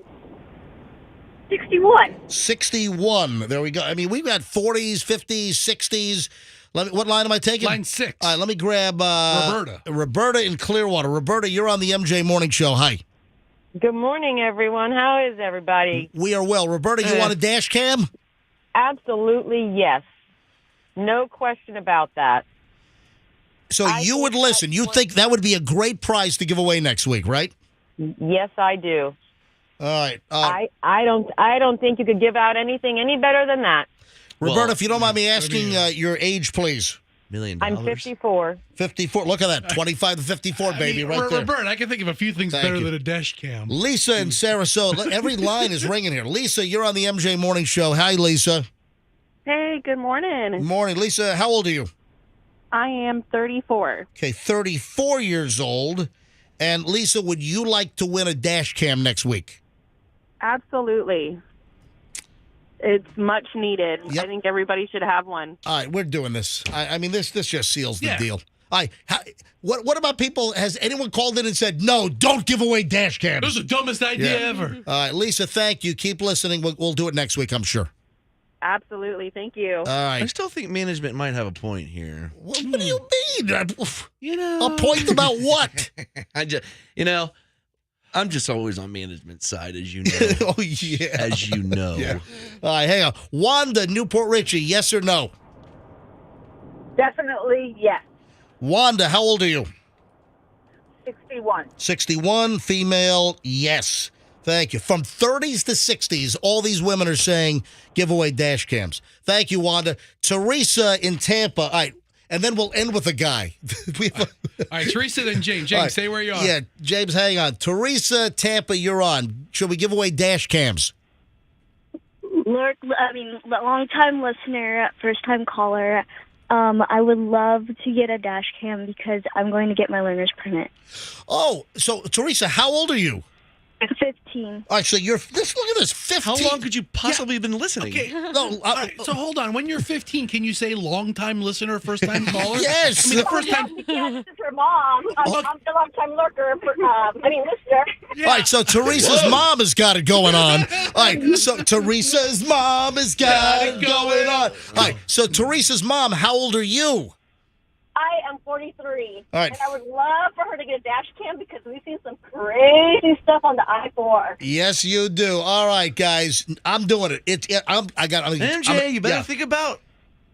[SPEAKER 15] 61.
[SPEAKER 1] 61. There we go. I mean, we've got 40s, 50s, 60s. What line am I taking?
[SPEAKER 8] Line 6.
[SPEAKER 1] All right, let me grab
[SPEAKER 8] Roberta.
[SPEAKER 1] Roberta in Clearwater. Roberta, you're on the MJ Morning Show. Hi.
[SPEAKER 18] Good morning, everyone. How is everybody?
[SPEAKER 1] We are well. Roberta, you want a dash cam?
[SPEAKER 18] Absolutely, yes. No question about that.
[SPEAKER 1] So you would listen. You think that would be a great prize to give away next week, right?
[SPEAKER 18] Yes, I do.
[SPEAKER 1] All right.
[SPEAKER 18] I don't think you could give out anything any better than that.
[SPEAKER 1] Roberta, if you don't mind me asking your age, please.
[SPEAKER 10] $1 million.
[SPEAKER 18] I'm 54.
[SPEAKER 1] 54. Look at that. 25 to 54, baby, right there.
[SPEAKER 8] Roberta, I can think of a few things
[SPEAKER 1] Thank
[SPEAKER 8] better
[SPEAKER 1] you.
[SPEAKER 8] than a dash cam.
[SPEAKER 1] Lisa in Sarasota. Every line is ringing here. Lisa, you're on the MJ Morning Show. Hi, Lisa.
[SPEAKER 19] Hey, good morning.
[SPEAKER 1] Morning. Lisa, how old are you?
[SPEAKER 19] I am 34.
[SPEAKER 1] Okay, 34 years old. And Lisa, would you like to win a dash cam next week?
[SPEAKER 19] Absolutely. It's much needed.
[SPEAKER 1] Yep.
[SPEAKER 19] I think everybody should have one.
[SPEAKER 1] All right, we're doing this. I mean, this just seals the deal. All right, what about people? Has anyone called in and said, no, don't give away dash cams?
[SPEAKER 8] That was the dumbest idea ever.
[SPEAKER 1] All right, Lisa, thank you. Keep listening. We'll do it next week, I'm sure.
[SPEAKER 19] Absolutely. Thank you.
[SPEAKER 1] All right.
[SPEAKER 10] I still think management might have a point here.
[SPEAKER 1] What do you mean?
[SPEAKER 10] You know,
[SPEAKER 1] a point about what?
[SPEAKER 10] I'm just always on management's side, as you know.
[SPEAKER 1] Oh, yeah.
[SPEAKER 10] As you know.
[SPEAKER 1] Yeah. All right, hang on. Wanda, Newport Richie, yes or no?
[SPEAKER 6] Definitely yes.
[SPEAKER 1] Wanda, how old are you?
[SPEAKER 6] 61.
[SPEAKER 1] 61, female, yes. Thank you. From 30s to 60s, all these women are saying giveaway dash cams. Thank you, Wanda. Teresa in Tampa. All right, and then we'll end with a guy.
[SPEAKER 8] All right, Teresa, then James. James,
[SPEAKER 1] right.
[SPEAKER 8] say where you are.
[SPEAKER 1] Yeah, James, hang on. Teresa, Tampa, you're on. Should we give away dash cams?
[SPEAKER 20] Long-time listener, first-time caller. I would love to get a dash cam because I'm going to get my learner's permit.
[SPEAKER 1] Oh, so Teresa, how old are you?
[SPEAKER 20] 15.
[SPEAKER 1] All right, so look at this, 15.
[SPEAKER 12] How long could you possibly have been listening?
[SPEAKER 8] Okay.
[SPEAKER 1] No,
[SPEAKER 8] All right, so hold on. When you're 15, can you say long-time listener, first-time caller?
[SPEAKER 1] Yes.
[SPEAKER 8] I mean, the first time.
[SPEAKER 20] Yes, this is her mom. I'm the long-time lurker. Listener.
[SPEAKER 1] All right, so Teresa's mom has got it going on. All right, so Teresa's mom has got it going on. All right, so Teresa's mom, how old are you?
[SPEAKER 20] I am 43.
[SPEAKER 1] All right.
[SPEAKER 20] And I would love for her to get a dash cam because we've seen some crazy stuff on the I-4.
[SPEAKER 1] Yes, you do. All right, guys, I'm doing it.
[SPEAKER 12] MJ, you better think about.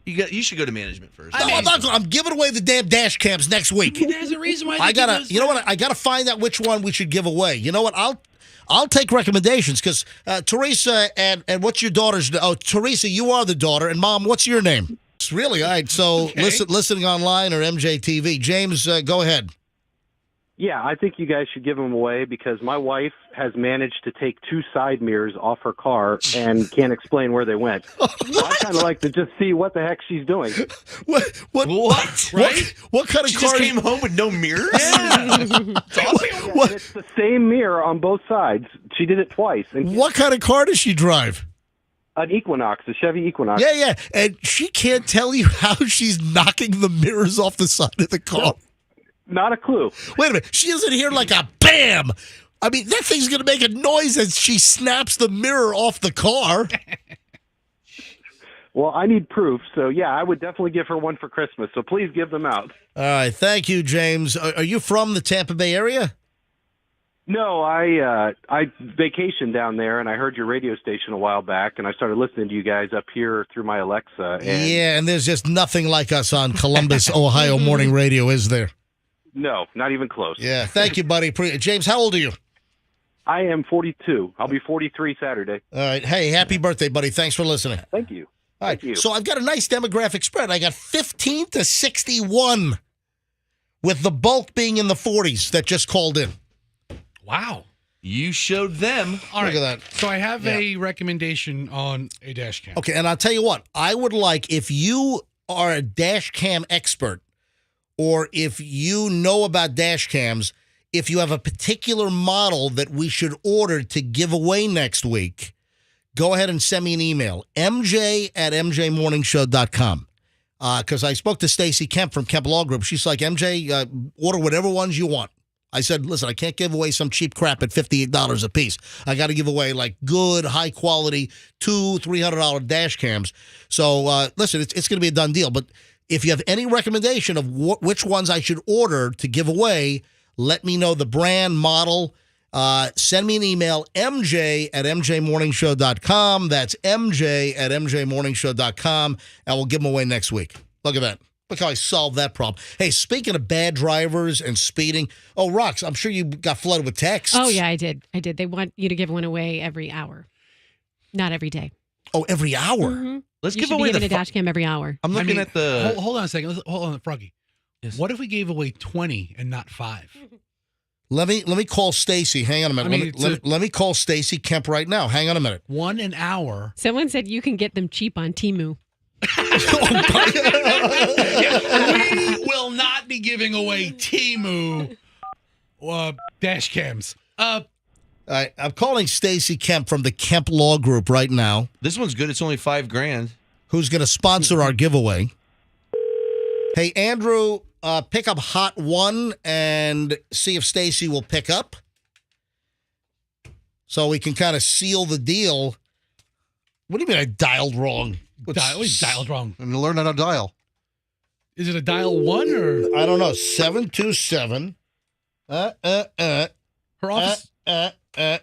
[SPEAKER 12] You should go to management first.
[SPEAKER 1] No, I'm not. I'm giving away the damn dash cams next week.
[SPEAKER 8] There's a reason why.
[SPEAKER 1] I gotta. You know what? I gotta find out which one we should give away. You know what? I'll take recommendations because Teresa and what's your daughter's? Oh, Teresa, you are the daughter, and Mom, what's your name? Really? All right. So listening online or MJTV. James, go ahead.
[SPEAKER 21] Yeah, I think you guys should give them away because my wife has managed to take 2 side mirrors off her car and can't explain where they went. So I kind of like to just see what the heck she's doing.
[SPEAKER 1] What? Right? What kind of
[SPEAKER 12] She
[SPEAKER 1] car?
[SPEAKER 12] just came home with no mirrors?
[SPEAKER 21] Yeah. It's awesome. And it's the same mirror on both sides. She did it twice. And
[SPEAKER 1] What kind of car does she drive?
[SPEAKER 21] An Equinox, a Chevy Equinox.
[SPEAKER 1] Yeah. And she can't tell you how she's knocking the mirrors off the side of the car.
[SPEAKER 21] Not a clue.
[SPEAKER 1] Wait a minute. She doesn't hear like a bam. I mean, that thing's going to make a noise as she snaps the mirror off the car.
[SPEAKER 21] Well, I need proof. So, yeah, I would definitely give her one for Christmas. So please give them out.
[SPEAKER 1] All right. Thank you, James. Are you from the Tampa Bay area?
[SPEAKER 21] No, I vacationed down there, and I heard your radio station a while back, and I started listening to you guys up here through my Alexa. And
[SPEAKER 1] Yeah, and there's just nothing like us on Columbus, Ohio morning radio, is there?
[SPEAKER 21] No, not even close.
[SPEAKER 1] Yeah. Thank you, buddy. James, how old are you?
[SPEAKER 21] I am 42. I'll be 43 Saturday.
[SPEAKER 1] All right. Hey, happy birthday, buddy. Thanks for listening.
[SPEAKER 21] Thank you.
[SPEAKER 1] All right.
[SPEAKER 21] Thank you.
[SPEAKER 1] So I've got a nice demographic spread. I got 15 to 61, with the bulk being in the 40s that just called in.
[SPEAKER 8] Wow.
[SPEAKER 12] You showed them.
[SPEAKER 8] All right.
[SPEAKER 1] Look at that.
[SPEAKER 8] So I have a recommendation on a dash cam.
[SPEAKER 1] Okay, and I'll tell you what. I would like, if you are a dash cam expert, or if you know about dash cams, if you have a particular model that we should order to give away next week, go ahead and send me an email, mj@mjmorningshow.com. Because I spoke to Stacy Kemp from Kemp Law Group. She's like, MJ, order whatever ones you want. I said, listen, I can't give away some cheap crap at $58 a piece. I got to give away like good, high quality, $200, $300 dash cams. So listen, it's going to be a done deal. But if you have any recommendation of which ones I should order to give away, let me know the brand, model. Send me an email, mj@mjmorningshow.com. That's mj@mjmorningshow.com, and we'll give them away next week. Look at that. Look how I solved that problem. Hey, speaking of bad drivers and speeding, Rox, I'm sure you got flooded with texts.
[SPEAKER 3] Oh, yeah, I did. They want you to give one away every hour, not every day.
[SPEAKER 1] Oh, every hour?
[SPEAKER 3] Mm-hmm.
[SPEAKER 12] Let's
[SPEAKER 3] You
[SPEAKER 12] give
[SPEAKER 3] should
[SPEAKER 12] away
[SPEAKER 3] be
[SPEAKER 12] the
[SPEAKER 3] giving a dash cam every hour.
[SPEAKER 12] I'm looking at the.
[SPEAKER 8] Hold on a second. Hold on, Froggy. Yes. What if we gave away 20 and not 5?
[SPEAKER 1] Let me call Stacy. Hang on a minute.
[SPEAKER 8] I mean,
[SPEAKER 1] let me call Stacy Kemp right now. Hang on a minute.
[SPEAKER 8] 1 an hour.
[SPEAKER 3] Someone said you can get them cheap on Temu.
[SPEAKER 8] We will not be giving away Temu dash cams.
[SPEAKER 1] All right, I'm calling Stacy Kemp from the Kemp Law Group right now.
[SPEAKER 12] This one's good. It's only $5,000.
[SPEAKER 1] Who's going to sponsor our giveaway? Hey, Andrew, pick up Hot 1 and see if Stacy will pick up, so we can kind of seal the deal. What do you mean I dialed wrong?
[SPEAKER 8] Dialed wrong.
[SPEAKER 1] I'm going to learn how to dial.
[SPEAKER 8] Is it a dial 1 or?
[SPEAKER 1] I don't know. 727.
[SPEAKER 8] Her office. Just
[SPEAKER 1] Okay.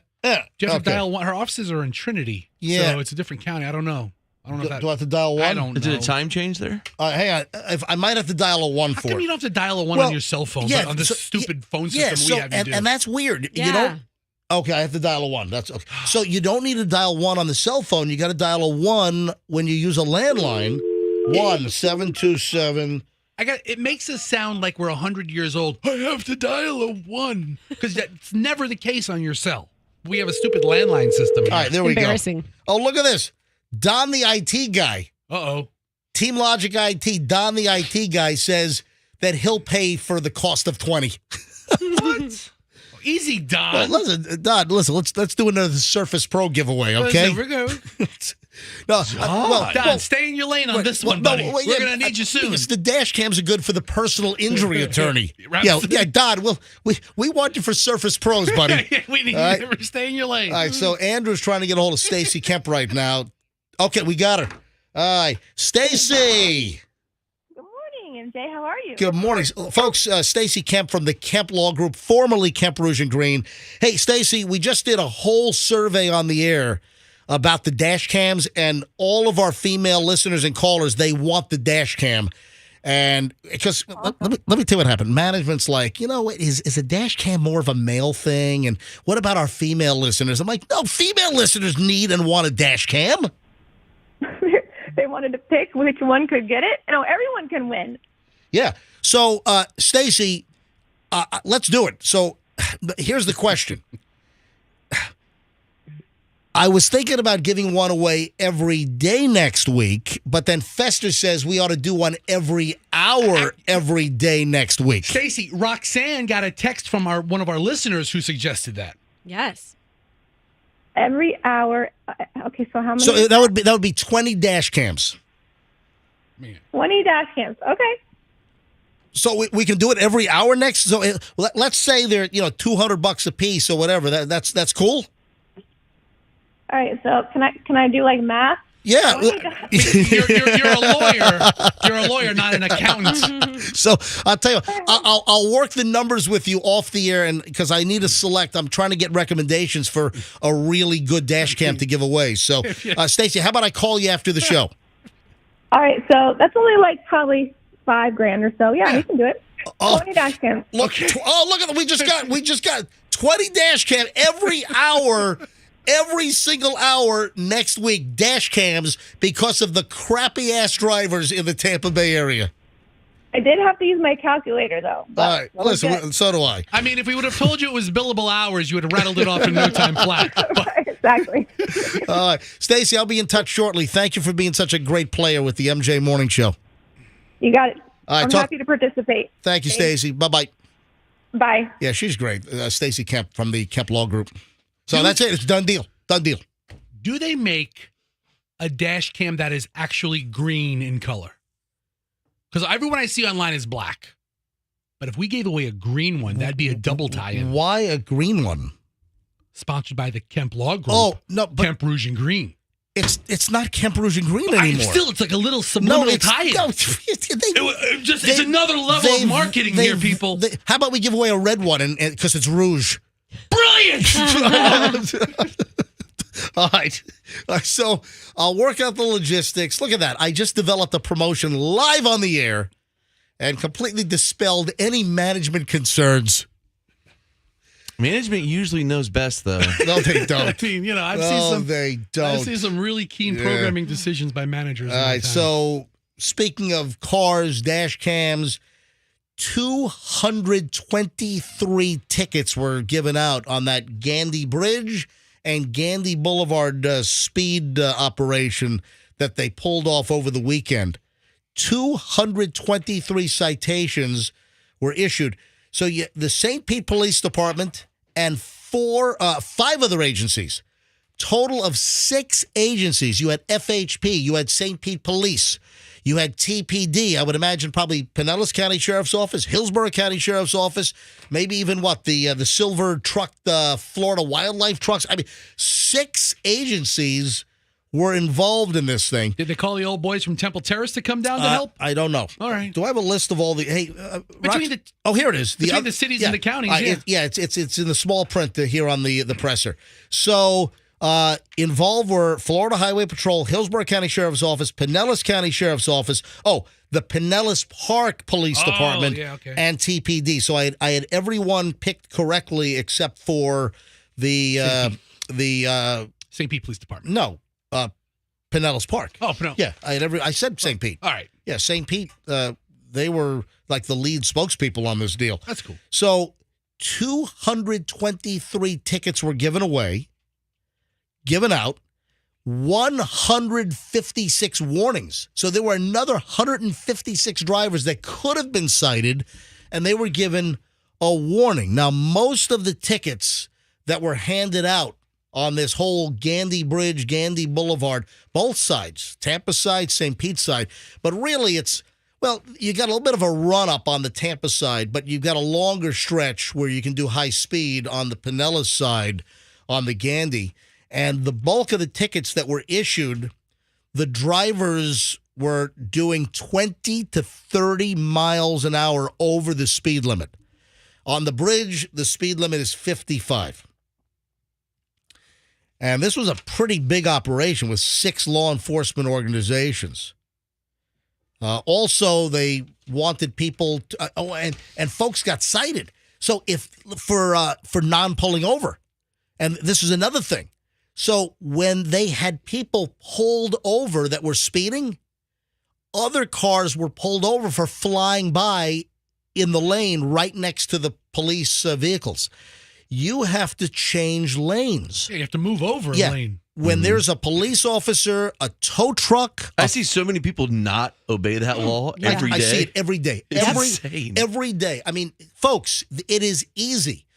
[SPEAKER 8] dial 1. Her offices are in Trinity.
[SPEAKER 1] Yeah.
[SPEAKER 8] So it's a different county. I don't know.
[SPEAKER 1] Do I have to dial 1?
[SPEAKER 8] I don't know.
[SPEAKER 12] Is it a time change there?
[SPEAKER 1] Hang on. I might have to dial a 1
[SPEAKER 8] How
[SPEAKER 1] for
[SPEAKER 8] come
[SPEAKER 1] it.
[SPEAKER 8] you don't have to dial a 1 on your cell phone, but on this stupid phone system we have you do?
[SPEAKER 1] And that's weird.
[SPEAKER 3] Yeah.
[SPEAKER 1] You don't. Okay, I have to dial a 1. That's okay. So you don't need to dial 1 on the cell phone. You got to dial a 1 when you use a landline. 1-727.
[SPEAKER 8] It makes us sound like we're 100 years old. I have to dial a 1 because that's never the case on your cell. We have a stupid landline system here.
[SPEAKER 1] All right, there we go.
[SPEAKER 3] Embarrassing.
[SPEAKER 1] Oh, look at this. Don, the IT guy.
[SPEAKER 8] Uh-oh.
[SPEAKER 1] Team Logic IT, Don, the IT guy, says that he'll pay for the cost of 20.
[SPEAKER 8] What? Easy, Don.
[SPEAKER 1] Well, listen, Don. Listen, let's do another Surface Pro giveaway, okay?
[SPEAKER 8] Listen, we're going.
[SPEAKER 1] No,
[SPEAKER 8] Don, stay in your lane on this one, buddy. We're going to need you soon.
[SPEAKER 1] The dash cams are good for the personal injury attorney. Yeah, Don. We want you for Surface Pros, buddy.
[SPEAKER 8] We need you to stay in your lane.
[SPEAKER 1] All right, so Andrew's trying to get a hold of Stacy Kemp right now. Okay, we got her. All right, Stacy.
[SPEAKER 18] Good morning, MJ. How are you?
[SPEAKER 1] Good morning, folks. Stacy Kemp from the Kemp Law Group, formerly Kemp Rouge and Green. Hey, Stacy, we just did a whole survey on the air about the dash cams, and all of our female listeners and callers, they want the dash cam. And because let me tell you what happened. Management's like, is a dash cam more of a male thing? And what about our female listeners? I'm like, no, female listeners need and want a dash cam.
[SPEAKER 18] They wanted to pick which one could get it. No, everyone can win.
[SPEAKER 1] Yeah. So, Stacy, let's do it. So, here's the question. I was thinking about giving one away every day next week, but then Fester says we ought to do one every hour every day next week.
[SPEAKER 8] Stacy, Roxanne got a text from one of our listeners who suggested that.
[SPEAKER 3] Yes.
[SPEAKER 18] Every hour. Okay, so how many?
[SPEAKER 1] So that would be 20 dash cams.
[SPEAKER 18] 20 dash cams. Okay.
[SPEAKER 1] So we can do it every hour next. So let's say they're $200 a piece or whatever. That's cool.
[SPEAKER 18] All right. So can I do like math?
[SPEAKER 1] Yeah.
[SPEAKER 8] You're a lawyer. You're a lawyer, not an accountant.
[SPEAKER 1] So I'll tell you, I'll work the numbers with you off the air, and because I need to select, I'm trying to get recommendations for a really good dash cam to give away. So, Stacey, how about I call you after the show?
[SPEAKER 18] All right. So that's only like probably $5,000 or so. Yeah, we can do it. 20 dash cams.
[SPEAKER 1] Look at that. We just got 20 dash cam every hour. Every single hour next week, dash cams because of the crappy-ass drivers in the Tampa Bay area.
[SPEAKER 18] I did have to use my calculator, though.
[SPEAKER 1] All right. Listen, so do I.
[SPEAKER 8] I mean, if we would have told you it was billable hours, you would have rattled it off in no time flat.
[SPEAKER 18] Exactly.
[SPEAKER 1] All right. Stacey, I'll be in touch shortly. Thank you for being such a great player with the MJ Morning Show.
[SPEAKER 18] You got it.
[SPEAKER 1] All right,
[SPEAKER 18] I'm happy to participate.
[SPEAKER 1] Thank you, Stacey. Bye-bye.
[SPEAKER 18] Bye.
[SPEAKER 1] Yeah, she's great. Stacey Kemp from the Kemp Law Group. So that's it. It's a done deal. Done deal.
[SPEAKER 8] Do they make a dash cam that is actually green in color? Because everyone I see online is black. But if we gave away a green one, that'd be a double tie-in.
[SPEAKER 1] Why a green one?
[SPEAKER 8] Sponsored by the Kemp Law Group.
[SPEAKER 1] Oh, no. But
[SPEAKER 8] Kemp Rouge and Green.
[SPEAKER 1] It's not Kemp Rouge and Green anymore.
[SPEAKER 8] Still, it's like a little subliminal tie-in.
[SPEAKER 1] No,
[SPEAKER 8] it's another level of marketing here, people.
[SPEAKER 1] How about we give away a red one and because it's rouge?
[SPEAKER 8] Brilliant!
[SPEAKER 1] All right. So I'll work out the logistics. Look at that. I just developed a promotion live on the air and completely dispelled any management concerns.
[SPEAKER 12] Management usually knows best, though.
[SPEAKER 1] No, they don't.
[SPEAKER 8] I mean,
[SPEAKER 1] they don't.
[SPEAKER 8] I've seen some really keen programming decisions by managers.
[SPEAKER 1] All right. So speaking of cars, dash cams, 223 tickets were given out on that Gandy Bridge and Gandy Boulevard speed operation that they pulled off over the weekend. 223 citations were issued. So the St. Pete Police Department and five other agencies, total of 6 agencies. You had FHP, you had St. Pete Police, you had TPD, I would imagine probably Pinellas County Sheriff's Office, Hillsborough County Sheriff's Office, maybe even the silver truck, the Florida wildlife trucks. I mean, 6 agencies were involved in this thing.
[SPEAKER 8] Did they call the old boys from Temple Terrace to come down to help?
[SPEAKER 1] I don't know.
[SPEAKER 8] All right.
[SPEAKER 1] Do I have a list of all the? Hey, here it is.
[SPEAKER 8] Between the cities and the counties.
[SPEAKER 1] It's in the small print here on the presser. So involved were Florida Highway Patrol, Hillsborough County Sheriff's Office, Pinellas County Sheriff's Office. Oh, the Pinellas Park Police Department and TPD. So I had everyone picked correctly except for the
[SPEAKER 8] St. Pete Police Department.
[SPEAKER 1] No. Pinellas Park.
[SPEAKER 8] Oh, Pinellas.
[SPEAKER 1] Yeah, I said St. Pete.
[SPEAKER 8] All right.
[SPEAKER 1] Yeah, St. Pete, they were like the lead spokespeople on this deal.
[SPEAKER 8] That's cool.
[SPEAKER 1] So 223 tickets were given out, 156 warnings. So there were another 156 drivers that could have been cited, and they were given a warning. Now, most of the tickets that were handed out on this whole Gandy Bridge, Gandy Boulevard, both sides, Tampa side, St. Pete side, but really you got a little bit of a run-up on the Tampa side, but you've got a longer stretch where you can do high speed on the Pinellas side on the Gandy. And the bulk of the tickets that were issued, the drivers were doing 20 to 30 miles an hour over the speed limit. On the bridge, the speed limit is 55. And this was a pretty big operation with 6 law enforcement organizations. Also, they wanted people to, and folks got cited. So for non-pulling over. And this is another thing. So when they had people pulled over that were speeding, other cars were pulled over for flying by in the lane right next to the police vehicles. You have to change lanes.
[SPEAKER 8] Yeah, you have to move over a lane.
[SPEAKER 1] When there's a police officer, a tow truck.
[SPEAKER 12] I see so many people not obey that law every day.
[SPEAKER 1] I see it every day.
[SPEAKER 12] It's insane.
[SPEAKER 1] Every day. I mean, folks, it is easy.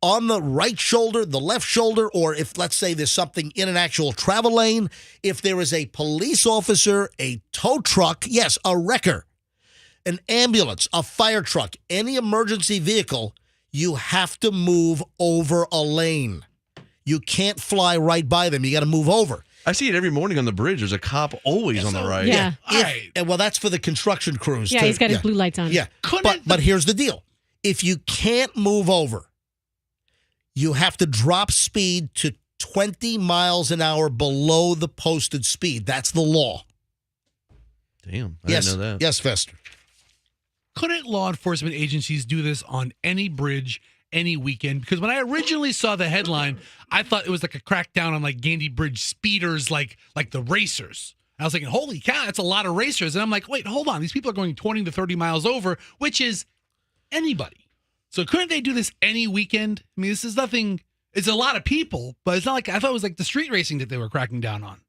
[SPEAKER 1] On the right shoulder, the left shoulder, or if, let's say, there's something in an actual travel lane, if there is a police officer, a tow truck, yes, a wrecker, an ambulance, a fire truck, any emergency vehicle, you have to move over a lane. You can't fly right by them. You got to move over.
[SPEAKER 12] I see it every morning on the bridge. There's a cop always on the right.
[SPEAKER 3] Yeah.
[SPEAKER 1] Well, that's for the construction crews.
[SPEAKER 3] Yeah, he's got his blue lights on.
[SPEAKER 1] Yeah. But here's the deal. If you can't move over, you have to drop speed to 20 miles an hour below the posted speed. That's the law.
[SPEAKER 12] Damn. I didn't know that.
[SPEAKER 1] Yes, Fester.
[SPEAKER 8] Couldn't law enforcement agencies do this on any bridge, any weekend? Because when I originally saw the headline, I thought it was like a crackdown on like Gandy Bridge speeders, like the racers. I was thinking, holy cow, that's a lot of racers. And I'm like, wait, hold on. These people are going 20 to 30 miles over, which is anybody. So couldn't they do this any weekend? I mean, this is nothing. It's a lot of people, but it's not like I thought it was like the street racing that they were cracking down on.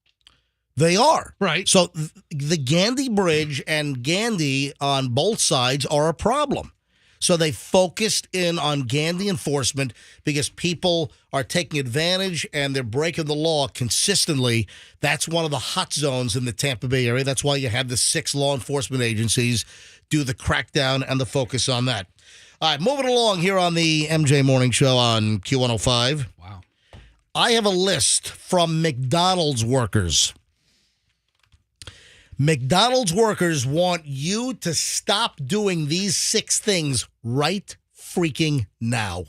[SPEAKER 1] They are.
[SPEAKER 8] Right.
[SPEAKER 1] So the Gandy Bridge and Gandy on both sides are a problem. So they focused in on Gandy enforcement because people are taking advantage and they're breaking the law consistently. That's one of the hot zones in the Tampa Bay area. That's why you have the 6 law enforcement agencies do the crackdown and the focus on that. All right, moving along here on the MJ Morning Show on Q105.
[SPEAKER 8] Wow.
[SPEAKER 1] I have a list from McDonald's workers. McDonald's workers want you to stop doing these 6 things right freaking now.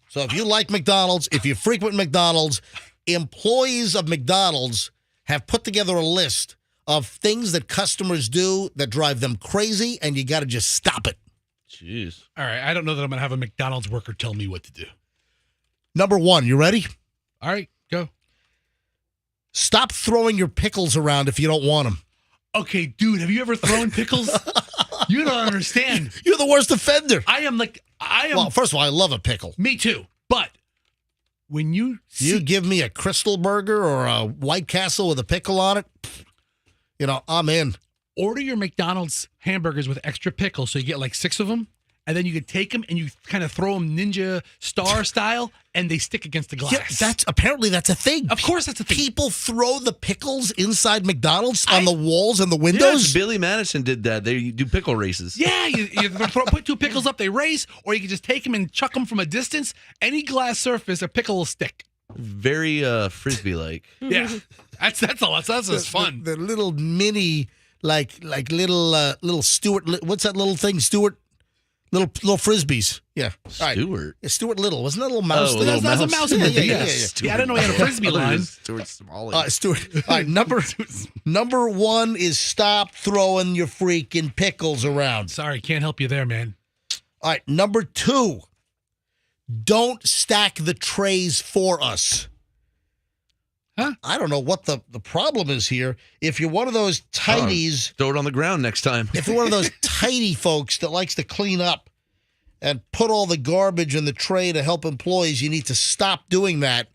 [SPEAKER 1] So if you like McDonald's, if you frequent McDonald's, employees of McDonald's have put together a list of things that customers do that drive them crazy, and you got to just stop it.
[SPEAKER 12] Jeez.
[SPEAKER 8] All right. I don't know that I'm going to have a McDonald's worker tell me what to do.
[SPEAKER 1] Number 1, you ready?
[SPEAKER 8] All right, go.
[SPEAKER 1] Stop throwing your pickles around if you don't want them.
[SPEAKER 8] Okay, dude, have you ever thrown pickles? You don't understand.
[SPEAKER 1] You're the worst offender.
[SPEAKER 8] Well,
[SPEAKER 1] first of all, I love a pickle.
[SPEAKER 8] Me too. But when you
[SPEAKER 1] give me a Crystal Burger or a White Castle with a pickle on it, I'm in.
[SPEAKER 8] Order your McDonald's hamburgers with extra pickles so you get like 6 of them, and then you can take them and you kind of throw them ninja star style, and they stick against the glass.
[SPEAKER 1] Yeah, that's a thing.
[SPEAKER 8] Of course that's a thing.
[SPEAKER 1] People throw the pickles inside McDonald's on the walls and the windows.
[SPEAKER 12] Yes, Billy Madison did that. They do pickle races.
[SPEAKER 8] Yeah, you put 2 pickles up, they race, or you can just take them and chuck them from a distance. Any glass surface, a pickle will stick.
[SPEAKER 12] Very frisbee-like.
[SPEAKER 8] Yeah, that's just fun.
[SPEAKER 1] The little mini, like little Stuart. What's that little thing, Stuart? Little frisbees. Yeah.
[SPEAKER 12] Stuart.
[SPEAKER 1] Yeah, Stuart Little. Wasn't that a little mouse?
[SPEAKER 8] Oh, that was a mouse in the
[SPEAKER 1] yeah.
[SPEAKER 8] Yeah, I didn't know he had a frisbee line.
[SPEAKER 12] Stuart Smalley.
[SPEAKER 1] Stuart. All right, number 1 is stop throwing your freaking pickles around.
[SPEAKER 8] Sorry, can't help you there, man.
[SPEAKER 1] All right, number 2, don't stack the trays for us.
[SPEAKER 8] Huh?
[SPEAKER 1] I don't know what the problem is here. If you're one of those tidies...
[SPEAKER 12] throw it on the ground next time.
[SPEAKER 1] If you're one of those tidy folks that likes to clean up and put all the garbage in the tray to help employees, you need to stop doing that.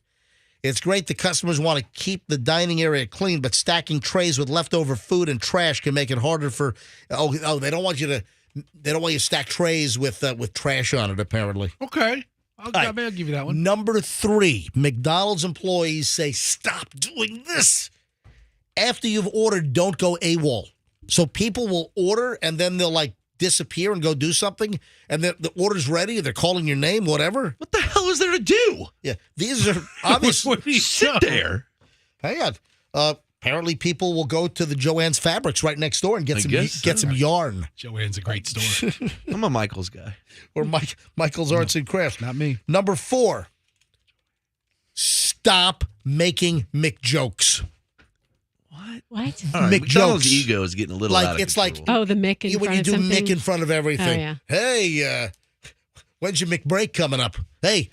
[SPEAKER 1] It's great the customers want to keep the dining area clean, but stacking trays with leftover food and trash can make it harder for... they don't want you to They don't want you to stack trays with trash on it, apparently.
[SPEAKER 8] Okay. I'll give you that one.
[SPEAKER 1] Number 3, McDonald's employees say, stop doing this. After you've ordered, don't go AWOL. So people will order, and then they'll, like, disappear and go do something, and the order's ready, they're calling your name, whatever.
[SPEAKER 12] What the hell is there to do?
[SPEAKER 1] Yeah, these are obviously...
[SPEAKER 12] Sit there.
[SPEAKER 1] Hang on. Apparently, people will go to the Joann's Fabrics right next door and get some yarn.
[SPEAKER 8] Joann's a great store.
[SPEAKER 12] I'm a Michael's guy.
[SPEAKER 1] Or Michael's Arts and Crafts.
[SPEAKER 8] Not me.
[SPEAKER 1] Number 4, stop making McJokes.
[SPEAKER 3] What?
[SPEAKER 12] All right,
[SPEAKER 1] McJokes.
[SPEAKER 12] McDonald's ego is getting a little out of
[SPEAKER 1] it's
[SPEAKER 12] control.
[SPEAKER 3] Oh, the Mick in front
[SPEAKER 1] when you
[SPEAKER 3] of
[SPEAKER 1] do
[SPEAKER 3] something?
[SPEAKER 1] Mick in front of everything.
[SPEAKER 3] Oh, yeah.
[SPEAKER 1] Hey, when's your McBreak coming up? Hey,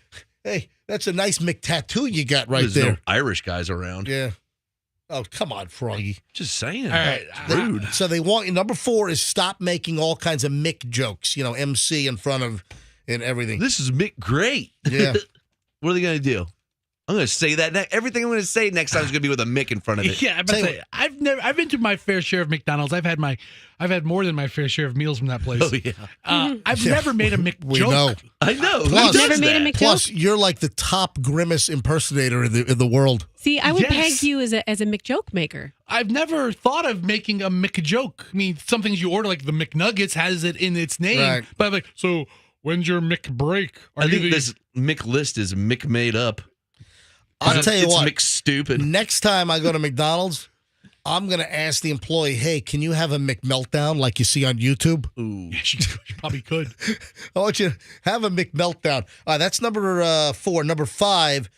[SPEAKER 1] that's a nice Mick tattoo you got right
[SPEAKER 12] There's
[SPEAKER 1] there.
[SPEAKER 12] no Irish guys around.
[SPEAKER 1] Yeah. Oh, come on, Froggy.
[SPEAKER 12] Just saying.
[SPEAKER 8] All right.
[SPEAKER 12] Rude.
[SPEAKER 1] So they want number 4 is stop making all kinds of Mick jokes. MC in front of and everything.
[SPEAKER 12] This is Mick great.
[SPEAKER 1] Yeah.
[SPEAKER 12] What are they going to do? I'm going to say that. Everything I'm going to say next time is going to be with a Mick in front of it.
[SPEAKER 8] Yeah, I've been to my fair share of McDonald's. I've had more than my fair share of meals from that place.
[SPEAKER 12] Oh yeah.
[SPEAKER 8] I've never made a Mick
[SPEAKER 1] We
[SPEAKER 8] joke.
[SPEAKER 1] know.
[SPEAKER 12] I know.
[SPEAKER 1] Plus,
[SPEAKER 3] Never made a Mick
[SPEAKER 1] plus,
[SPEAKER 3] joke?
[SPEAKER 1] you're like the top grimace impersonator in the world.
[SPEAKER 3] See, I would
[SPEAKER 8] Yes.
[SPEAKER 3] peg you as a McJoke maker.
[SPEAKER 8] I've never thought of making a Mick joke. I mean, some things you order, like the McNuggets, has it in its name.
[SPEAKER 1] Right.
[SPEAKER 8] But I'm like, so when's your Mick break?
[SPEAKER 12] I think this Mick list is Mick made up.
[SPEAKER 1] I'll tell you
[SPEAKER 12] it's
[SPEAKER 1] what.
[SPEAKER 12] Mick stupid.
[SPEAKER 1] Next time I go to McDonald's, I'm going to ask the employee, hey, can you have a McMeltdown like you see on YouTube?
[SPEAKER 12] Ooh.
[SPEAKER 8] Yeah, she probably could.
[SPEAKER 1] I want you to have a McMeltdown. All right, that's number 4. Number 5,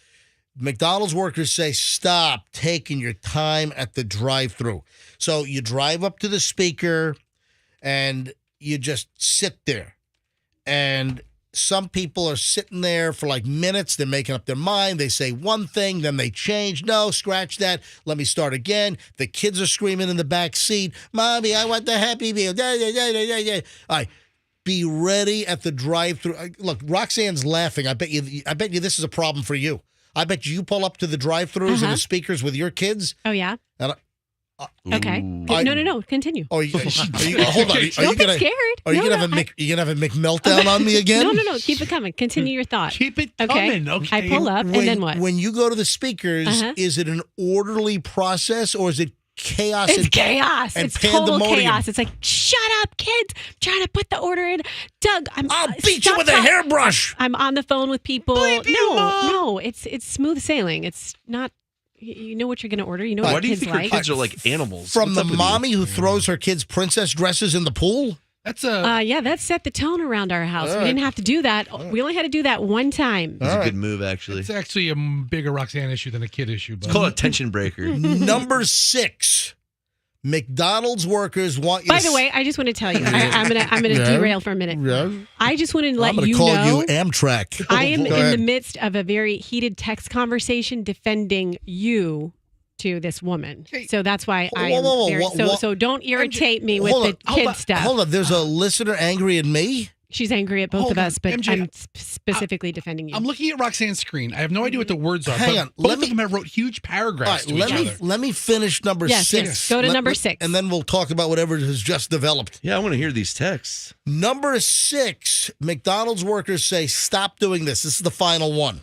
[SPEAKER 1] McDonald's workers say, stop taking your time at the drive-thru. So you drive up to the speaker and you just sit there. And some people are sitting there for like minutes. They're making up their mind. They say one thing, then they change. No, scratch that. Let me start again. The kids are screaming in the back seat, Mommy, I want the Happy Meal. All right. Be ready at the drive-thru. Look, Roxanne's laughing. I bet you this is a problem for you. I bet you pull up to the drive-thrus and the speakers with your kids.
[SPEAKER 3] Oh, yeah?
[SPEAKER 1] And
[SPEAKER 3] Okay. No. Continue.
[SPEAKER 1] hold on. Are you
[SPEAKER 3] Don't be
[SPEAKER 1] gonna,
[SPEAKER 3] scared.
[SPEAKER 1] Are you gonna have a McMeltdown on me again?
[SPEAKER 3] No. Keep it coming. Continue your thought.
[SPEAKER 8] Keep it
[SPEAKER 3] Okay.
[SPEAKER 8] coming. Okay.
[SPEAKER 3] I pull up, and then what?
[SPEAKER 1] When you go to the speakers, is it an orderly process or is it chaos?
[SPEAKER 3] It's chaos.
[SPEAKER 1] And
[SPEAKER 3] It's total
[SPEAKER 1] pandemonium?
[SPEAKER 3] chaos. It's like, shut up, kids. I'm trying to put the order in. Doug,
[SPEAKER 1] I'll beat you with a hairbrush.
[SPEAKER 3] I'm on the phone with people. No. It's smooth sailing. It's not. You know what you're going to order. You know what
[SPEAKER 12] Why do you
[SPEAKER 3] kids
[SPEAKER 12] think
[SPEAKER 3] like.
[SPEAKER 12] your kids are like animals?
[SPEAKER 1] From
[SPEAKER 12] What's
[SPEAKER 1] the
[SPEAKER 12] up with
[SPEAKER 1] mommy
[SPEAKER 12] you?
[SPEAKER 1] who throws her kids' princess dresses in the pool?
[SPEAKER 8] That's
[SPEAKER 3] yeah, that set the tone around our house.
[SPEAKER 1] All
[SPEAKER 3] We
[SPEAKER 1] right.
[SPEAKER 3] didn't have to do that. We only had to do that one time.
[SPEAKER 12] It's a good move, actually.
[SPEAKER 8] It's actually a bigger Roxanne issue than a kid issue. But
[SPEAKER 12] It's called a tension breaker.
[SPEAKER 1] Number 6. McDonald's workers want you
[SPEAKER 3] By
[SPEAKER 1] to...
[SPEAKER 3] the way, I just want to tell you, I'm gonna
[SPEAKER 1] Yeah.
[SPEAKER 3] derail for a minute.
[SPEAKER 1] Yeah.
[SPEAKER 3] I just want to let
[SPEAKER 1] I'm going
[SPEAKER 3] you
[SPEAKER 1] to call
[SPEAKER 3] know
[SPEAKER 1] you Amtrak.
[SPEAKER 3] I am
[SPEAKER 1] Go
[SPEAKER 3] in
[SPEAKER 1] ahead.
[SPEAKER 3] the midst of a very heated text conversation defending you to this woman. So that's why I am
[SPEAKER 1] Whoa,
[SPEAKER 3] very,
[SPEAKER 1] whoa.
[SPEAKER 3] so don't irritate me with
[SPEAKER 1] Hold
[SPEAKER 3] the
[SPEAKER 1] on,
[SPEAKER 3] kid
[SPEAKER 1] hold on,
[SPEAKER 3] stuff.
[SPEAKER 1] Hold on, there's a listener angry at me?
[SPEAKER 3] She's angry at both
[SPEAKER 8] Hold
[SPEAKER 3] of
[SPEAKER 8] on,
[SPEAKER 3] us, but
[SPEAKER 8] MJ,
[SPEAKER 3] I'm specifically defending you.
[SPEAKER 8] I'm looking at Roxanne's screen. I have no idea what the words are.
[SPEAKER 1] Hang
[SPEAKER 8] but
[SPEAKER 1] on,
[SPEAKER 8] Both
[SPEAKER 1] let me-
[SPEAKER 8] of them have wrote huge paragraphs
[SPEAKER 1] All right,
[SPEAKER 8] to each other.
[SPEAKER 1] let me finish number
[SPEAKER 3] Yes,
[SPEAKER 1] 6.
[SPEAKER 3] yes. Go to number 6.
[SPEAKER 1] And then we'll talk about whatever has just developed.
[SPEAKER 12] Yeah, I want to hear these texts.
[SPEAKER 1] Number 6, McDonald's workers say, stop doing this. This is the final one.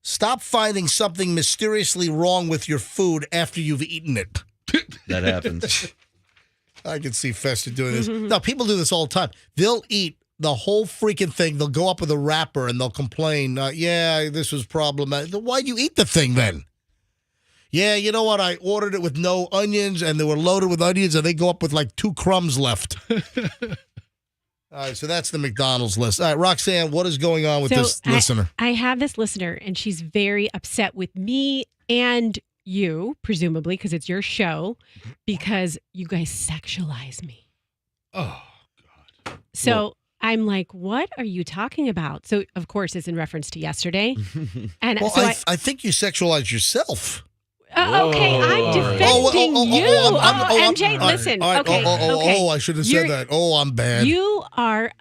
[SPEAKER 1] Stop finding something mysteriously wrong with your food after you've eaten it.
[SPEAKER 12] That happens.
[SPEAKER 1] I can see Fester doing this. No, people do this all the time. They'll eat the whole freaking thing. They'll go up with a wrapper and they'll complain, yeah, this was problematic. Why'd you eat the thing then? Yeah, you know what? I ordered it with no onions and they were loaded with onions and they go up with like 2 crumbs left. All right, so that's the McDonald's list. All right, Roxanne, what is going on with this listener?
[SPEAKER 3] I have this listener, and she's very upset with me and you, presumably, because it's your show, because you guys sexualize me.
[SPEAKER 8] Oh, God.
[SPEAKER 3] So I'm like, what are you talking about? So, of course, it's in reference to yesterday. And
[SPEAKER 1] Well,
[SPEAKER 3] so
[SPEAKER 1] I think you sexualize yourself.
[SPEAKER 3] okay, I'm defending you. MJ, listen.
[SPEAKER 1] All right,
[SPEAKER 3] okay,
[SPEAKER 1] I should have said
[SPEAKER 3] You're-
[SPEAKER 1] that. I'm bad.
[SPEAKER 3] You are.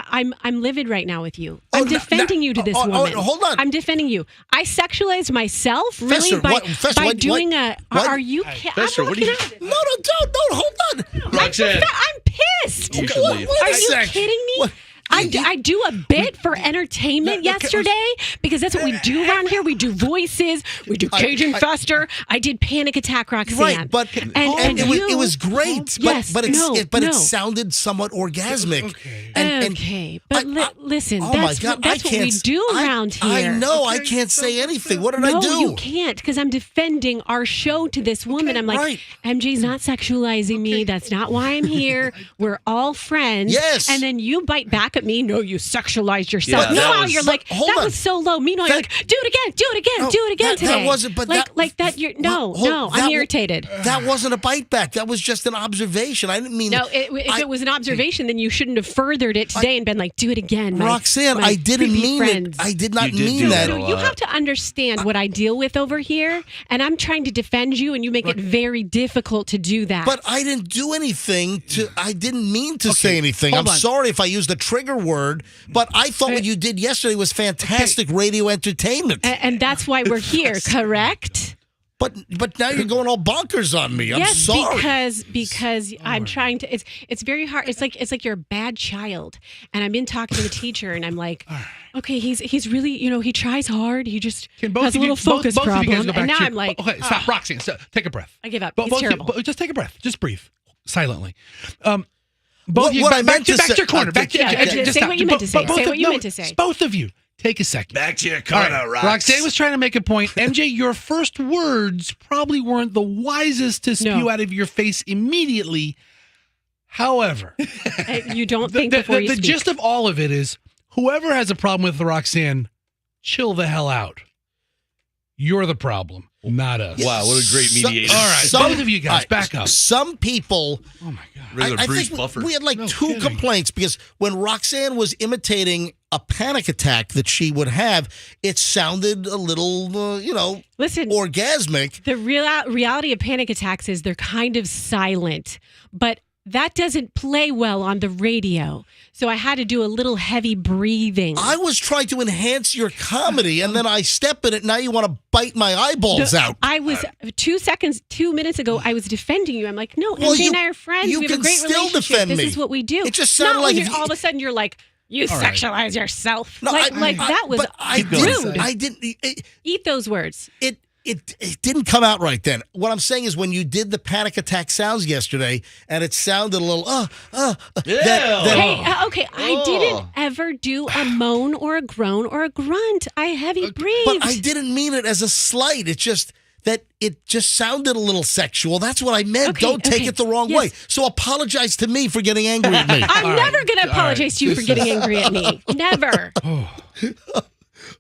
[SPEAKER 3] I'm livid right now with you. I'm defending you to this woman.
[SPEAKER 1] Hold on.
[SPEAKER 3] I'm defending you. I sexualized myself really
[SPEAKER 1] Fester,
[SPEAKER 3] by doing a. Are you?
[SPEAKER 12] Fester, what are you?
[SPEAKER 1] No, don't. Hold on.
[SPEAKER 12] Roxanne.
[SPEAKER 3] I'm pissed.
[SPEAKER 12] You should leave.
[SPEAKER 3] Are you kidding me? I do a bit for entertainment yesterday because that's what we do around here. We do voices. We do Cajun Fester. I did Panic Attack Roxanne.
[SPEAKER 1] Right, but
[SPEAKER 3] and
[SPEAKER 1] it was great.
[SPEAKER 3] Yes,
[SPEAKER 1] but
[SPEAKER 3] no.
[SPEAKER 1] it sounded somewhat orgasmic.
[SPEAKER 3] Okay, but listen,
[SPEAKER 1] oh
[SPEAKER 3] that's,
[SPEAKER 1] my God,
[SPEAKER 3] that's what we do around here.
[SPEAKER 1] I know. I can't say anything. What did I do?
[SPEAKER 3] No, you can't because I'm defending our show to this woman. I'm like, MJ's not sexualizing me. That's not why I'm here. We're all friends.
[SPEAKER 1] Yes.
[SPEAKER 3] And then you bite back at me. No, you sexualized yourself.
[SPEAKER 1] Yeah,
[SPEAKER 3] Meanwhile, you're like, that was so low. Meanwhile, you're like, do it again today.
[SPEAKER 1] That wasn't, but
[SPEAKER 3] like that. You're I'm irritated.
[SPEAKER 1] That wasn't a bite back. That was just an observation. I didn't mean.
[SPEAKER 3] No, if it was an observation, then you shouldn't have furthered it today and been like, do it again,
[SPEAKER 1] Roxanne. I didn't mean it. I did not mean that.
[SPEAKER 3] No, you have to understand what I deal with over here, and I'm trying to defend you, and you make it very difficult to do that.
[SPEAKER 1] But I didn't do anything to. I didn't mean to say anything. I'm sorry if I used the trigger word, but I thought what you did yesterday was fantastic radio entertainment.
[SPEAKER 3] And that's why we're here, correct?
[SPEAKER 1] But now you're going all bonkers on me. I'm sorry.
[SPEAKER 3] because I'm trying to. It's very hard. It's like you're a bad child, and I've been talking to the teacher, and I'm like, okay, he's really, he tries hard. He just has a little focus problem, and now I'm like,
[SPEAKER 8] okay, stop, Roxanne. Take a breath.
[SPEAKER 3] I give up.
[SPEAKER 8] Both
[SPEAKER 3] It's terrible.
[SPEAKER 8] just take a breath. Just breathe silently. Both of you, back to your corner.
[SPEAKER 3] Say what you meant to say. Say what you meant to say.
[SPEAKER 8] Both of you. Take a second.
[SPEAKER 2] Back to your corner, Rox.
[SPEAKER 8] Roxanne was trying to make a point. MJ, your first words probably weren't the wisest to spew out of your face immediately. However,
[SPEAKER 3] you don't think before you
[SPEAKER 8] the
[SPEAKER 3] speak.
[SPEAKER 8] gist of all of it is whoever has a problem with Roxanne, chill the hell out. You're the problem, not us.
[SPEAKER 12] Wow, what a great mediator.
[SPEAKER 8] All right, both of you guys, back up.
[SPEAKER 1] Some people.
[SPEAKER 8] Oh my God.
[SPEAKER 1] I think we had two complaints because when Roxanne was imitating a panic attack that she would have, it sounded a little,
[SPEAKER 3] listen,
[SPEAKER 1] orgasmic.
[SPEAKER 3] The reality of panic attacks is they're kind of silent, but that doesn't play well on the radio. So I had to do a little heavy breathing.
[SPEAKER 1] I was trying to enhance your comedy, and then I step in it. Now you want to bite my eyeballs out.
[SPEAKER 3] I was 2 minutes ago, I was defending you. I'm like, no, MJ and I are friends. We have a great relationship.
[SPEAKER 1] Defend
[SPEAKER 3] this
[SPEAKER 1] me.
[SPEAKER 3] is what we do.
[SPEAKER 1] It just sounded
[SPEAKER 3] Not
[SPEAKER 1] like
[SPEAKER 3] all of a sudden you're like, you sexualize yourself.
[SPEAKER 1] No,
[SPEAKER 3] that was rude.
[SPEAKER 1] I didn't.
[SPEAKER 3] Eat those words.
[SPEAKER 1] It didn't come out right then. What I'm saying is when you did the panic attack sounds yesterday, and it sounded a little,
[SPEAKER 3] okay, I didn't ever do a moan or a groan or a grunt. I heavy breathed.
[SPEAKER 1] But I didn't mean it as a slight. It's just that it just sounded a little sexual. That's what I meant. Don't take it the wrong way. So apologize to me for getting angry at me.
[SPEAKER 3] I'm never going to apologize to you for getting angry at me. Never.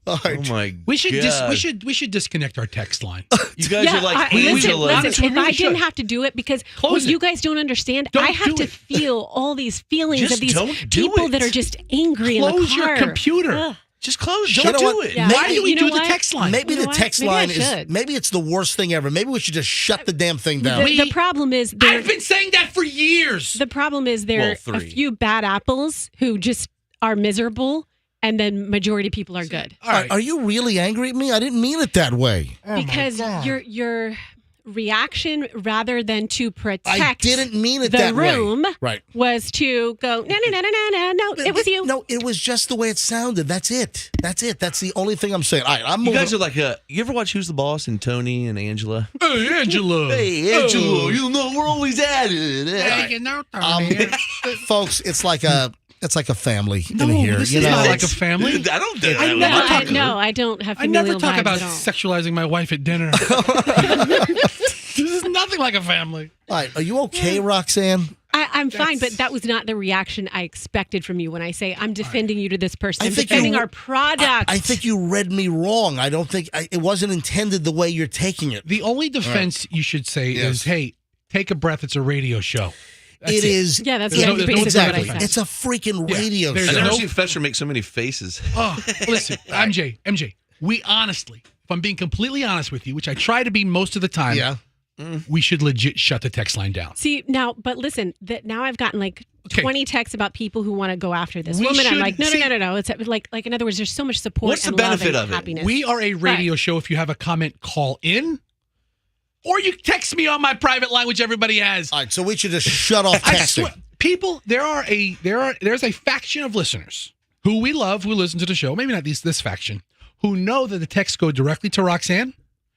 [SPEAKER 1] All right.
[SPEAKER 12] Oh my
[SPEAKER 8] we should disconnect our text line.
[SPEAKER 12] You guys are like
[SPEAKER 3] listen, if I didn't have to do it because you guys don't understand, I have to feel all these feelings of these people that are just angry in the car.
[SPEAKER 8] Close your computer.
[SPEAKER 12] Just close. Don't do it.
[SPEAKER 3] Yeah.
[SPEAKER 8] Why do we do the text line?
[SPEAKER 1] Maybe the text line is. Maybe it's the worst thing ever. Maybe we should just shut the damn thing down.
[SPEAKER 3] The problem is,
[SPEAKER 8] I've been saying that for years.
[SPEAKER 3] The problem is there are a few bad apples who just are miserable. And then majority of people are good.
[SPEAKER 1] All right. Are you really angry at me? I didn't mean it that way.
[SPEAKER 3] Because your reaction, rather than to protect the room, was to go, no, it was you.
[SPEAKER 1] No, it was just the way it sounded. That's it. That's the only thing I'm saying. All right, I'm moving.
[SPEAKER 12] You guys are like, you ever watch Who's the Boss and Tony and Angela?
[SPEAKER 8] Hey, Angela.
[SPEAKER 12] Hey, Angela. You know, we're always at it.
[SPEAKER 1] Folks, it's like a family in here.
[SPEAKER 8] This is not like a family.
[SPEAKER 12] I don't do
[SPEAKER 3] that. No, I don't have familial
[SPEAKER 8] I never talk
[SPEAKER 3] vibes
[SPEAKER 8] about
[SPEAKER 3] at all.
[SPEAKER 8] sexualizing my wife at dinner. This is nothing like a family.
[SPEAKER 1] All right, are you okay, Roxanne?
[SPEAKER 3] I'm fine, but that was not the reaction I expected from you when I say I'm defending you to this person. I'm defending our product.
[SPEAKER 1] I think you read me wrong. I don't think it wasn't intended the way you're taking it.
[SPEAKER 8] The only defense you should say is, hey, take a breath. It's a radio show.
[SPEAKER 1] It is.
[SPEAKER 3] Yeah, that's basically what I said.
[SPEAKER 1] It's a freaking radio show.
[SPEAKER 12] I've never seen Fester make so many faces.
[SPEAKER 8] Oh, listen, MJ, we honestly, if I'm being completely honest with you, which I try to be most of the time, we should legit shut the text line down.
[SPEAKER 3] See, now, but listen, now I've gotten like 20 texts about people who want to go after this
[SPEAKER 8] We
[SPEAKER 3] woman. I'm
[SPEAKER 8] should-
[SPEAKER 3] like, no.
[SPEAKER 8] see-
[SPEAKER 3] It's like in other words, there's so much support.
[SPEAKER 12] What's the
[SPEAKER 3] and love
[SPEAKER 12] benefit
[SPEAKER 3] and
[SPEAKER 12] of it?
[SPEAKER 3] happiness.
[SPEAKER 8] We are a radio show. If you have a comment, call in. Or you text me on my private line, which everybody has.
[SPEAKER 1] All right, so we should just shut off
[SPEAKER 8] I
[SPEAKER 1] texting.
[SPEAKER 8] swear, people, there's a faction of listeners who we love, who listen to the show, maybe not this faction, who know that the texts go directly to Roxanne,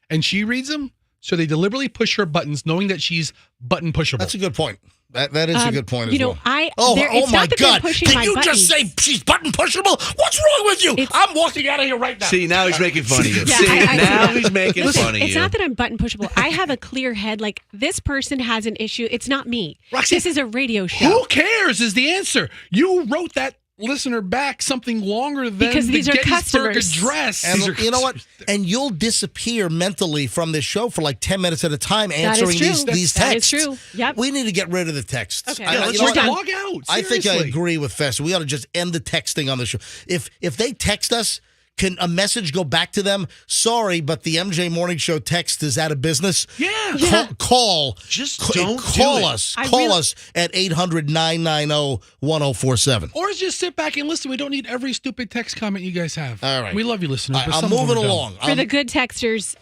[SPEAKER 8] and she reads them, so they deliberately push her buttons, knowing that she's button pushable.
[SPEAKER 1] That's a good point. That is a good point
[SPEAKER 3] You
[SPEAKER 1] as
[SPEAKER 3] know,
[SPEAKER 1] well.
[SPEAKER 3] it's
[SPEAKER 1] my
[SPEAKER 3] not that they're
[SPEAKER 1] God!
[SPEAKER 3] pushing
[SPEAKER 1] Can
[SPEAKER 3] my
[SPEAKER 1] you
[SPEAKER 3] buttons.
[SPEAKER 1] just say she's button pushable? What's wrong with you? I'm walking out of here right now.
[SPEAKER 12] See, now he's making fun of you.
[SPEAKER 3] Yeah,
[SPEAKER 12] See,
[SPEAKER 3] I
[SPEAKER 12] now
[SPEAKER 3] see.
[SPEAKER 12] he's making
[SPEAKER 3] Listen,
[SPEAKER 12] fun of
[SPEAKER 3] it's
[SPEAKER 12] you.
[SPEAKER 3] not that I'm button pushable. I have a clear head. Like, this person has an issue. It's not me.
[SPEAKER 8] Roxanne,
[SPEAKER 3] this is a radio show.
[SPEAKER 8] Who cares is the answer. You wrote that listener back something longer than
[SPEAKER 3] Because
[SPEAKER 8] the
[SPEAKER 3] these are
[SPEAKER 8] Gettysburg
[SPEAKER 3] customers.
[SPEAKER 8] Address.
[SPEAKER 1] And
[SPEAKER 8] These are
[SPEAKER 1] you know what? And you'll disappear mentally from this show for like 10 minutes at a time
[SPEAKER 3] That
[SPEAKER 1] answering
[SPEAKER 3] is true.
[SPEAKER 1] these
[SPEAKER 3] That
[SPEAKER 1] texts.
[SPEAKER 3] is true. Yep.
[SPEAKER 1] We need to get rid of the texts.
[SPEAKER 3] Okay.
[SPEAKER 8] Yeah, let's
[SPEAKER 1] you know what?
[SPEAKER 8] log out.
[SPEAKER 1] I think I
[SPEAKER 8] Seriously.
[SPEAKER 1] agree with Fester. We ought to just end the texting on the show. If they text us, can a message go back to them? Sorry, but the MJ Morning Show text is out of business.
[SPEAKER 8] Yeah.
[SPEAKER 1] Call.
[SPEAKER 12] Just
[SPEAKER 1] Call
[SPEAKER 12] do it.
[SPEAKER 1] us. Call us at 800-990-1047.
[SPEAKER 8] Or just sit back and listen. We don't need every stupid text comment you guys have.
[SPEAKER 1] All right.
[SPEAKER 8] We love you, listeners. but
[SPEAKER 1] I'm
[SPEAKER 8] some of them
[SPEAKER 1] moving
[SPEAKER 8] are dumb.
[SPEAKER 1] along.
[SPEAKER 3] For the good texters,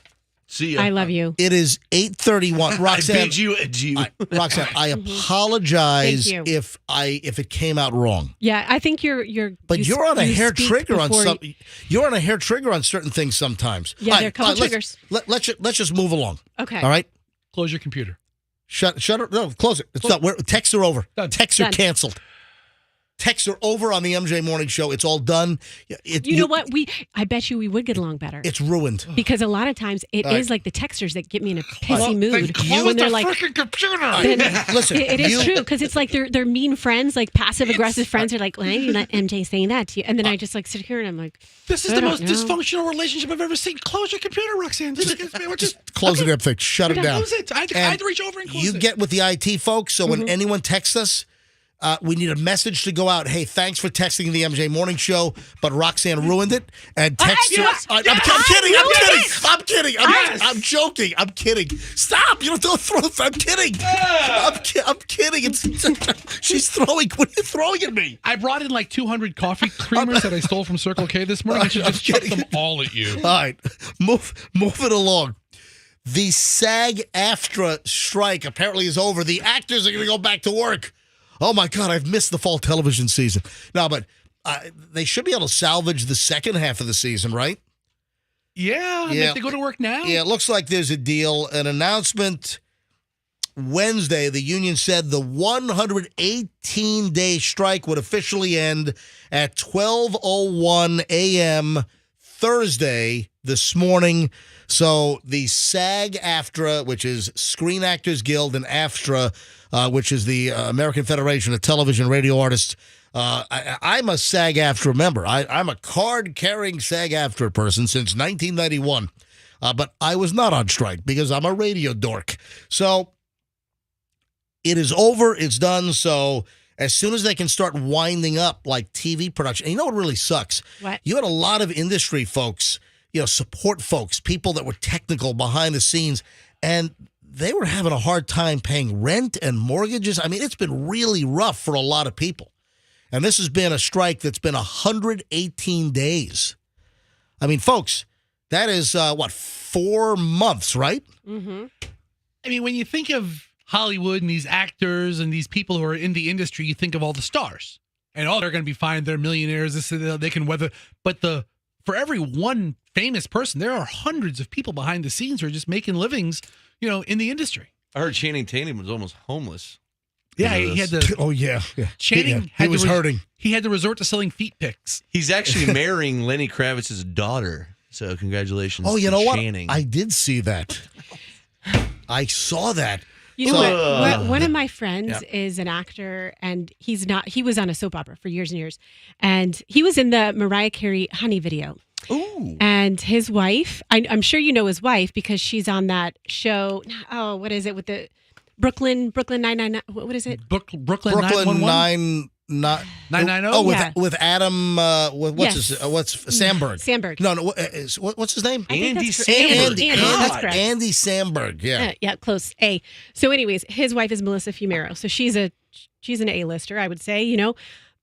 [SPEAKER 12] See
[SPEAKER 3] I love you.
[SPEAKER 1] It is 8:31. Roxanne,
[SPEAKER 12] I bid you adieu.
[SPEAKER 1] Roxanne, I apologize
[SPEAKER 3] Thank you.
[SPEAKER 1] if it came out wrong.
[SPEAKER 3] Yeah, I think you're.
[SPEAKER 1] But you're on a
[SPEAKER 3] you
[SPEAKER 1] hair
[SPEAKER 3] speak
[SPEAKER 1] trigger on
[SPEAKER 3] before
[SPEAKER 1] some. You're on a hair trigger on certain things sometimes.
[SPEAKER 3] Yeah,
[SPEAKER 1] All
[SPEAKER 3] there are a couple
[SPEAKER 1] let's-
[SPEAKER 3] triggers.
[SPEAKER 1] Let's just move along.
[SPEAKER 3] Okay.
[SPEAKER 1] All right.
[SPEAKER 8] Close your computer.
[SPEAKER 1] Shut it. No, close it. It's done. Texts are over.
[SPEAKER 8] Done.
[SPEAKER 1] Texts are
[SPEAKER 3] Done.
[SPEAKER 1] canceled. Texts are over on the MJ Morning Show. It's all done.
[SPEAKER 3] You know what? I bet you we would get along better.
[SPEAKER 1] It's ruined.
[SPEAKER 3] Because a lot of times it
[SPEAKER 1] All right.
[SPEAKER 3] is like the texters that get me in a pissy
[SPEAKER 8] Well,
[SPEAKER 3] mood
[SPEAKER 8] then close
[SPEAKER 3] when they're
[SPEAKER 8] the
[SPEAKER 3] like,
[SPEAKER 8] freaking computer.
[SPEAKER 3] then-
[SPEAKER 1] Listen,
[SPEAKER 3] it is
[SPEAKER 1] you-
[SPEAKER 3] true because it's like they're mean friends, like passive aggressive friends are like, why are you not MJ saying that to you? And then I just like sit here and I'm like,
[SPEAKER 8] This is
[SPEAKER 3] I
[SPEAKER 8] the
[SPEAKER 3] don't
[SPEAKER 8] most
[SPEAKER 3] know.
[SPEAKER 8] dysfunctional relationship I've ever seen. Close your computer, Roxanne. Just
[SPEAKER 1] Close it up. Thing. Shut it down.
[SPEAKER 8] Close it. I had to reach over and close
[SPEAKER 1] You
[SPEAKER 8] it.
[SPEAKER 1] get with the IT folks. So when anyone texts us, we need a message to go out. Hey, thanks for texting the MJ Morning Show, but Roxanne ruined it. And text
[SPEAKER 8] yes,
[SPEAKER 1] I'm
[SPEAKER 8] yes,
[SPEAKER 1] kidding.
[SPEAKER 8] I
[SPEAKER 1] I'm
[SPEAKER 8] ruined
[SPEAKER 1] kidding.
[SPEAKER 8] it.
[SPEAKER 1] I'm kidding.
[SPEAKER 8] Yes.
[SPEAKER 1] I'm joking. I'm kidding. Stop. You don't throw. I'm kidding. I'm kidding. She's throwing. What are you throwing at me?
[SPEAKER 8] I brought in like 200 coffee creamers that I stole from Circle K this morning. I should just chuck them all at you.
[SPEAKER 1] All right. Move it along. The SAG-AFTRA strike apparently is over. The actors are going to go back to work. Oh, my God, I've missed the fall television season. No, but they should be able to salvage the second half of the season, right?
[SPEAKER 8] Yeah,
[SPEAKER 1] Yeah.
[SPEAKER 8] if they go to work now.
[SPEAKER 1] Yeah, it looks like there's a deal. An announcement Wednesday, the union said the 118-day strike would officially end at 12:01 a.m. Thursday this morning. So the SAG-AFTRA, which is Screen Actors Guild, and AFTRA, which is the American Federation of Television Radio Artists. I'm a SAG-AFTRA member. I'm a card-carrying SAG-AFTRA person since 1991. But I was not on strike because I'm a radio dork. So it is over. It's done. So as soon as they can start winding up like TV production, and you know what really sucks?
[SPEAKER 3] What?
[SPEAKER 1] You had a lot of industry folks, support folks, people that were technical behind the scenes, and they were having a hard time paying rent and mortgages. I mean, it's been really rough for a lot of people. And this has been a strike that's been 118 days. I mean, folks, that is, 4 months, right?
[SPEAKER 3] mm-hmm.
[SPEAKER 8] I mean, when you think of Hollywood and these actors and these people who are in the industry, you think of all the stars. And they're going to be fine. They're millionaires. They can weather. But for every one famous person, there are hundreds of people behind the scenes who are just making livings, in the industry.
[SPEAKER 12] I heard Channing Tatum was almost homeless.
[SPEAKER 8] Yeah, he had to.
[SPEAKER 1] Oh, yeah.
[SPEAKER 8] Channing
[SPEAKER 1] he was hurting.
[SPEAKER 8] He had to resort to selling feet pics.
[SPEAKER 12] He's actually marrying Lenny Kravitz's daughter. So congratulations.
[SPEAKER 1] Oh, you
[SPEAKER 12] to
[SPEAKER 1] know what?
[SPEAKER 12] Channing.
[SPEAKER 1] I did see that. I saw that.
[SPEAKER 3] You know what? One of my friends is an actor, and he was on a soap opera for years and years. And he was in the Mariah Carey Honey video.
[SPEAKER 12] Ooh.
[SPEAKER 3] And his wife, I'm sure you know his wife because she's on that show. Oh, what is it with the Brooklyn Nine-Nine? What is it?
[SPEAKER 8] Brooklyn
[SPEAKER 1] Brooklyn
[SPEAKER 8] 911?
[SPEAKER 1] Not
[SPEAKER 8] 990?
[SPEAKER 1] Oh,
[SPEAKER 3] Yeah.
[SPEAKER 1] with Adam. What's
[SPEAKER 3] Yes.
[SPEAKER 1] what's Sandberg?
[SPEAKER 3] Sandberg.
[SPEAKER 1] No. What's his name?
[SPEAKER 3] I think
[SPEAKER 12] Andy
[SPEAKER 3] that's cor-
[SPEAKER 12] Samberg.
[SPEAKER 3] Andy, that's correct.
[SPEAKER 1] Andy Samberg. Yeah.
[SPEAKER 3] Yeah, close. A. So, anyways, his wife is Melissa Fumero. So she's an A-lister, I would say,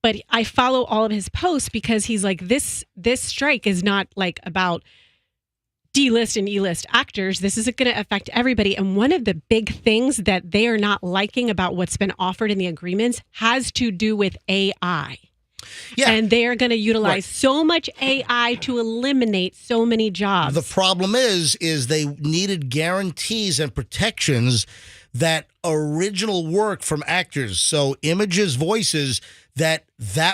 [SPEAKER 3] But I follow all of his posts because he's like, this strike is not like about D-list and E-list actors. This is going to affect everybody. And one of the big things that they are not liking about what's been offered in the agreements has to do with AI.
[SPEAKER 1] Yeah.
[SPEAKER 3] And they are going to utilize
[SPEAKER 1] Right.
[SPEAKER 3] so much AI to eliminate so many jobs.
[SPEAKER 1] The problem is they needed guarantees and protections that original work from actors, so images, voices, that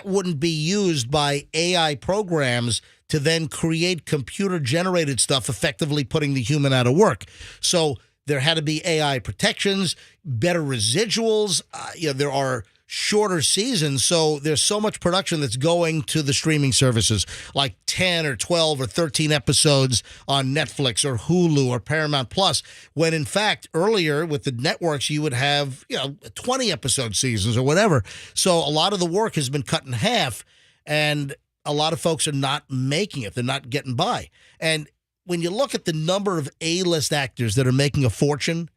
[SPEAKER 1] wouldn't be used by AI programs to then create computer-generated stuff, effectively putting the human out of work. So there had to be AI protections, better residuals. There are shorter seasons, so there's so much production that's going to the streaming services, like 10 or 12 or 13 episodes on Netflix or Hulu or Paramount Plus, when in fact earlier with the networks you would have 20 episode seasons or whatever. So a lot of the work has been cut in half, and a lot of folks are not making it. They're not getting by. And when you look at the number of A-list actors that are making a fortune,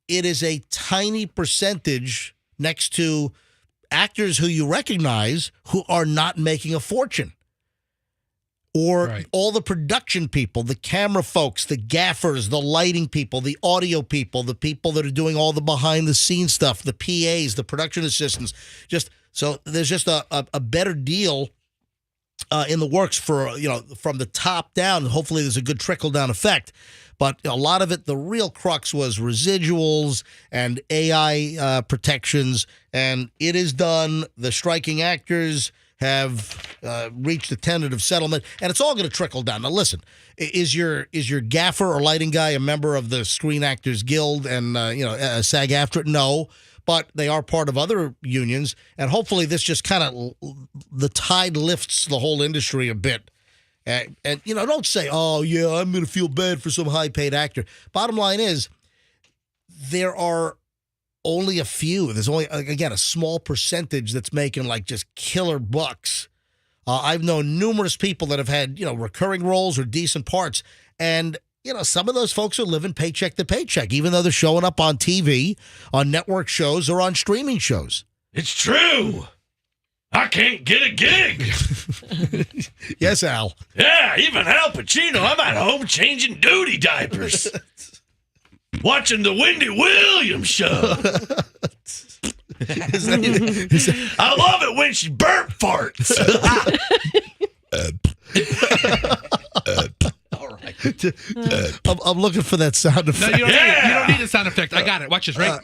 [SPEAKER 1] it is a tiny percentage next to actors who you recognize who are not making a fortune. Or all the production people, the camera folks, the gaffers, the lighting people, the audio people, the people that are doing all the behind-the-scenes stuff, the PAs, the production assistants. So there's just a better deal in the works for, from the top down. Hopefully there's a good trickle-down effect. But a lot of it, the real crux was residuals and AI protections, and it is done. The striking actors have reached a tentative settlement, and it's all going to trickle down. Now, listen, is your gaffer or lighting guy a member of the Screen Actors Guild and SAG-AFTRA? No, but they are part of other unions, and hopefully this just kind of the tide lifts the whole industry a bit. And don't say, oh, yeah, I'm going to feel bad for some high-paid actor. Bottom line is, there are only a few. There's only, again, a small percentage that's making, just killer bucks. I've known numerous people that have had, recurring roles or decent parts. And, some of those folks are living paycheck to paycheck, even though they're showing up on TV, on network shows, or on streaming shows.
[SPEAKER 2] It's true. I can't get a gig.
[SPEAKER 1] Yes, Al.
[SPEAKER 2] Yeah, even Al Pacino. I'm at home changing duty diapers. Watching the Wendy Williams show. I love it when she burp farts.
[SPEAKER 1] All right. I'm looking for that sound effect.
[SPEAKER 8] No, you don't need a sound effect. I got it. Watch this, right?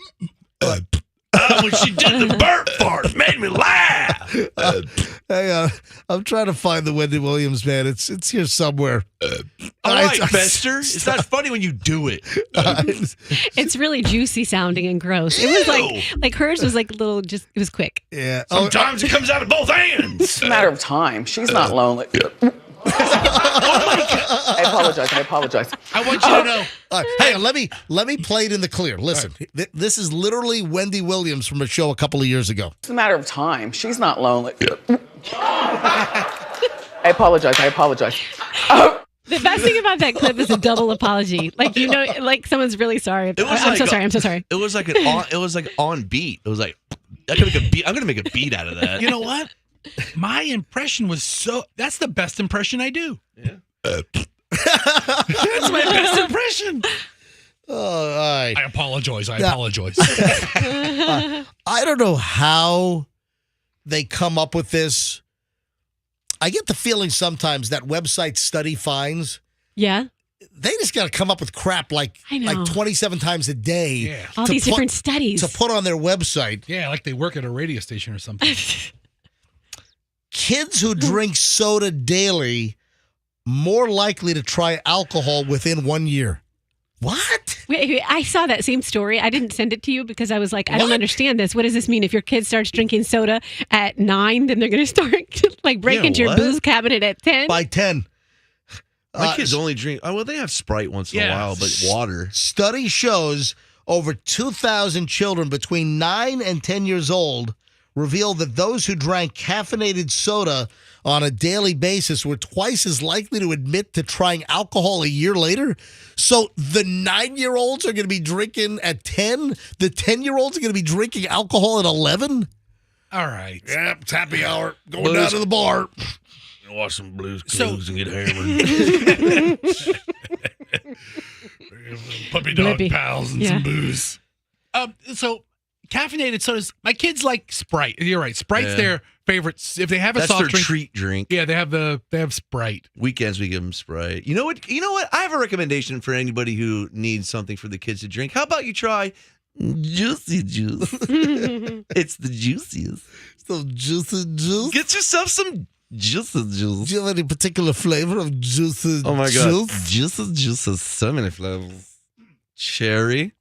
[SPEAKER 2] When she did the burp fart, it made me laugh.
[SPEAKER 1] Hang on. I'm trying to find the Wendy Williams, man. It's here somewhere.
[SPEAKER 12] All right, Fester. It's not funny when you do it.
[SPEAKER 3] It's really juicy sounding and gross. It was like hers was like a little, it was quick.
[SPEAKER 1] Yeah.
[SPEAKER 2] Sometimes it comes out of both ends.
[SPEAKER 4] It's a matter of time. She's not lonely. I apologize.
[SPEAKER 8] I want you to know.
[SPEAKER 1] All right, hang on, let me play it in the clear. Listen, this is literally Wendy Williams from a show a couple of years ago.
[SPEAKER 4] It's a matter of time. She's not lonely. I apologize.
[SPEAKER 3] The best thing about that clip is a double apology. Like someone's really sorry. I'm so sorry.
[SPEAKER 12] It was like on beat. It was like I'm gonna make a beat out of that.
[SPEAKER 8] You know what? My impression was that's the best impression I do.
[SPEAKER 12] Yeah.
[SPEAKER 8] That's my best impression.
[SPEAKER 1] Oh, all right.
[SPEAKER 8] I apologize.
[SPEAKER 1] I don't know how they come up with this. I get the feeling sometimes that website Study Finds.
[SPEAKER 3] Yeah.
[SPEAKER 1] They just got to come up with crap like 27 times a day.
[SPEAKER 8] Yeah.
[SPEAKER 3] All these different studies.
[SPEAKER 1] To put on their website.
[SPEAKER 8] Yeah, like they work at a radio station or something.
[SPEAKER 1] Kids who drink soda daily more likely to try alcohol within 1 year. What?
[SPEAKER 3] Wait, I saw that same story. I didn't send it to you because I was like, I don't understand this. What does this mean? If your kid starts drinking soda at 9, then they're going to start break into your booze cabinet at 10?
[SPEAKER 1] By 10.
[SPEAKER 12] My kids only drink. Oh, well, they have Sprite once in a while, but water.
[SPEAKER 1] Study shows over 2,000 children between 9 and 10 years old revealed that those who drank caffeinated soda on a daily basis were twice as likely to admit to trying alcohol a year later. So the 9-year-olds are going to be drinking at 10. The 10-year-olds are going to be drinking alcohol at 11.
[SPEAKER 8] All right.
[SPEAKER 1] Yep, it's happy hour. Going down to the bar.
[SPEAKER 2] Watch some Blues Clues and get hammered. Puppy dog
[SPEAKER 3] Blippi.
[SPEAKER 2] pals and
[SPEAKER 3] Yeah.
[SPEAKER 2] some booze.
[SPEAKER 8] So caffeinated sodas. My kids like Sprite. You're right. Sprite's
[SPEAKER 12] Yeah.
[SPEAKER 8] their favorite. If they have a
[SPEAKER 12] That's
[SPEAKER 8] soft
[SPEAKER 12] their
[SPEAKER 8] drink,
[SPEAKER 12] treat drink.
[SPEAKER 8] yeah, they have Sprite.
[SPEAKER 12] Weekends we give them Sprite. You know what? I have a recommendation for anybody who needs something for the kids to drink. How about you try Juicy Juice? It's the juiciest.
[SPEAKER 1] So Juicy Juice?
[SPEAKER 12] Get yourself some Juicy Juice.
[SPEAKER 1] Do you have any particular flavor of Juicy
[SPEAKER 12] Oh my God.
[SPEAKER 1] Juice?
[SPEAKER 12] Juicy Juice has so many flavors. Cherry,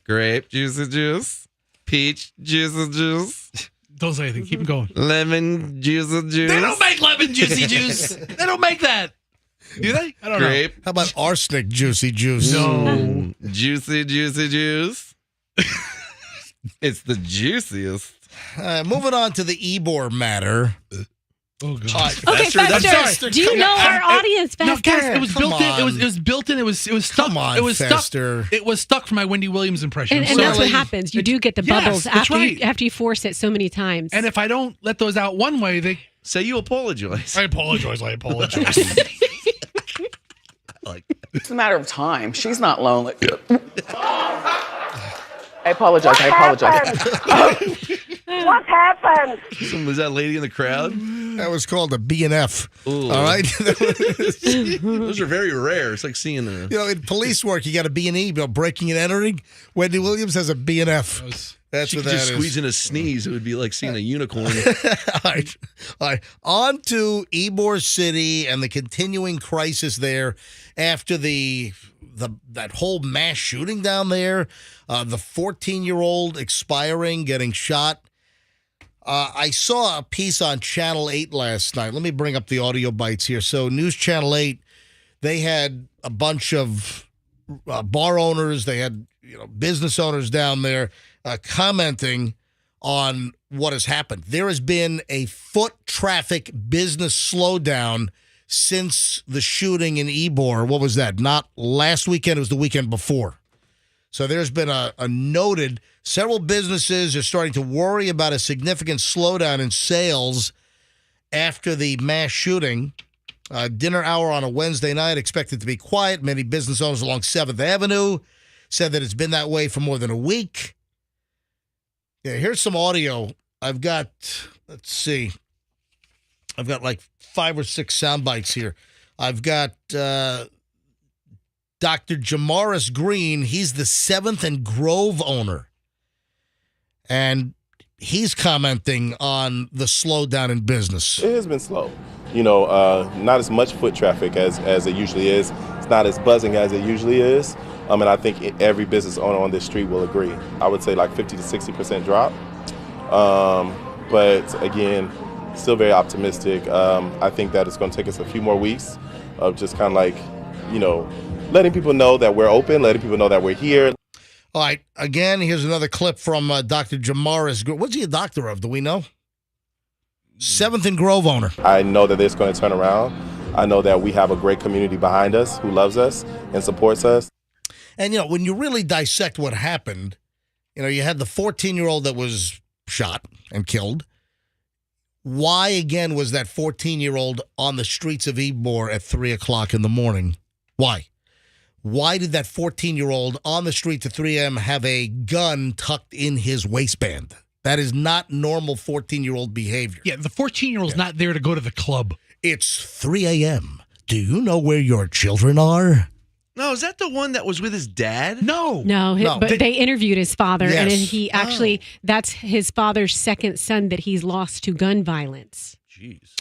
[SPEAKER 12] grape Juicy Juice, peach Juicy Juice,
[SPEAKER 8] Don't say anything. Keep going.
[SPEAKER 12] lemon Juicy Juice.
[SPEAKER 8] They don't make lemon juicy juice. They don't make that. Do they? I don't
[SPEAKER 12] grape.
[SPEAKER 1] How about arsenic Juicy Juice?
[SPEAKER 8] know.
[SPEAKER 12] Juicy Juice. It's the juiciest.
[SPEAKER 1] Moving on to the Ebor matter.
[SPEAKER 8] Oh God.
[SPEAKER 3] Okay,
[SPEAKER 12] Fester,
[SPEAKER 3] Fester, do you know our audience, Fester?
[SPEAKER 8] No, guys, it was
[SPEAKER 1] Come
[SPEAKER 8] built in. It
[SPEAKER 1] on.
[SPEAKER 8] was built in. It was stuck.
[SPEAKER 1] Come on,
[SPEAKER 8] it was
[SPEAKER 1] Fester.
[SPEAKER 8] stuck. It was stuck for my Wendy Williams impression.
[SPEAKER 3] And
[SPEAKER 8] I'm
[SPEAKER 3] that's
[SPEAKER 8] sorry.
[SPEAKER 3] what happens. You do get the
[SPEAKER 8] Yes,
[SPEAKER 3] bubbles
[SPEAKER 8] that's
[SPEAKER 3] after
[SPEAKER 8] right.
[SPEAKER 3] after you force it so many times.
[SPEAKER 8] And if I don't let those out one way, they.
[SPEAKER 12] Say you apologize.
[SPEAKER 8] I apologize.
[SPEAKER 4] It's a matter of time. She's not lonely. I apologize.
[SPEAKER 15] What happened?
[SPEAKER 12] Was that lady in the crowd?
[SPEAKER 1] That was called a B&F.
[SPEAKER 12] Ooh.
[SPEAKER 1] All right?
[SPEAKER 12] Those are very rare. It's like seeing a.
[SPEAKER 1] You know, in police work, you got a B&E, you know, breaking and entering. Wendy Williams has a B&F. That's
[SPEAKER 12] She
[SPEAKER 1] what
[SPEAKER 12] could
[SPEAKER 1] that
[SPEAKER 12] just
[SPEAKER 1] is.
[SPEAKER 12] squeeze in a sneeze. It would be like seeing a unicorn.
[SPEAKER 1] All right. On to Ybor City and the continuing crisis there after that whole mass shooting down there. The 14-year-old expiring, getting shot. I saw a piece on Channel 8 last night. Let me bring up the audio bites here. So News Channel 8, they had a bunch of bar owners. They had business owners down there commenting on what has happened. There has been a foot traffic business slowdown since the shooting in Ybor. What was that? Not last weekend. It was the weekend before. So there's been a noted, several businesses are starting to worry about a significant slowdown in sales after the mass shooting. Dinner hour on a Wednesday night expected to be quiet. Many business owners along 7th Avenue said that it's been that way for more than a week. Yeah, here's some audio. I've got like 5 or 6 sound bites here. I've got Dr. Jamaris Green. He's the 7th and Grove owner. And he's commenting on the slowdown in business.
[SPEAKER 5] It has been slow. Not as much foot traffic as it usually is. It's not as buzzing as it usually is. And I think every business owner on this street will agree. I would say like 50 to 60% drop. But again, still very optimistic. I think that it's going to take us a few more weeks of just kind of like, letting people know that we're open, letting people know that we're here.
[SPEAKER 1] All right. Again, here's another clip from Dr. Jamaris. What's he a doctor of? Do we know? 7th and Grove owner.
[SPEAKER 5] I know that it's going to turn around. I know that we have a great community behind us who loves us and supports us.
[SPEAKER 1] And, when you really dissect what happened, you had the 14-year-old that was shot and killed. Why, again, was that 14-year-old on the streets of Ybor at 3 o'clock in the morning? Why? Why did that 14-year-old on the streets at 3 a.m. have a gun tucked in his waistband? That is not normal 14-year-old behavior.
[SPEAKER 8] Yeah, the 14-year-old's not there to go to the club.
[SPEAKER 1] It's 3 a.m. Do you know where your children are?
[SPEAKER 12] No, is that the one that was with his dad?
[SPEAKER 8] No.
[SPEAKER 3] But they interviewed his father, and
[SPEAKER 1] Yes.
[SPEAKER 3] he actually, that's his father's second son that he's lost to gun violence.
[SPEAKER 12] Jeez.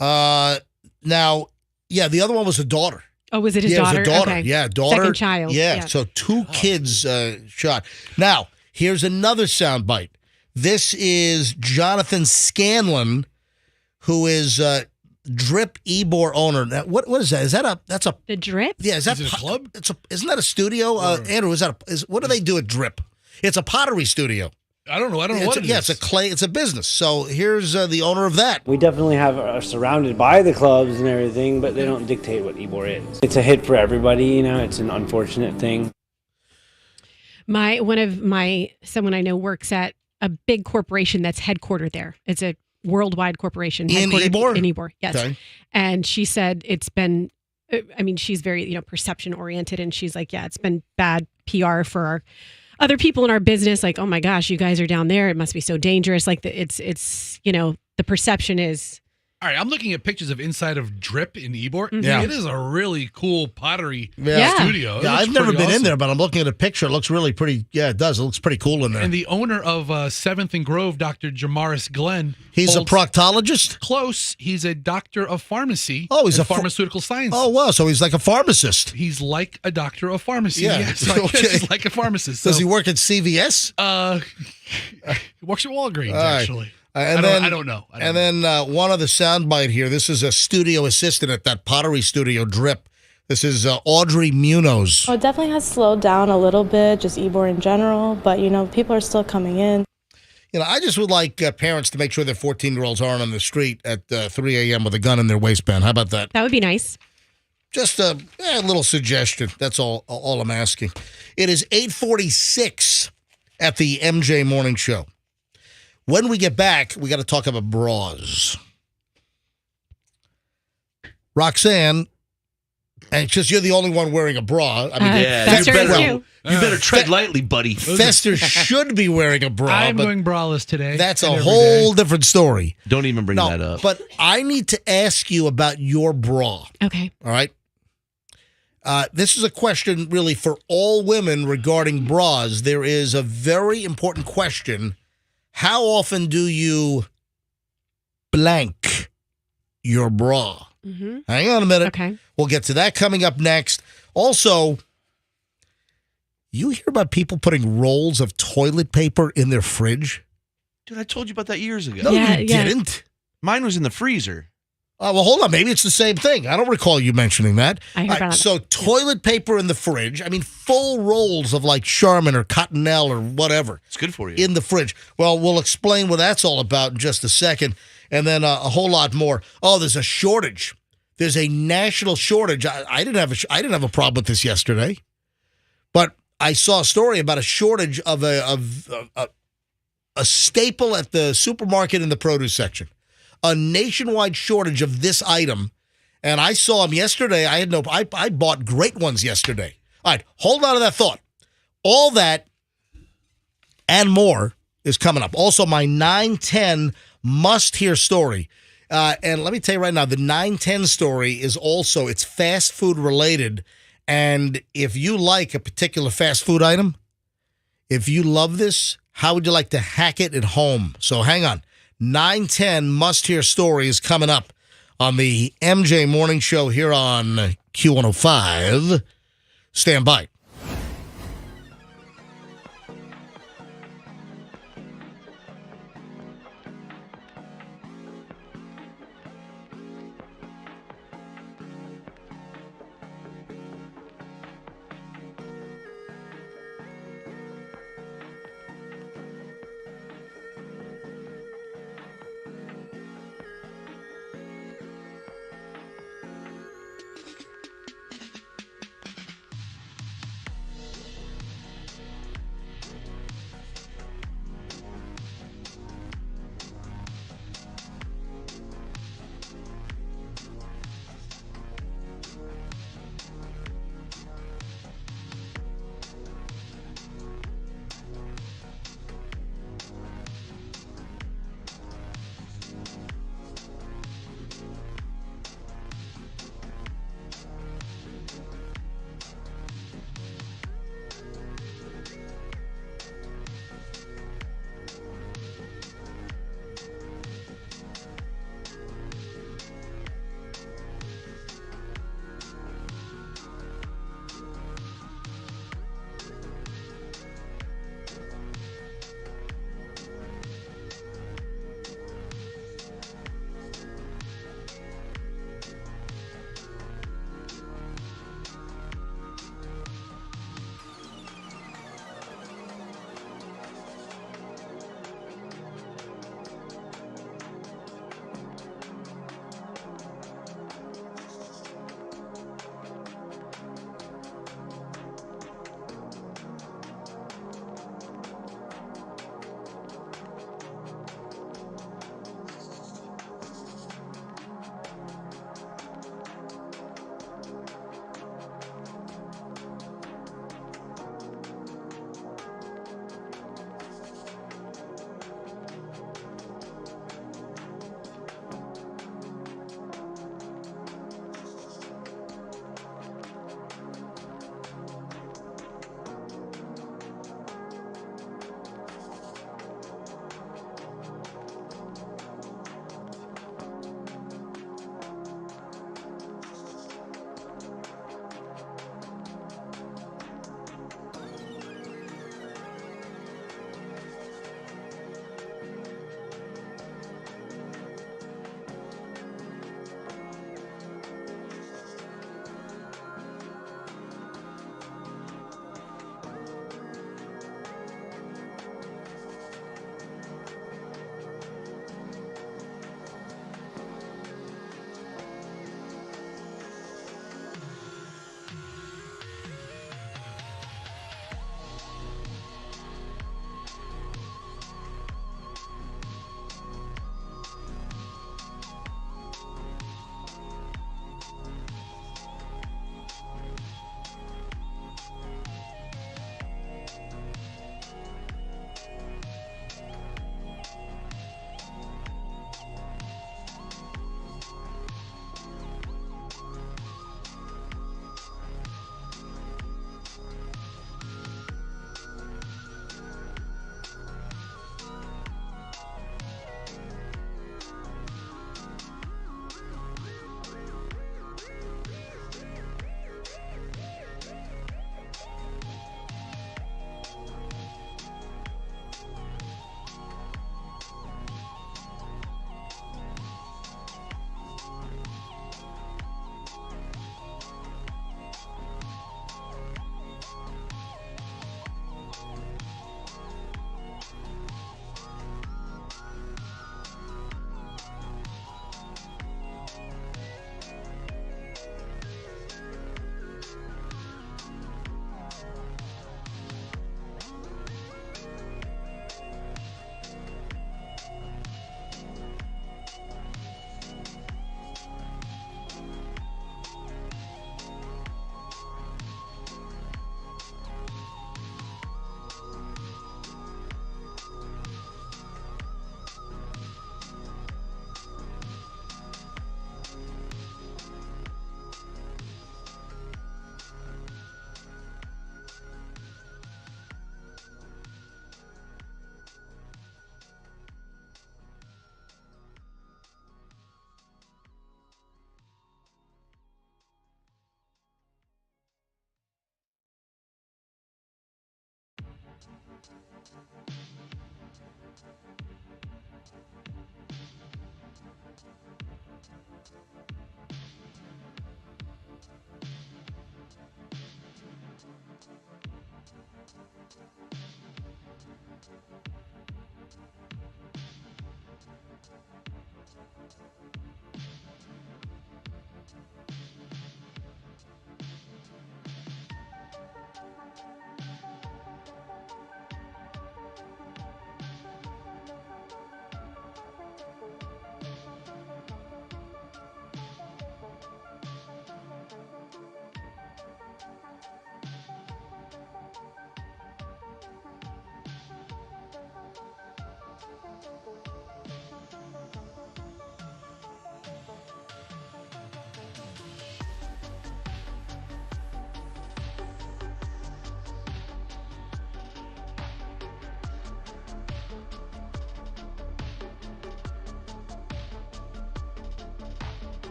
[SPEAKER 1] Now, the other one was a daughter.
[SPEAKER 3] Oh, was it his
[SPEAKER 1] It was
[SPEAKER 3] daughter?
[SPEAKER 1] a daughter.
[SPEAKER 3] Okay.
[SPEAKER 1] Yeah, daughter.
[SPEAKER 3] Second child.
[SPEAKER 1] Yeah, so 2 kids shot. Now, here's another soundbite. This is Jonathan Scanlon, who is Drip Ybor owner. Now, what is that? Is that that's a
[SPEAKER 3] The Drip?
[SPEAKER 1] Yeah, is that
[SPEAKER 8] Is it a club?
[SPEAKER 1] Isn't that a studio? Andrew, what do they do at Drip? It's a pottery studio.
[SPEAKER 8] I don't know what it is.
[SPEAKER 1] It's a business. So here's the owner of that.
[SPEAKER 7] We definitely are surrounded by the clubs and everything, but they don't dictate what Ybor is. It's a hit for everybody, you know. It's an unfortunate thing.
[SPEAKER 3] Someone I know works at a big corporation that's headquartered there. It's a worldwide corporation.
[SPEAKER 1] In Ybor?
[SPEAKER 3] In Ybor, yes.
[SPEAKER 1] Okay.
[SPEAKER 3] And she said it's been, she's very, perception oriented. And she's like, yeah, it's been bad PR for our other people in our business. Like, oh my gosh, you guys are down there. It must be so dangerous. Like it's the perception is.
[SPEAKER 8] All right, I'm looking at pictures of inside of Drip in Ybor.
[SPEAKER 3] Mhm.
[SPEAKER 1] Yeah.
[SPEAKER 8] It is a really cool pottery
[SPEAKER 3] Yeah.
[SPEAKER 8] studio. It
[SPEAKER 1] Yeah,
[SPEAKER 8] looks
[SPEAKER 1] I've never
[SPEAKER 8] pretty
[SPEAKER 1] been in
[SPEAKER 8] awesome.
[SPEAKER 1] there, but I'm looking at a picture. It looks really pretty. Yeah, it does. It looks pretty cool in there.
[SPEAKER 8] And the owner of 7th and Grove, Dr. Jamaris Glenn.
[SPEAKER 1] He's a
[SPEAKER 8] holds-
[SPEAKER 1] proctologist?
[SPEAKER 8] Close. He's a doctor of pharmacy.
[SPEAKER 1] Oh, he's
[SPEAKER 8] and
[SPEAKER 1] a ph-
[SPEAKER 8] pharmaceutical science.
[SPEAKER 1] Oh, wow. So he's like a pharmacist.
[SPEAKER 8] He's like a doctor of pharmacy.
[SPEAKER 1] Yeah.
[SPEAKER 8] Yes, like,
[SPEAKER 1] Okay.
[SPEAKER 8] he's like a pharmacist.
[SPEAKER 1] Does
[SPEAKER 8] So,
[SPEAKER 1] he work at CVS?
[SPEAKER 8] he works at Walgreens,
[SPEAKER 1] All right.
[SPEAKER 8] actually.
[SPEAKER 1] And
[SPEAKER 8] I don't know.
[SPEAKER 1] Then one other soundbite here. This is a studio assistant at that pottery studio, Drip. This is Audrey Munoz.
[SPEAKER 22] Oh, it definitely has slowed down a little bit, just Ybor in general, but people are still coming in.
[SPEAKER 1] I just would like parents to make sure their 14-year-olds aren't on the street at 3 a.m. with a gun in their waistband. How about that?
[SPEAKER 3] That would be nice.
[SPEAKER 1] Just a little suggestion. That's all I'm asking. It is 8:46 at the MJ Morning Show. When we get back, we got to talk about bras. Roxanne, and just you're the only one wearing a bra. I mean,
[SPEAKER 12] you better tread lightly, buddy.
[SPEAKER 1] Fester should be wearing a bra.
[SPEAKER 8] I'm
[SPEAKER 1] but
[SPEAKER 8] going braless today.
[SPEAKER 1] That's a
[SPEAKER 8] and every
[SPEAKER 1] whole
[SPEAKER 8] day.
[SPEAKER 1] different story.
[SPEAKER 12] Don't even bring that up.
[SPEAKER 1] But I need to ask you about your bra.
[SPEAKER 3] Okay.
[SPEAKER 1] All right. This is a question really for all women regarding bras. There is a very important question. How often do you blank your bra?
[SPEAKER 3] Mm-hmm.
[SPEAKER 1] Hang on a minute.
[SPEAKER 3] Okay.
[SPEAKER 1] We'll get to that coming up next. Also, you hear about people putting rolls of toilet paper in their fridge?
[SPEAKER 12] Dude, I told you about that years ago.
[SPEAKER 1] No, you didn't.
[SPEAKER 12] Mine was in the freezer.
[SPEAKER 1] Well, hold on. Maybe it's the same thing. I don't recall you mentioning that.
[SPEAKER 3] I heard
[SPEAKER 1] All
[SPEAKER 3] about it.
[SPEAKER 1] So toilet paper in the fridge. I mean, full rolls of like Charmin or Cottonelle or whatever.
[SPEAKER 12] It's good for you.
[SPEAKER 1] In the fridge. Well, we'll explain what that's all about in just a second. And then a whole lot more. Oh, there's a shortage. There's a national shortage. I didn't have a problem with this yesterday. But I saw a story about a shortage of a staple at the supermarket in the produce section. A nationwide shortage of this item, and I saw them yesterday. I bought great ones yesterday. All right, hold on to that thought. All that and more is coming up. Also, my 9:10 must-hear story. And let me tell you right now, the 9:10 story is also, it's fast food related. And if you like a particular fast food item, if you love this, how would you like to hack it at home? So hang on. 9:10 must-hear story is coming up on the MJ Morning Show here on Q105. Stand by.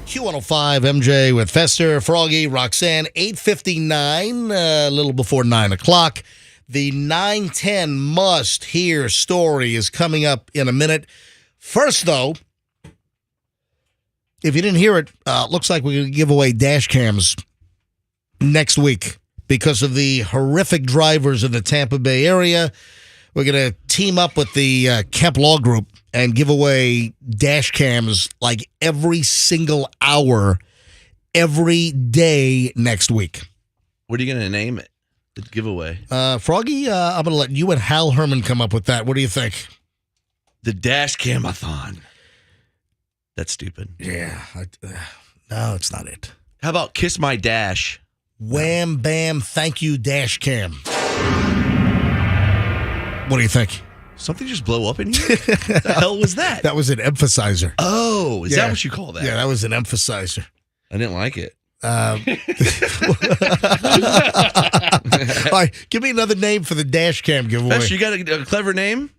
[SPEAKER 1] Q105 MJ with Fester, Froggy, Roxanne, 8:59, a little before 9 o'clock. The 9:10 must-hear story is coming up in a minute. First, though, if you didn't hear it, looks like we're going to give away dash cams next week because of the horrific drivers in the Tampa Bay area. We're going to team up with the Kemp Law Group and give away dash cams like every single hour, every day next week.
[SPEAKER 12] What are you going to name it? The giveaway.
[SPEAKER 1] Froggy, I'm going to let you and Hal Herman come up with that. What do you think?
[SPEAKER 12] The Dash Camathon. That's stupid.
[SPEAKER 1] Yeah. No, it's not it.
[SPEAKER 12] How about Kiss My Dash?
[SPEAKER 1] Wham, bam, thank you, dash cam. What do you think?
[SPEAKER 12] Something just blow up in here? What the hell was that?
[SPEAKER 1] That was an emphasizer.
[SPEAKER 12] Oh, is that what you call that?
[SPEAKER 1] Yeah, that was an emphasizer.
[SPEAKER 12] I didn't like it.
[SPEAKER 1] All right, give me another name for the dash cam giveaway.
[SPEAKER 12] Best, you got a clever name?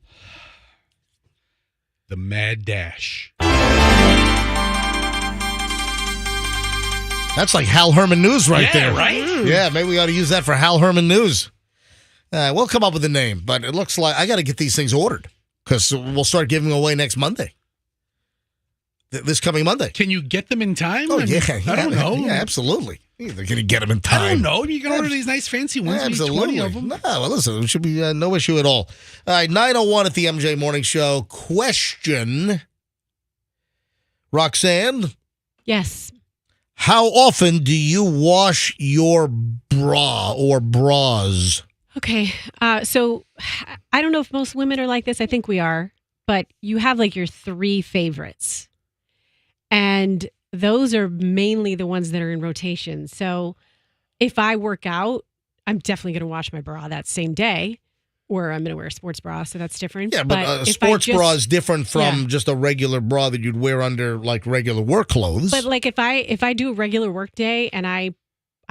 [SPEAKER 8] The Mad Dash.
[SPEAKER 1] That's like Hal Herman News right there.
[SPEAKER 8] Right?
[SPEAKER 1] Yeah, maybe we ought to use that for Hal Herman News. We'll come up with a name, but it looks like I got to get these things ordered because we'll start giving away next Monday. This coming Monday.
[SPEAKER 8] Can you get them in time?
[SPEAKER 1] Oh,
[SPEAKER 8] I don't know.
[SPEAKER 1] Yeah, absolutely. They're going to get them in time.
[SPEAKER 8] I don't know. You can order these nice fancy ones.
[SPEAKER 1] Absolutely.
[SPEAKER 8] 20 of them.
[SPEAKER 1] No, well, listen, there should be no issue at all. All right, 9:01 at the MJ Morning Show. Question. Roxanne?
[SPEAKER 3] Yes.
[SPEAKER 1] How often do you wash your bra or bras?
[SPEAKER 3] Okay. So I don't know if most women are like this. I think we are. But you have like your three favorites. And those are mainly the ones that are in rotation. So if I work out, I'm definitely going to wash my bra that same day. Or I'm going to wear a sports bra, so that's different.
[SPEAKER 1] Yeah, but a sports bra is different from just a regular bra that you'd wear under like regular work clothes.
[SPEAKER 3] But like if I do a regular work day and I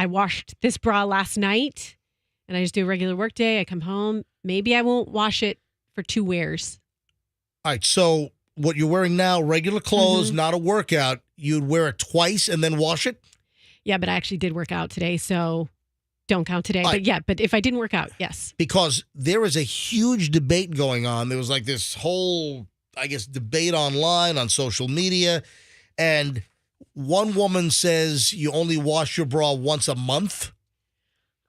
[SPEAKER 3] washed this bra last night and I just do a regular work day, I come home, maybe I won't wash it for 2 wears.
[SPEAKER 1] All right, so what you're wearing now, regular clothes, not a workout, you'd wear it twice and then wash it?
[SPEAKER 3] Yeah, but I actually did work out today, so don't count today.
[SPEAKER 1] Right.
[SPEAKER 3] But yeah, but if I didn't work out, yes.
[SPEAKER 1] Because there is a huge debate going on. There was like this whole, I guess, debate online on social media. And one woman says you only wash your bra once a month.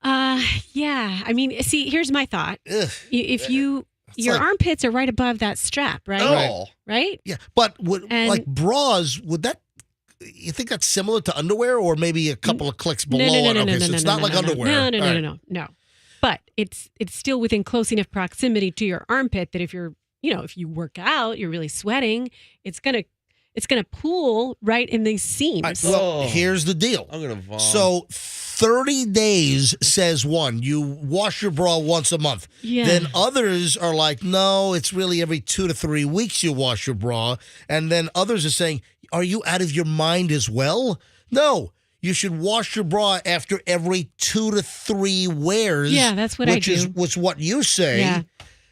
[SPEAKER 3] Yeah. I mean, see, here's my thought.
[SPEAKER 1] Ugh.
[SPEAKER 3] If your armpits are right above that strap, right?
[SPEAKER 1] Oh.
[SPEAKER 3] Right?
[SPEAKER 1] Yeah. But like bras, would that, you think that's similar to underwear or maybe a couple of clicks below it? Okay, so it's not like underwear.
[SPEAKER 3] No. But it's still within close enough proximity to your armpit that if you're, if you work out, you're really sweating, it's gonna pool right in these seams.
[SPEAKER 1] Well, here's the deal.
[SPEAKER 12] I'm gonna vomit.
[SPEAKER 1] So 30 days says one, you wash your bra once a month.
[SPEAKER 3] Yeah.
[SPEAKER 1] Then others are like, no, it's really every 2 to 3 weeks you wash your bra. And then others are saying, are you out of your mind as well? No, you should wash your bra after every 2 to 3 wears.
[SPEAKER 3] Yeah, that's what I do.
[SPEAKER 1] Which is what you say.
[SPEAKER 3] Yeah.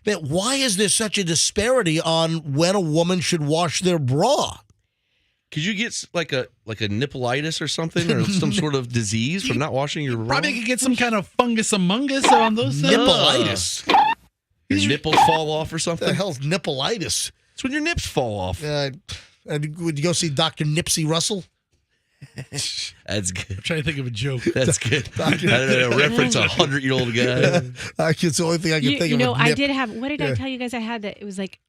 [SPEAKER 1] But why is there such a disparity on when a woman should wash their bra?
[SPEAKER 12] Could you get like a nippleitis or something, or some sort of disease from not washing your bra?
[SPEAKER 8] Probably could get some kind of fungus among us on those things.
[SPEAKER 1] Nippleitis.
[SPEAKER 12] Your nipples fall off or something?
[SPEAKER 1] What the hell's nippleitis?
[SPEAKER 12] It's when your nips fall off.
[SPEAKER 1] Would you go see Dr. Nipsey Russell?
[SPEAKER 12] That's good.
[SPEAKER 8] I'm trying to think of a joke.
[SPEAKER 12] That's good. I don't know, reference a 100-year-old guy.
[SPEAKER 1] It's the only thing I can think of.
[SPEAKER 3] I did have, what did I tell you guys I had? That it was like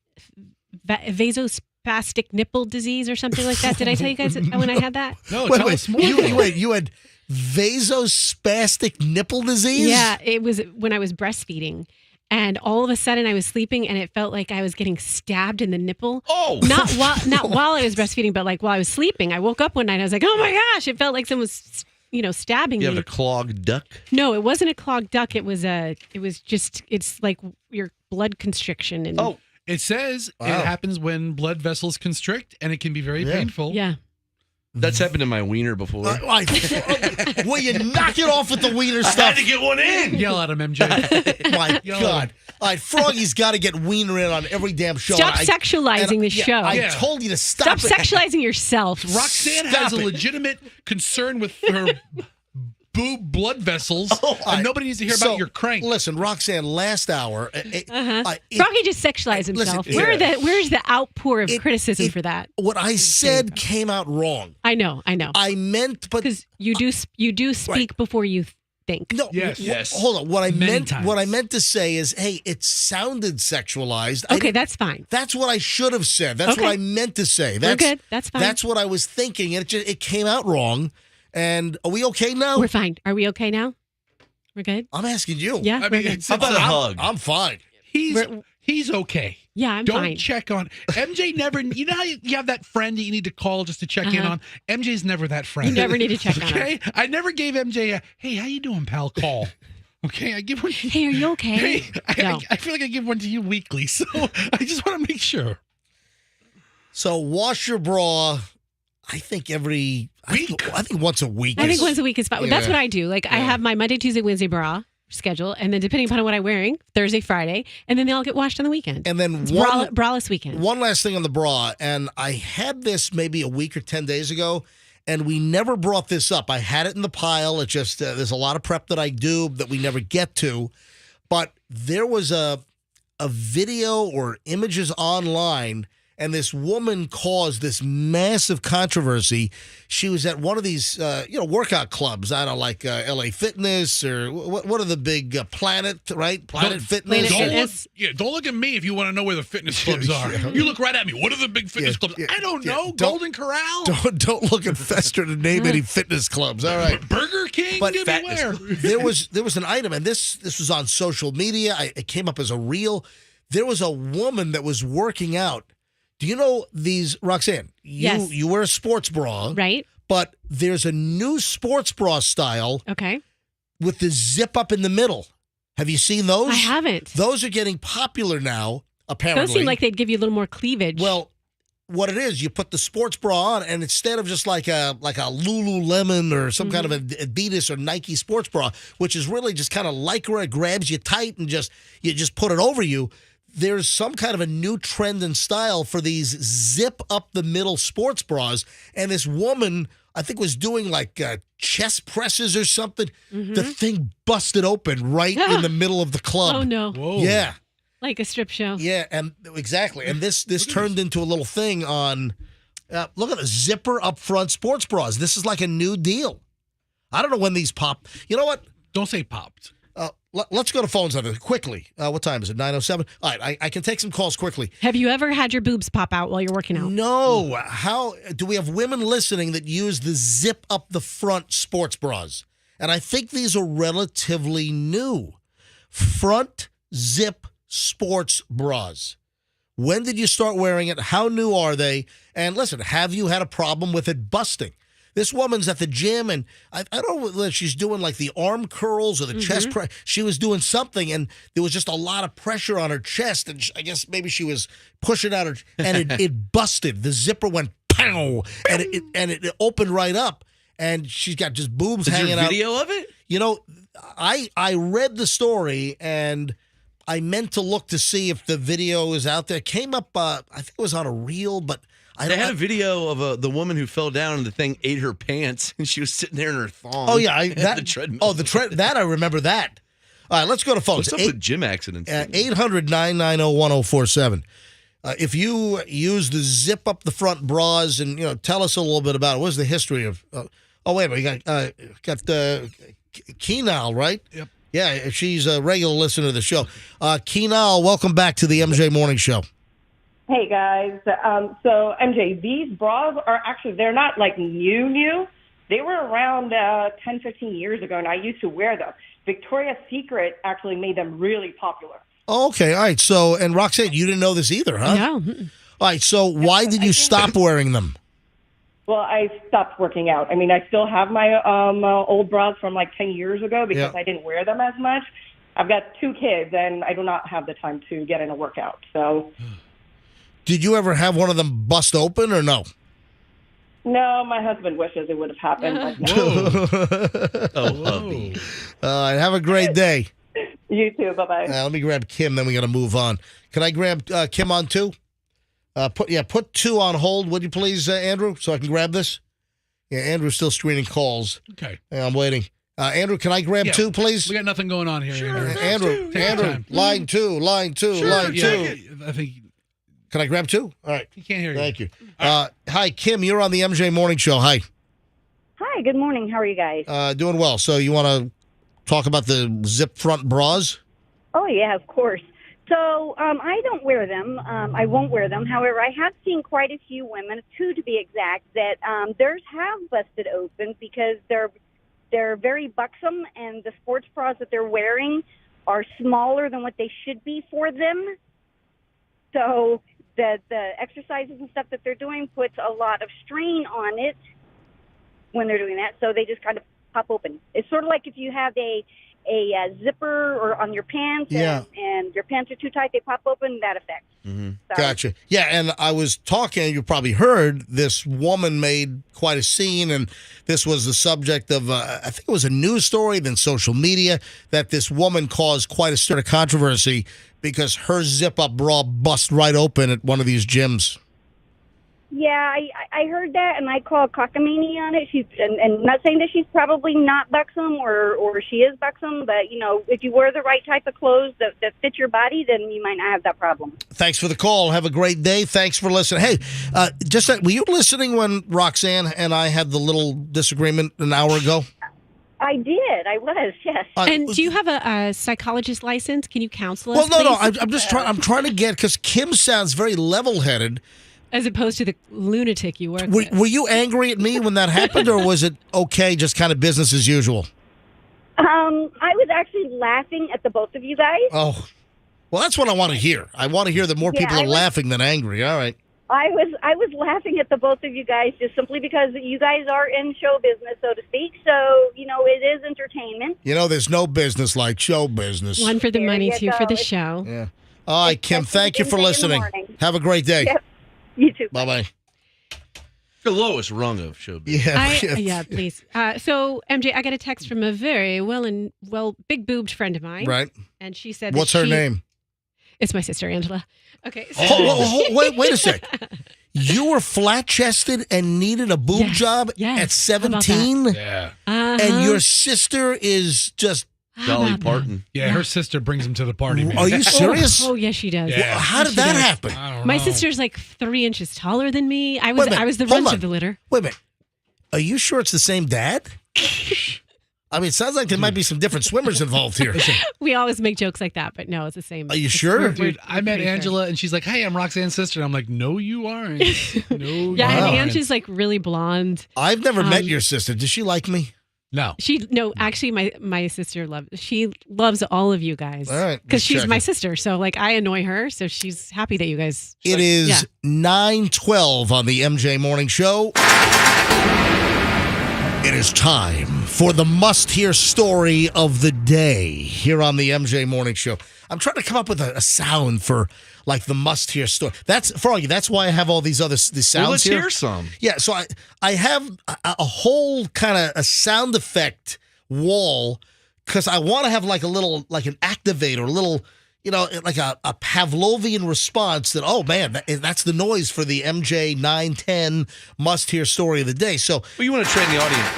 [SPEAKER 3] vasospastic nipple disease or something like that. Did I tell you guys when I had that?
[SPEAKER 8] No, tell us more.
[SPEAKER 1] You had vasospastic nipple disease?
[SPEAKER 3] Yeah, it was when I was breastfeeding. And all of a sudden I was sleeping and it felt like I was getting stabbed in the nipple.
[SPEAKER 12] Oh.
[SPEAKER 3] Not while I was breastfeeding, but like while I was sleeping. I woke up one night and I was like, oh my gosh, it felt like someone was, stabbing me.
[SPEAKER 12] You have a clogged duct?
[SPEAKER 3] No, it wasn't a clogged duct. It's like your blood constriction. And
[SPEAKER 8] it says it happens when blood vessels constrict and it can be very painful.
[SPEAKER 3] Yeah.
[SPEAKER 12] That's happened to my wiener before.
[SPEAKER 1] Will you knock it off with the wiener stuff?
[SPEAKER 12] I had to get one in.
[SPEAKER 8] Yell at him, MJ.
[SPEAKER 1] My God. All right, Froggy's got to get wiener in on every damn show.
[SPEAKER 3] Stop sexualizing the show.
[SPEAKER 1] I told you to stop
[SPEAKER 3] Stop
[SPEAKER 1] it.
[SPEAKER 3] sexualizing yourself.
[SPEAKER 8] Roxanne has a legitimate concern with her boob blood vessels, and nobody needs to hear about your crank.
[SPEAKER 1] Listen, Roxanne, last hour.
[SPEAKER 3] Froggy just sexualized himself.
[SPEAKER 1] Listen,
[SPEAKER 3] Where's the outpour of criticism for that?
[SPEAKER 1] What I said came out wrong.
[SPEAKER 3] I know.
[SPEAKER 1] I meant, but
[SPEAKER 3] because you do speak before you think.
[SPEAKER 1] No, hold on. What I meant to say is, hey, it sounded sexualized.
[SPEAKER 3] Okay, that's fine.
[SPEAKER 1] That's what I should have said. That's what I meant to say.
[SPEAKER 3] We're good. That's fine.
[SPEAKER 1] That's what I was thinking, and it came out wrong. And are we okay now?
[SPEAKER 3] We're fine. Are we okay now? We're good.
[SPEAKER 1] I'm asking you.
[SPEAKER 3] Yeah, we're good.
[SPEAKER 1] How about a hug? I'm fine.
[SPEAKER 8] He's okay.
[SPEAKER 3] Yeah, I'm
[SPEAKER 8] Don't
[SPEAKER 3] fine.
[SPEAKER 8] check on MJ. Never. You know how you have that friend that you need to call just to check in on. MJ's never that friend.
[SPEAKER 3] You never need to check on her.
[SPEAKER 8] Okay, I never gave MJ a "Hey, how you doing, pal?" call. Okay, I give one.
[SPEAKER 3] Hey, are you okay?
[SPEAKER 8] Hey, I feel like I give one to you weekly, so I just want to make sure.
[SPEAKER 1] So wash your bra. I think every week. I think once a week.
[SPEAKER 3] I think once a week is fine. That's what I do. Like I have my Monday, Tuesday, Wednesday bra schedule, and then depending upon what I'm wearing, Thursday, Friday, and then they all get washed on the weekend.
[SPEAKER 1] And then
[SPEAKER 3] braless weekend.
[SPEAKER 1] One last thing on the bra, and I had this maybe a week or 10 days ago, and we never brought this up. I had it in the pile. It just there's a lot of prep that I do that we never get to, but there was a video or images online. And this woman caused this massive controversy. She was at one of these, workout clubs. I don't know, like LA Fitness or what are the big Planet, right? Planet Fitness.
[SPEAKER 8] Don't look at me if you want to know where the fitness clubs are. You look right at me. What are the big fitness clubs? I don't know. Golden Corral.
[SPEAKER 1] Don't look at Fester to name any fitness clubs. All right.
[SPEAKER 8] Burger King.
[SPEAKER 1] But
[SPEAKER 8] Beware.
[SPEAKER 1] there was an item, and this was on social media. It came up as a reel. There was a woman that was working out. Do you know these, Roxanne? You wear a sports bra.
[SPEAKER 3] Right.
[SPEAKER 1] But there's a new sports bra style.
[SPEAKER 3] Okay.
[SPEAKER 1] With the zip up in the middle. Have you seen those?
[SPEAKER 3] I haven't.
[SPEAKER 1] Those are getting popular now, apparently.
[SPEAKER 3] Those seem like they'd give you a little more cleavage.
[SPEAKER 1] Well, what it is, you put the sports bra on, and instead of just like a Lululemon or some kind of an Adidas or Nike sports bra, which is really just kind of Lycra, grabs you tight and you just put it over you. There's some kind of a new trend and style for these zip up the middle sports bras. And this woman, I think, was doing like chest presses or something. The thing busted open right in the middle of the club.
[SPEAKER 3] Oh, no.
[SPEAKER 8] Whoa.
[SPEAKER 1] Yeah.
[SPEAKER 3] Like a strip show.
[SPEAKER 1] Yeah, and exactly. And this turned into a little thing on, look at the zipper up front sports bras. This is like a new deal. I don't know when these pop. You know what?
[SPEAKER 8] Don't say popped.
[SPEAKER 1] Let's go to phones on it quickly. What time is it? 9:07. All right, I can take some calls quickly.
[SPEAKER 3] Have you ever had your boobs pop out while you're working out?
[SPEAKER 1] No. How do we have women listening that use the zip up the front sports bras? And I think these are relatively new. Front zip sports bras. When did you start wearing it? How new are they? And listen, have you had a problem with it busting? This woman's at the gym, and I don't know whether she's doing like the arm curls or the chest press. She was doing something, and there was just a lot of pressure on her chest, and I guess maybe she was pushing out her, and it busted. The zipper went pow, and it opened right up, and she's got just boobs hanging out.
[SPEAKER 12] Is there video of it?
[SPEAKER 1] You know, I read the story, and I meant to look to see if the video is out there. It came up, I think it was on a reel, but
[SPEAKER 12] They had a video of the woman who fell down and the thing ate her pants, and she was sitting there in her thong.
[SPEAKER 1] Oh yeah,
[SPEAKER 12] the treadmill.
[SPEAKER 1] Oh, that I remember that. All right, let's go to phones.
[SPEAKER 12] What's up with gym accidents?
[SPEAKER 1] 800-990-1047. If you use the zip up the front bras, and tell us a little bit about it. What's the history of? Wait a minute, we got Keenal, right?
[SPEAKER 8] Yep.
[SPEAKER 1] Yeah, she's a regular listener to the show. Keenal, welcome back to the MJ Morning Show.
[SPEAKER 19] Hey, guys. So, MJ, these bras are actually, they're not like new. They were around 10, 15 years ago, and I used to wear them. Victoria's Secret actually made them really popular.
[SPEAKER 1] Oh, okay. All right. So, and Roxanne, you didn't know this either, huh?
[SPEAKER 3] No.
[SPEAKER 1] All right. So why did you stop wearing them?
[SPEAKER 19] Well, I stopped working out. I mean, I still have my old bras from like 10 years ago because I didn't wear them as much. I've got 2 kids, and I do not have the time to get in a workout. So,
[SPEAKER 1] did you ever have one of them bust open or no?
[SPEAKER 19] No, my husband wishes it would have happened. But no.
[SPEAKER 12] Oh, hubby.
[SPEAKER 1] Have a great day.
[SPEAKER 19] You too. Bye-bye.
[SPEAKER 1] Let me grab Kim, then we got to move on. Can I grab Kim on 2? Put 2 on hold, would you please, Andrew, so I can grab this? Yeah, Andrew's still screening calls.
[SPEAKER 8] Okay.
[SPEAKER 1] I'm waiting. Andrew, can I grab 2, please?
[SPEAKER 8] We got nothing going on here.
[SPEAKER 1] Sure,
[SPEAKER 8] Andrew,
[SPEAKER 1] Andrew, line 2, line 2,
[SPEAKER 8] Sure,
[SPEAKER 1] line 2.
[SPEAKER 8] yeah, I think.
[SPEAKER 1] Can I grab 2? All right.
[SPEAKER 8] He can't hear you.
[SPEAKER 1] Thank you. Hi, Kim, you're on the MJ Morning Show. Hi.
[SPEAKER 9] Hi, good morning. How are you guys?
[SPEAKER 1] Doing well. So you want to talk about the zip front bras?
[SPEAKER 9] Oh, yeah, of course. So I don't wear them. I won't wear them. However, I have seen quite a few women, 2 to be exact, that theirs have busted open because they're very buxom, and the sports bras that they're wearing are smaller than what they should be for them. So the exercises and stuff that they're doing puts a lot of strain on it when they're doing that. So they just kind of pop open. It's sort of like if you have a zipper or on your pants and your pants are too tight, they pop open, that effect.
[SPEAKER 1] Mm-hmm. Gotcha. Yeah, and I was talking, you probably heard, this woman made quite a scene, and this was the subject of, I think it was a news story, then social media, that this woman caused quite a stir of controversy because her zip-up bra bust right open at one of these gyms.
[SPEAKER 9] Yeah, I heard that, and I called cockamamie on it. She's and not saying that she's probably not buxom or she is buxom, but if you wear the right type of clothes that fit your body, then you might not have that problem.
[SPEAKER 1] Thanks for the call. Have a great day. Thanks for listening. Hey, were you listening when Roxanne and I had the little disagreement an hour ago?
[SPEAKER 9] I did. I was, yes.
[SPEAKER 3] And do you have a psychologist license? Can you counsel us?
[SPEAKER 1] Well, no.
[SPEAKER 3] please?
[SPEAKER 1] I'm just trying. I'm trying to get, because Kim sounds very level-headed.
[SPEAKER 3] As opposed to the lunatic you work with.
[SPEAKER 1] Were you angry at me when that happened, or was it okay, just kind of business as usual?
[SPEAKER 9] I was actually laughing at the both of you guys.
[SPEAKER 1] Oh, well, that's what I want to hear. I want to hear that more people are laughing than angry. All right.
[SPEAKER 9] I was laughing at the both of you guys just simply because you guys are in show business, so to speak. So, it is entertainment.
[SPEAKER 1] There's no business like show business.
[SPEAKER 3] One for the money, 2 for the show.
[SPEAKER 1] Yeah. All right, Kim, thank you for listening. Have a great day.
[SPEAKER 9] Yep. You too.
[SPEAKER 1] Bye-bye.
[SPEAKER 12] The lowest rung of show business.
[SPEAKER 3] Yeah, please. So, MJ, I got a text from a very big-boobed friend of mine.
[SPEAKER 1] Right.
[SPEAKER 3] And she said
[SPEAKER 1] What's her name?
[SPEAKER 3] It's my sister, Angela. Okay.
[SPEAKER 1] So. Wait a sec. You were flat-chested and needed a boob job at 17?
[SPEAKER 8] Yeah.
[SPEAKER 1] And your sister is just...
[SPEAKER 12] Dolly Parton.
[SPEAKER 8] Yeah, her sister brings him to the party. Man.
[SPEAKER 1] Are you serious?
[SPEAKER 3] Oh, yes, she does.
[SPEAKER 8] Yeah.
[SPEAKER 1] How did that happen?
[SPEAKER 8] I don't
[SPEAKER 3] My
[SPEAKER 8] know.
[SPEAKER 3] sister's like 3 inches taller than me. I was the runt of the litter.
[SPEAKER 1] Wait a minute. Are you sure it's the same dad? I mean, it sounds like there might be some different swimmers involved here.
[SPEAKER 3] We always make jokes like that, but no, it's the same.
[SPEAKER 1] Are you sure?
[SPEAKER 8] Dude, I met Angela, and she's like, "Hey, I'm Roxanne's sister." And I'm like, "No, you aren't. No,
[SPEAKER 3] Yeah, and
[SPEAKER 8] you
[SPEAKER 3] Ange is like really blonde.
[SPEAKER 1] I've never met your sister. Does she like me?
[SPEAKER 8] No.
[SPEAKER 3] Actually, my sister loves all of you guys.
[SPEAKER 1] All right.
[SPEAKER 3] Because
[SPEAKER 1] just
[SPEAKER 3] she's
[SPEAKER 1] checking.
[SPEAKER 3] my sister. So like I annoy her. So she's happy that you guys.
[SPEAKER 1] It is 9:12 on the MJ Morning Show. It is time for the must-hear story of the day here on the MJ Morning Show. I'm trying to come up with a sound for like the must-hear story. That's Froggy. That's why I have all these sounds
[SPEAKER 12] Well, let's
[SPEAKER 1] here.
[SPEAKER 12] hear some.
[SPEAKER 1] Yeah, so I have a whole kind of a sound effect wall because I want to have like an activator, a little, like a Pavlovian response that, oh man, that's the noise for the MJ 910 must-hear story of the day. So,
[SPEAKER 12] Well, you want to train the audience.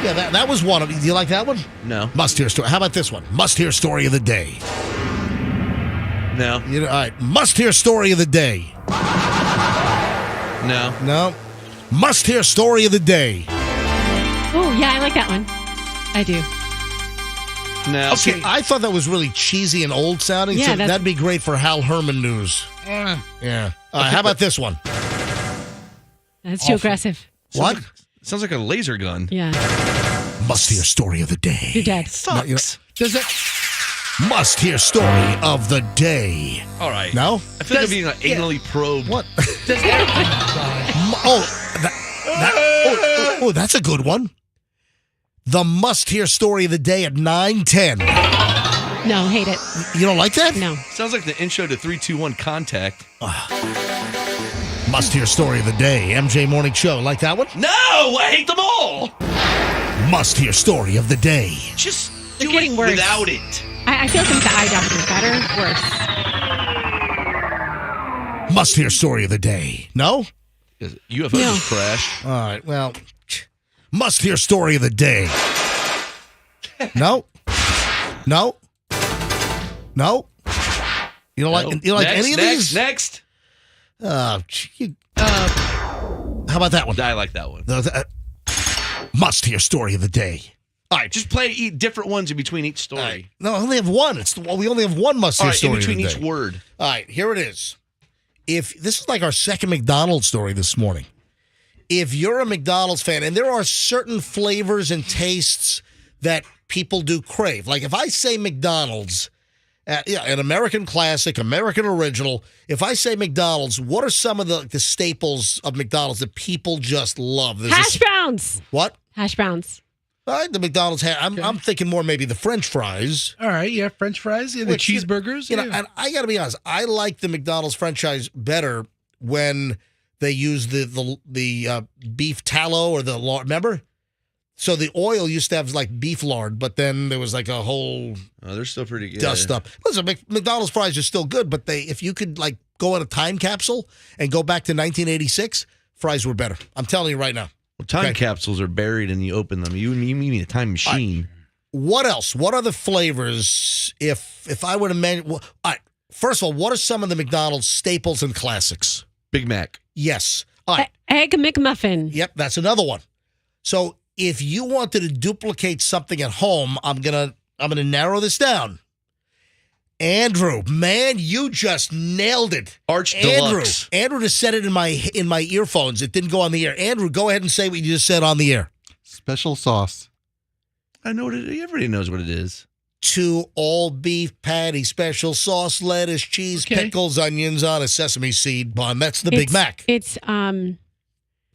[SPEAKER 1] yeah, that was one of them. Do you like that one?
[SPEAKER 12] No.
[SPEAKER 1] Must-hear story. How about this one? Must-hear story of the day.
[SPEAKER 12] No.
[SPEAKER 1] All right, must-hear story of the day.
[SPEAKER 12] No.
[SPEAKER 1] No. Must-hear story of the day.
[SPEAKER 3] Oh yeah, I like that one. I do.
[SPEAKER 12] No.
[SPEAKER 1] Okay, I thought that was really cheesy and old sounding.
[SPEAKER 3] Yeah,
[SPEAKER 1] so that'd be great for Hal Herman news. Yeah. How about this one?
[SPEAKER 3] That's too aggressive.
[SPEAKER 1] What?
[SPEAKER 12] Sounds like a laser gun.
[SPEAKER 3] Yeah.
[SPEAKER 1] Must hear story of the day.
[SPEAKER 3] You're dead.
[SPEAKER 12] Sucks.
[SPEAKER 8] Does it?
[SPEAKER 1] Must hear story of the day.
[SPEAKER 12] All right.
[SPEAKER 1] No?
[SPEAKER 12] I feel like I'm being anally probed.
[SPEAKER 1] What?
[SPEAKER 8] Does
[SPEAKER 1] that's a good one. The must hear story of the day at 9:10.
[SPEAKER 3] No, hate it.
[SPEAKER 1] You don't like that?
[SPEAKER 3] No.
[SPEAKER 12] Sounds like the intro to 3, 2, 1 Contact.
[SPEAKER 1] Must-hear story of the day. MJ Morning Show. Like that one?
[SPEAKER 12] No, I hate them all.
[SPEAKER 1] Must-hear story of the day.
[SPEAKER 12] Just
[SPEAKER 3] They're
[SPEAKER 12] do
[SPEAKER 3] getting
[SPEAKER 12] it
[SPEAKER 3] worse.
[SPEAKER 12] without it.
[SPEAKER 3] I feel like the eye doctor is better, worse.
[SPEAKER 1] Must-hear story of the day. No?
[SPEAKER 12] UFO just crashed.
[SPEAKER 1] All right, well, must-hear story of the day. No? No? No? You don't like any of these?
[SPEAKER 12] Next.
[SPEAKER 1] How about that one?
[SPEAKER 12] I like that one.
[SPEAKER 1] Must-hear story of the day.
[SPEAKER 12] All right, just play different ones in between each story.
[SPEAKER 1] Right. No, I only have one. We only have one must-hear story
[SPEAKER 12] in between
[SPEAKER 1] of the
[SPEAKER 12] each
[SPEAKER 1] day.
[SPEAKER 12] word.
[SPEAKER 1] All right, here it is. If this is like our second McDonald's story this morning. If you're a McDonald's fan, and there are certain flavors and tastes that people do crave. Like if I say McDonald's, an American classic, American original. If I say McDonald's, what are some of the staples of McDonald's that people just love?
[SPEAKER 3] Hash browns.
[SPEAKER 1] What?
[SPEAKER 3] Hash browns.
[SPEAKER 1] All right, the McDonald's. I'm thinking more maybe the French fries.
[SPEAKER 8] All right, yeah, French fries, yeah, the cheeseburgers.
[SPEAKER 1] You know, and I got to be honest, I like the McDonald's French fries better when they use the beef tallow or the lard. Remember? So the oil used to have like beef lard, but then there was like a whole
[SPEAKER 12] they're still pretty good.
[SPEAKER 1] dust up. Listen, McDonald's fries are still good, but if you could like go on a time capsule and go back to 1986, fries were better. I'm telling you right now.
[SPEAKER 12] Well, time capsules are buried and you open them. You mean a time machine.
[SPEAKER 1] What else? What other flavors? If I were to mention, all right, first of all, what are some of the McDonald's staples and classics?
[SPEAKER 12] Big Mac.
[SPEAKER 1] Yes. All right.
[SPEAKER 3] Egg McMuffin.
[SPEAKER 1] Yep, that's another one. So if you wanted to duplicate something at home, I'm gonna narrow this down. Andrew, man, you just nailed it.
[SPEAKER 12] Arch Deluxe.
[SPEAKER 1] Andrew just said it in my earphones. It didn't go on the air. Andrew, go ahead and say what you just said on the air.
[SPEAKER 11] Special sauce.
[SPEAKER 12] I know what it is. Everybody knows what it is.
[SPEAKER 1] 2 all-beef patty, special sauce, lettuce, cheese, pickles, onions on a sesame seed bun. That's the Big Mac.
[SPEAKER 3] It's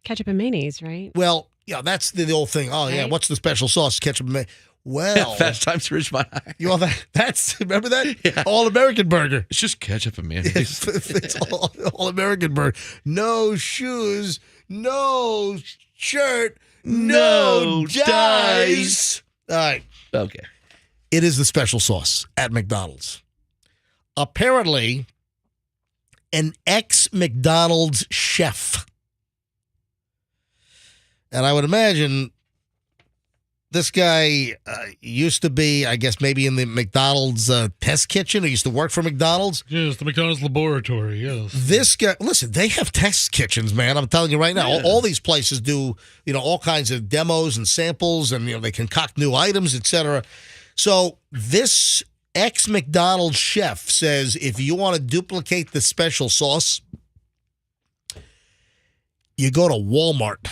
[SPEAKER 3] ketchup and mayonnaise, right?
[SPEAKER 1] Well, yeah, that's the old thing. Oh, yeah, what's the special sauce? Ketchup and mayonnaise. Well,
[SPEAKER 12] Fast Times at Ridgemont.
[SPEAKER 1] You want that's remember that? Yeah. All-American burger.
[SPEAKER 12] It's just ketchup and mayonnaise.
[SPEAKER 1] It's all-American burger. No shoes, no shirt, no dice. All right.
[SPEAKER 12] Okay.
[SPEAKER 1] It is the special sauce at McDonald's. Apparently, an ex-McDonald's chef. And I would imagine this guy used to be, I guess, maybe in the McDonald's test kitchen. He used to work for McDonald's.
[SPEAKER 8] Yes, the McDonald's laboratory, yes.
[SPEAKER 1] This guy, listen, they have test kitchens, man. I'm telling you right now.
[SPEAKER 8] Yeah.
[SPEAKER 1] All these places do, all kinds of demos and samples, and, they concoct new items, etc. So this ex-McDonald's chef says if you want to duplicate the special sauce, you go to Walmart.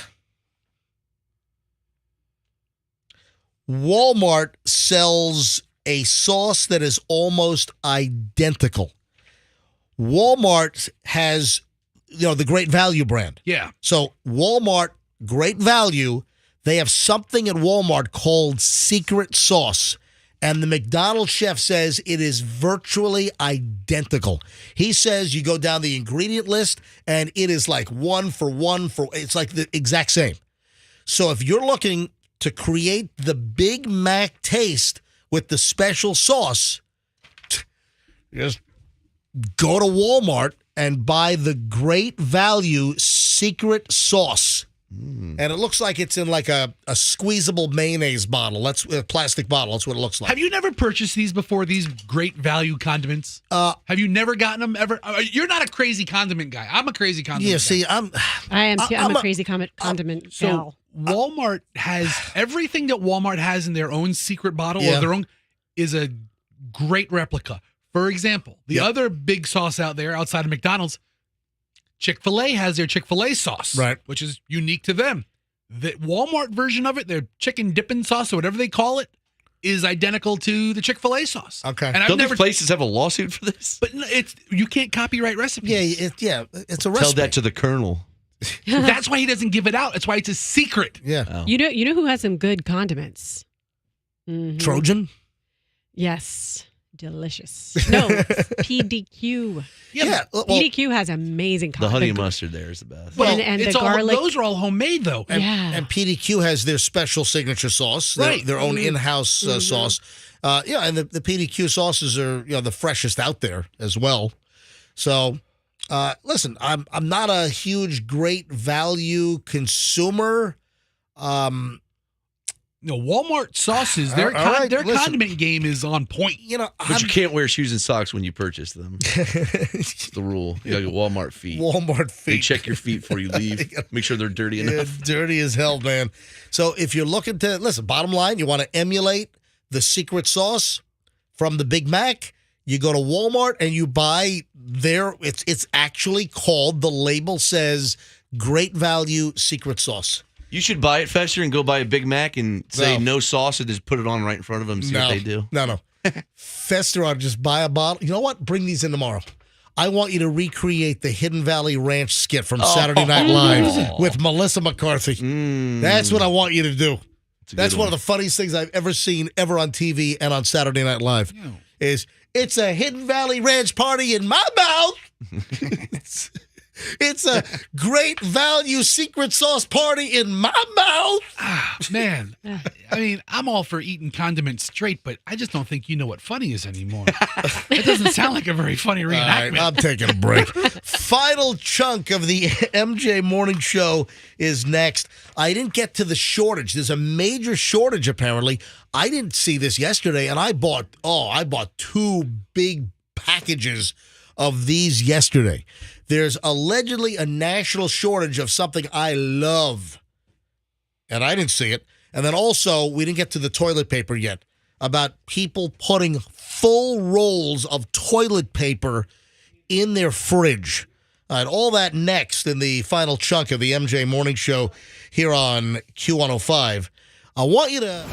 [SPEAKER 1] Walmart sells a sauce that is almost identical. Walmart has, the Great Value brand.
[SPEAKER 8] Yeah.
[SPEAKER 1] So Walmart, Great Value, they have something at Walmart called secret sauce. And the McDonald's chef says it is virtually identical. He says you go down the ingredient list and it is like one for it's like the exact same. So if you're looking to create the Big Mac taste with the special sauce, just go to Walmart and buy the Great Value secret sauce. And it looks like it's in like a squeezable mayonnaise bottle. That's a plastic bottle. That's what it looks like.
[SPEAKER 8] Have you never purchased these before, these Great Value condiments? Have you never gotten them ever? You're not a crazy condiment guy. I'm a crazy condiment guy.
[SPEAKER 1] See,
[SPEAKER 3] I am too. I'm a crazy condiment gal.
[SPEAKER 8] Walmart has everything that Walmart has in their own secret bottle or their own is a great replica. For example, the other big sauce out there outside of McDonald's, Chick-fil-A has their Chick-fil-A sauce,
[SPEAKER 1] right,
[SPEAKER 8] which is unique to them. The Walmart version of it, their chicken dipping sauce or whatever they call it, is identical to the Chick-fil-A sauce.
[SPEAKER 1] Okay.
[SPEAKER 8] And
[SPEAKER 12] Don't these places have a lawsuit for this?
[SPEAKER 8] But you can't copyright recipes.
[SPEAKER 1] It's a recipe.
[SPEAKER 12] Tell that to the Colonel.
[SPEAKER 8] That's why he doesn't give it out. That's why it's a secret.
[SPEAKER 1] Yeah.
[SPEAKER 12] Oh.
[SPEAKER 3] You know who has some good condiments? Mm-hmm.
[SPEAKER 1] Trojan?
[SPEAKER 3] Yes. delicious. No, it's PDQ. PDQ has amazing
[SPEAKER 12] The honey
[SPEAKER 3] the-
[SPEAKER 12] mustard there is the best.
[SPEAKER 3] Well, and
[SPEAKER 8] it's
[SPEAKER 3] the garlic.
[SPEAKER 8] those are all homemade, though.
[SPEAKER 1] And PDQ has their special signature sauce, their own in-house sauce. And the PDQ sauces are the freshest out there as well. So, listen, I'm not a huge great value consumer.
[SPEAKER 8] Walmart sauces, their condiment game is on point.
[SPEAKER 12] But you can't wear shoes and socks when you purchase them. It's the rule. You got to get Walmart feet.
[SPEAKER 1] Walmart feet.
[SPEAKER 12] They check your feet before you leave. Make sure they're dirty enough.
[SPEAKER 1] Dirty as hell, man. So if you're looking to, listen, bottom line, you want to emulate the secret sauce from the Big Mac, you go to Walmart and you buy it's actually called, the label says, Great Value Secret Sauce.
[SPEAKER 12] You should buy it, Fester, and go buy a Big Mac and say no sauce and just put it on right in front of them and see what they do.
[SPEAKER 1] No. Fester on, just buy a bottle. You know what? Bring these in tomorrow. I want you to recreate the Hidden Valley Ranch skit from Saturday Night Live with Melissa McCarthy. That's what I want you to do. That's one of the funniest things I've ever seen ever on TV and on Saturday Night Live. Is it's a Hidden Valley Ranch party in my mouth. It's a Great Value secret sauce party in my mouth.
[SPEAKER 8] Man, I mean, I'm all for eating condiments straight, but I just don't think you know what funny is anymore. It doesn't sound like a very funny reenactment.
[SPEAKER 1] All right, I'm taking a break. Final chunk of the MJ Morning Show is next. I didn't get to the shortage. There's a major shortage, apparently. I didn't see this yesterday, and I bought 2 big packages of these yesterday. There's allegedly a national shortage of something I love, and I didn't see it. And then also, we didn't get to the toilet paper yet, about people putting full rolls of toilet paper in their fridge. All right, all that next in the final chunk of the MJ Morning Show here on Q105. I want you to...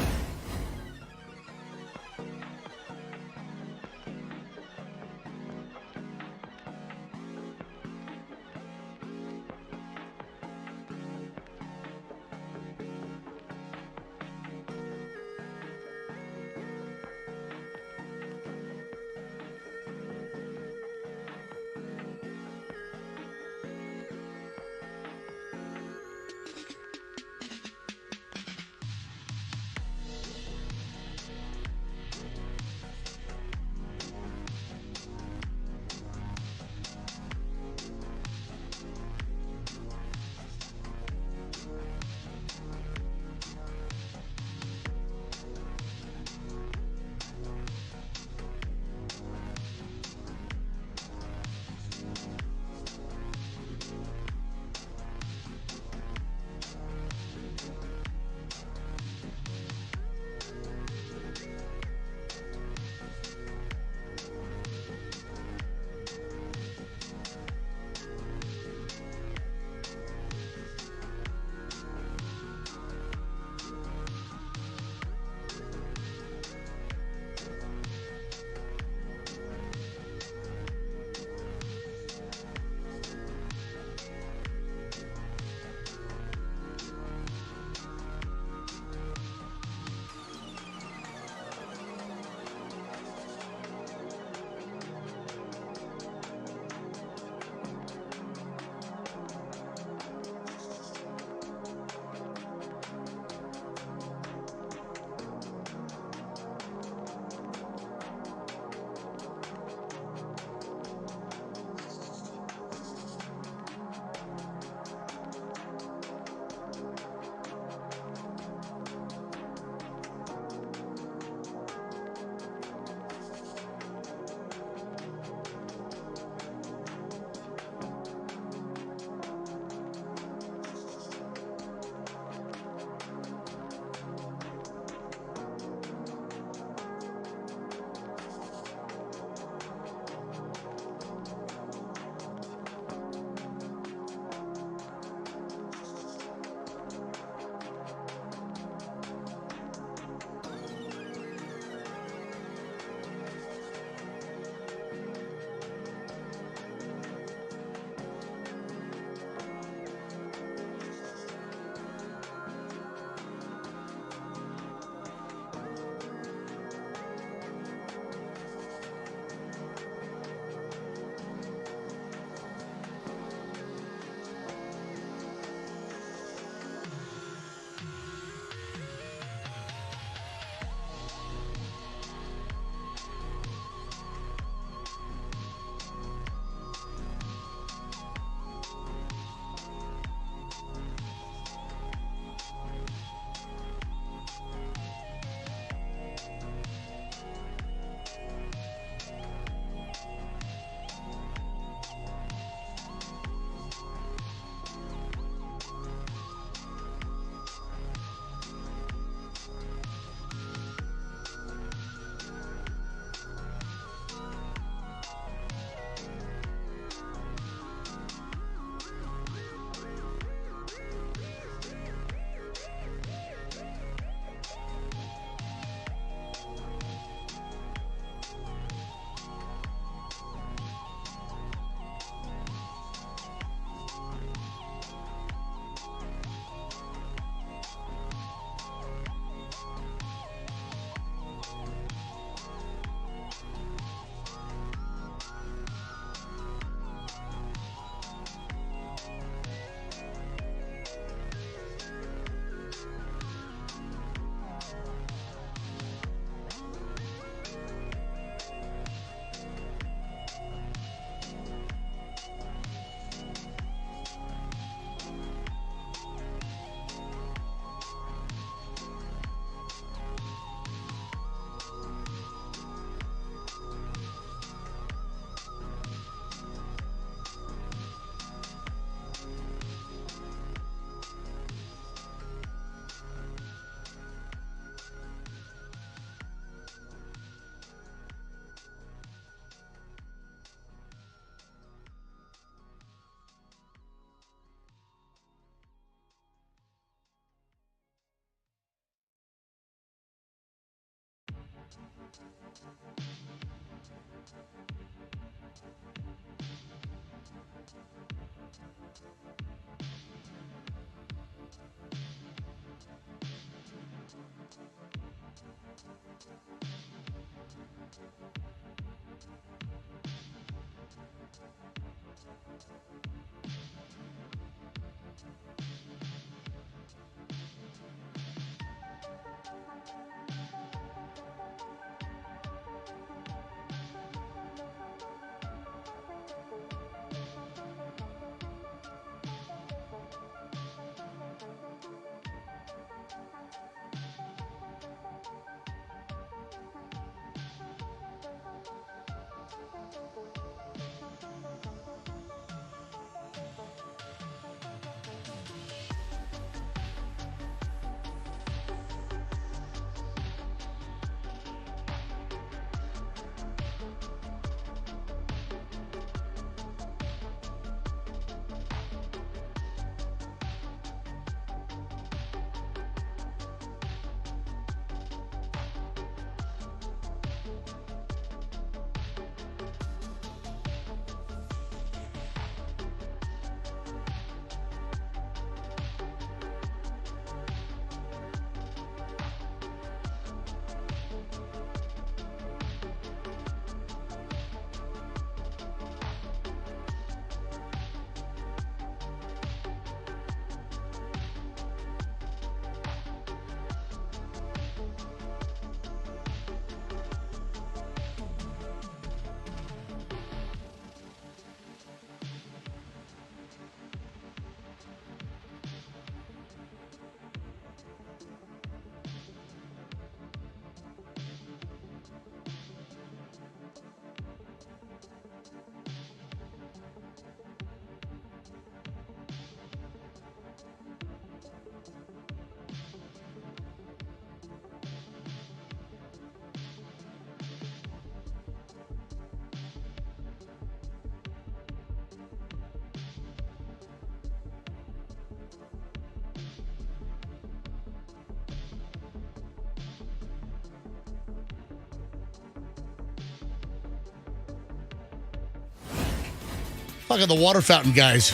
[SPEAKER 1] Fucking the water fountain guys.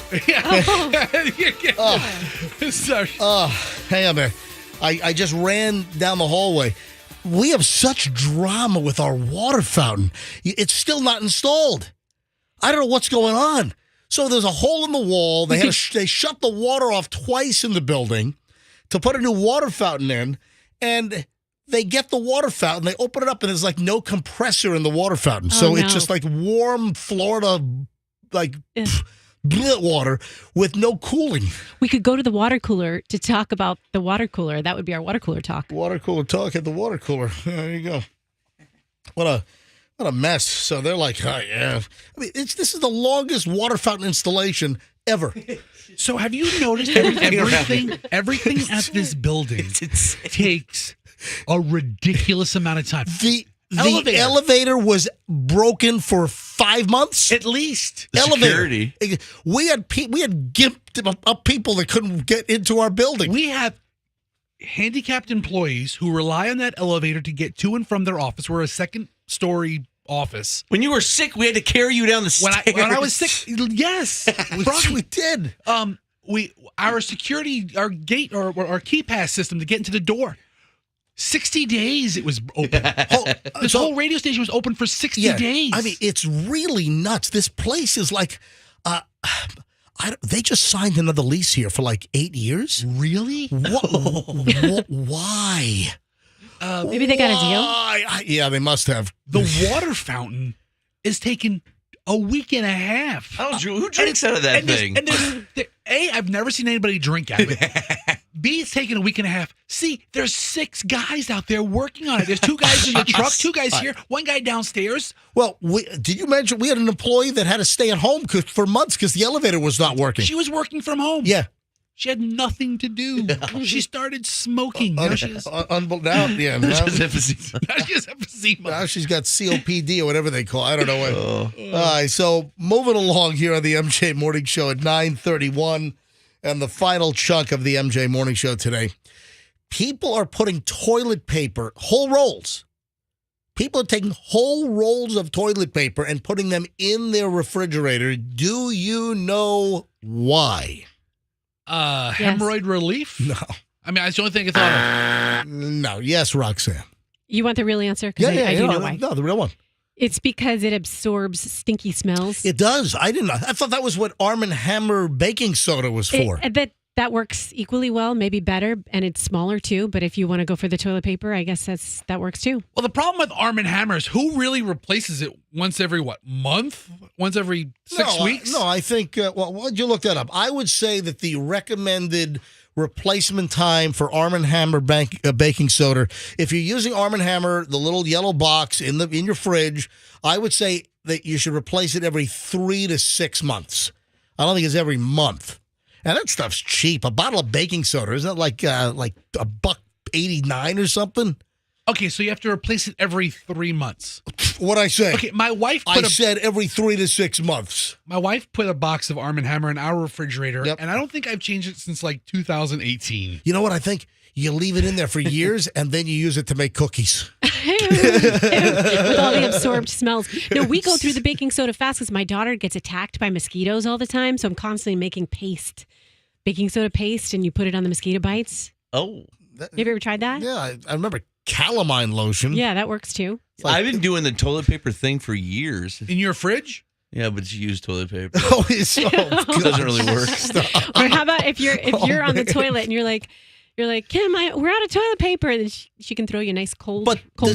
[SPEAKER 1] Hang on there. I just ran down the hallway. We have such drama with our water fountain. It's still not installed. I don't know what's going on. So there's a hole in the wall. They shut the water off twice in the building to put a new water fountain in, and they get the water fountain, they open it up, and there's like no compressor in the water fountain. So it's just like warm Florida, like water with no cooling.
[SPEAKER 3] We could go to the water cooler to talk about the water cooler. That would be our water cooler talk.
[SPEAKER 1] Water cooler talk at the water cooler. There you go. What a mess. So they're like, oh yeah. I mean, this is the longest water fountain installation ever.
[SPEAKER 8] So have you noticed everything at this building takes a ridiculous amount of time?
[SPEAKER 1] The elevator was broken for 5 months
[SPEAKER 8] at least.
[SPEAKER 1] Security. We had gimped up people that couldn't get into our building.
[SPEAKER 8] We have handicapped employees who rely on that elevator to get to and from their office. We're a second-story office.
[SPEAKER 12] When you were sick, we had to carry you down the stairs.
[SPEAKER 8] When I was sick, yes,
[SPEAKER 1] we did.
[SPEAKER 8] Our security, our gate, or our key pass system to get into the door. 60 days it was open. This whole radio station was open for 60 days.
[SPEAKER 1] I mean, it's really nuts. This place is like, they just signed another lease here for like 8 years.
[SPEAKER 8] Really?
[SPEAKER 1] Why?
[SPEAKER 3] Maybe they got a deal.
[SPEAKER 1] Yeah, they must have.
[SPEAKER 8] The water fountain is taking a week and a half.
[SPEAKER 12] Who drinks out of that thing?
[SPEAKER 8] I've never seen anybody drink out of it. B, it's taking a week and a half. C, there's 6 guys out there working on it. There's 2 guys in the truck, 2 guys here, 1 guy downstairs.
[SPEAKER 1] Well, did you mention we had an employee that had to stay at home for months because the elevator was not working?
[SPEAKER 8] She was working from home.
[SPEAKER 1] Yeah.
[SPEAKER 8] She had nothing to do. She started smoking. Now she has
[SPEAKER 1] emphysema. Now she's got COPD or whatever they call it. I don't know what. All right, so moving along here on the MJ Morning Show at 9:31, and the final chunk of the MJ Morning Show today. People are putting toilet paper, whole rolls. People are taking whole rolls of toilet paper and putting them in their refrigerator. Do you know why?
[SPEAKER 8] Hemorrhoid relief?
[SPEAKER 1] No.
[SPEAKER 8] I mean, that's the only thing I thought of.
[SPEAKER 1] No. Yes, Roxanne.
[SPEAKER 3] You want the real answer? 'Cause
[SPEAKER 1] Yeah,
[SPEAKER 3] I do know why.
[SPEAKER 1] No, the real one.
[SPEAKER 3] It's because it absorbs stinky smells.
[SPEAKER 1] It does. I didn't know. I thought that was what Arm & Hammer baking soda was for.
[SPEAKER 3] That works equally well, maybe better, and it's smaller too. But if you want to go for the toilet paper, I guess that works too.
[SPEAKER 8] Well, the problem with Arm & Hammer is who really replaces it once every, month? Once every 6 weeks?
[SPEAKER 1] No, I think, why'd you look that up? I would say that the recommended replacement time for Arm & Hammer baking soda, if you're using Arm & Hammer, the little yellow box in your fridge, I would say that you should replace it every 3 to 6 months. I don't think it's every month. And that stuff's cheap. A bottle of baking soda, isn't that like $1.89 or something?
[SPEAKER 8] Okay, so you have to replace it every 3 months.
[SPEAKER 1] What'd I say?
[SPEAKER 8] Okay, my wife
[SPEAKER 1] said every 3 to 6 months.
[SPEAKER 8] My wife put a box of Arm & Hammer in our refrigerator, and I don't think I've changed it since 2018.
[SPEAKER 1] You know what I think? You leave it in there for years, and then you use it to make cookies.
[SPEAKER 3] With all the absorbed smells. No, we go through the baking soda fast because my daughter gets attacked by mosquitoes all the time. So I'm constantly making baking soda paste, and you put it on the mosquito bites.
[SPEAKER 12] Oh.
[SPEAKER 3] Have you ever tried that?
[SPEAKER 1] Yeah, I remember calamine lotion.
[SPEAKER 3] Yeah, that works too.
[SPEAKER 12] I've been doing the toilet paper thing for years.
[SPEAKER 8] In your fridge?
[SPEAKER 12] Yeah, but you use toilet paper.
[SPEAKER 1] It
[SPEAKER 12] doesn't really work.
[SPEAKER 3] Or how about if you're on the toilet and you're like, Kim, we're out of toilet paper, and then she can throw you a nice cold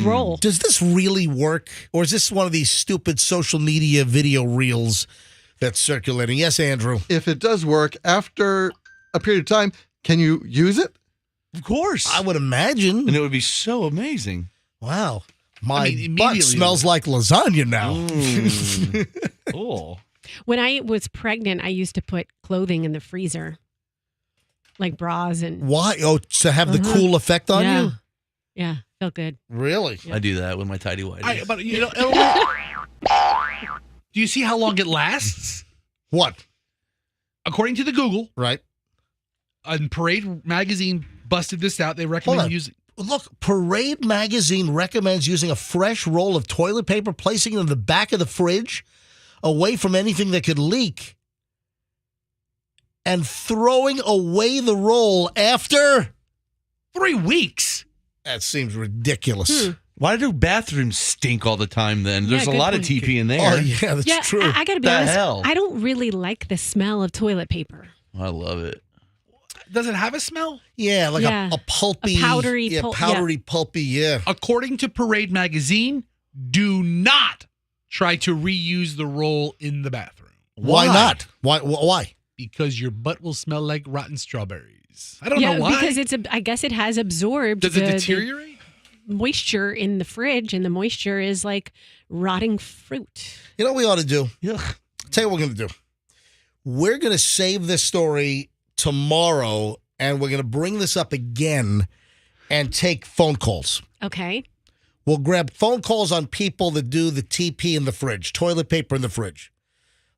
[SPEAKER 3] roll.
[SPEAKER 1] Does this really work, or is this one of these stupid social media video reels that's circulating? Yes, Andrew.
[SPEAKER 11] If it does work, after a period of time, can you use it?
[SPEAKER 12] Of course.
[SPEAKER 1] I would imagine.
[SPEAKER 12] And it would be so amazing.
[SPEAKER 1] Wow. My butt smells like lasagna now.
[SPEAKER 12] Cool.
[SPEAKER 3] When I was pregnant, I used to put clothing in the freezer, like bras and.
[SPEAKER 1] Why? Oh, to have the cool effect on you?
[SPEAKER 3] Yeah, felt good.
[SPEAKER 1] Really?
[SPEAKER 12] I do that with my tidy whities.
[SPEAKER 8] But do you see how long it lasts?
[SPEAKER 1] What?
[SPEAKER 8] According to the Google,
[SPEAKER 1] right?
[SPEAKER 8] And Parade Magazine busted this out. They recommend using.
[SPEAKER 1] Look, Parade Magazine recommends using a fresh roll of toilet paper, placing it in the back of the fridge, away from anything that could leak, and throwing away the roll after
[SPEAKER 8] 3 weeks.
[SPEAKER 1] That seems ridiculous.
[SPEAKER 12] Why do bathrooms stink all the time then? There's a lot of TP in there.
[SPEAKER 1] Oh, yeah, that's true.
[SPEAKER 3] I got to be
[SPEAKER 12] The
[SPEAKER 3] honest.
[SPEAKER 12] hell?
[SPEAKER 3] I don't really like the smell of toilet paper.
[SPEAKER 12] I love it.
[SPEAKER 8] Does it have a smell?
[SPEAKER 1] Yeah, like a pulpy,
[SPEAKER 3] A powdery,
[SPEAKER 1] pulpy, yeah.
[SPEAKER 8] According to Parade Magazine, do not try to reuse the roll in the bathroom.
[SPEAKER 1] Why not? Why?
[SPEAKER 8] Because your butt will smell like rotten strawberries. I don't know why.
[SPEAKER 3] Because I guess it has absorbed.
[SPEAKER 8] Does it deteriorate?
[SPEAKER 3] The moisture in the fridge, and the moisture is like rotting fruit.
[SPEAKER 1] You know what we ought to do? Yeah. Tell you what we're going to do. We're going to save this story tomorrow, and we're going to bring this up again and take phone calls.
[SPEAKER 3] Okay.
[SPEAKER 1] We'll grab phone calls on people that do the TP in the fridge, toilet paper in the fridge.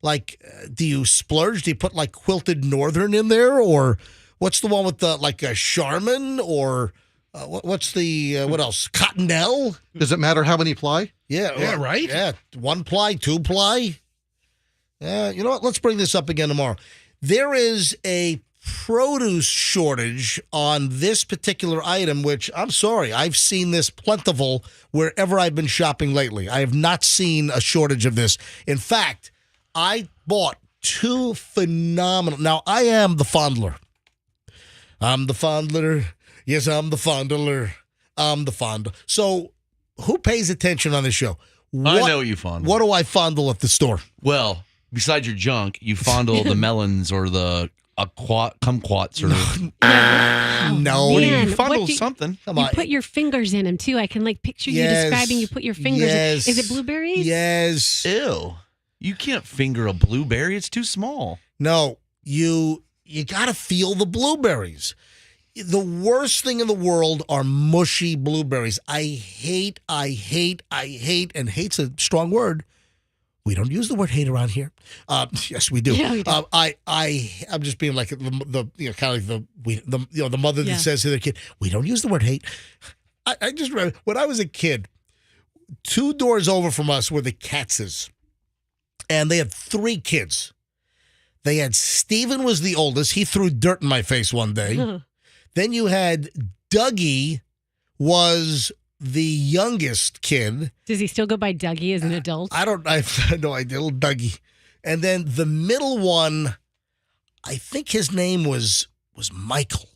[SPEAKER 1] Like, do you splurge? Do you put like quilted northern in there? Or what's the one with the like a Charmin? Or what's the, what else? Cottonelle?
[SPEAKER 11] Does it matter how many ply?
[SPEAKER 1] Yeah, right? Yeah, 1 ply, 2 ply. Yeah, you know what? Let's bring this up again tomorrow. There is a produce shortage on this particular item, which I'm sorry, I've seen this plentiful wherever I've been shopping lately. I have not seen a shortage of this. In fact, I bought 2 phenomenal. Now, I am the fondler. I'm the fondler. Yes, I'm the fondler. I'm the fondler. So, who pays attention on this show?
[SPEAKER 12] I know you fondle.
[SPEAKER 1] What do I fondle at the store?
[SPEAKER 12] Well, besides your junk, you fondle the melons or the kumquats or
[SPEAKER 1] no.
[SPEAKER 3] Man,
[SPEAKER 12] you fondle
[SPEAKER 3] what do you-
[SPEAKER 12] something.
[SPEAKER 1] Come
[SPEAKER 3] You
[SPEAKER 1] on.
[SPEAKER 3] put your fingers in them too. I can like picture you
[SPEAKER 1] Yes.
[SPEAKER 3] describing. You put your fingers.
[SPEAKER 1] Yes.
[SPEAKER 3] Is it blueberries?
[SPEAKER 1] Yes.
[SPEAKER 12] Ew. You can't finger a blueberry. It's too small.
[SPEAKER 1] No, you got to feel the blueberries. The worst thing in the world are mushy blueberries. I hate, and hate's a strong word. We don't use the word hate around here. Yes, we do.
[SPEAKER 3] Yeah, we do.
[SPEAKER 1] I'm just being like the kind of like the mother that says to their kid, we don't use the word hate. I just remember when I was a kid, 2 doors over from us were the Katzes, and they had 3 kids. They had Steven was the oldest. He threw dirt in my face one day. Then you had Dougie was the youngest kid,
[SPEAKER 3] Does he still go by Dougie as an adult?
[SPEAKER 1] I have no idea, little Dougie. And then the middle one, I think his name was Michael.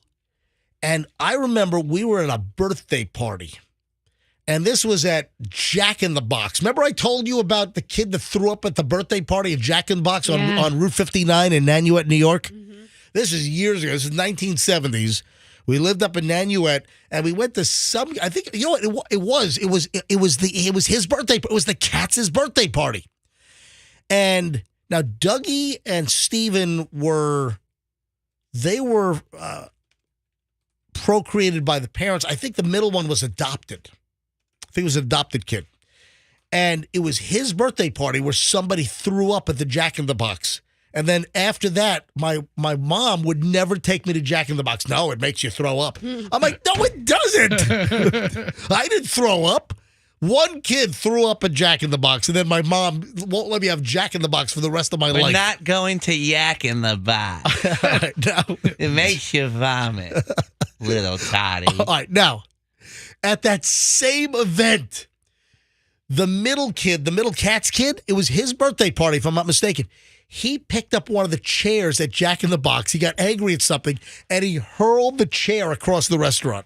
[SPEAKER 1] And I remember we were at a birthday party. And this was at Jack in the Box. Remember I told you about the kid that threw up at the birthday party at Jack in the Box on Route 59 in Nanuet, New York? Mm-hmm. This is years ago. This is 1970s. We lived up in Nanuet, and we went to some. I think you know what it was. It was his birthday. It was the Katz's birthday party. And now Dougie and Steven were procreated by the parents. I think the middle one was adopted. I think it was an adopted kid. And it was his birthday party where somebody threw up at the Jack in the Box. And then after that, my mom would never take me to Jack in the Box. No, it makes you throw up. I'm like, no, it doesn't. I didn't throw up. One kid threw up at Jack in the Box, and then my mom won't let me have Jack in the Box for the rest of my life.
[SPEAKER 13] We're not going to Yak in the Box.
[SPEAKER 1] No.
[SPEAKER 13] It makes you vomit, little toddy.
[SPEAKER 1] All right, now, at that same event, the middle Katz kid, it was his birthday party, if I'm not mistaken. He picked up one of the chairs at Jack in the Box. He got angry at something, and he hurled the chair across the restaurant.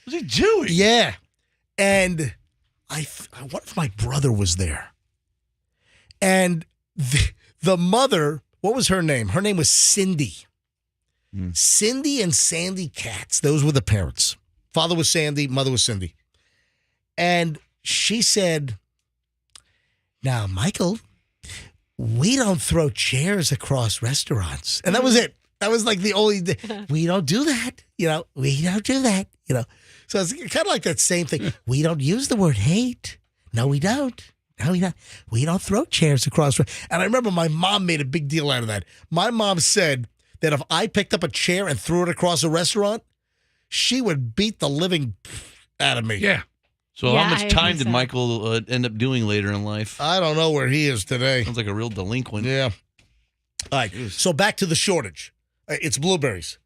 [SPEAKER 8] What's he doing?
[SPEAKER 1] Yeah. And I wonder if my brother was there. And the mother, what was her name? Her name was Cindy. Cindy and Sandy Katz. Those were the parents. Father was Sandy, mother was Cindy. And she said, now, Michael, we don't throw chairs across restaurants. And that was it. That was like the only, we don't do that. We don't do that. So it's kind of like that same thing. We don't use the word hate. No, we don't. No, we don't. We don't throw chairs across. And I remember my mom made a big deal out of that. My mom said that if I picked up a chair and threw it across a restaurant, she would beat the living out of me.
[SPEAKER 8] Yeah.
[SPEAKER 12] So how much time did Michael end up doing later in life?
[SPEAKER 1] I don't know where he is today.
[SPEAKER 12] Sounds like a real delinquent.
[SPEAKER 1] Yeah. All right. So back to the shortage. It's blueberries.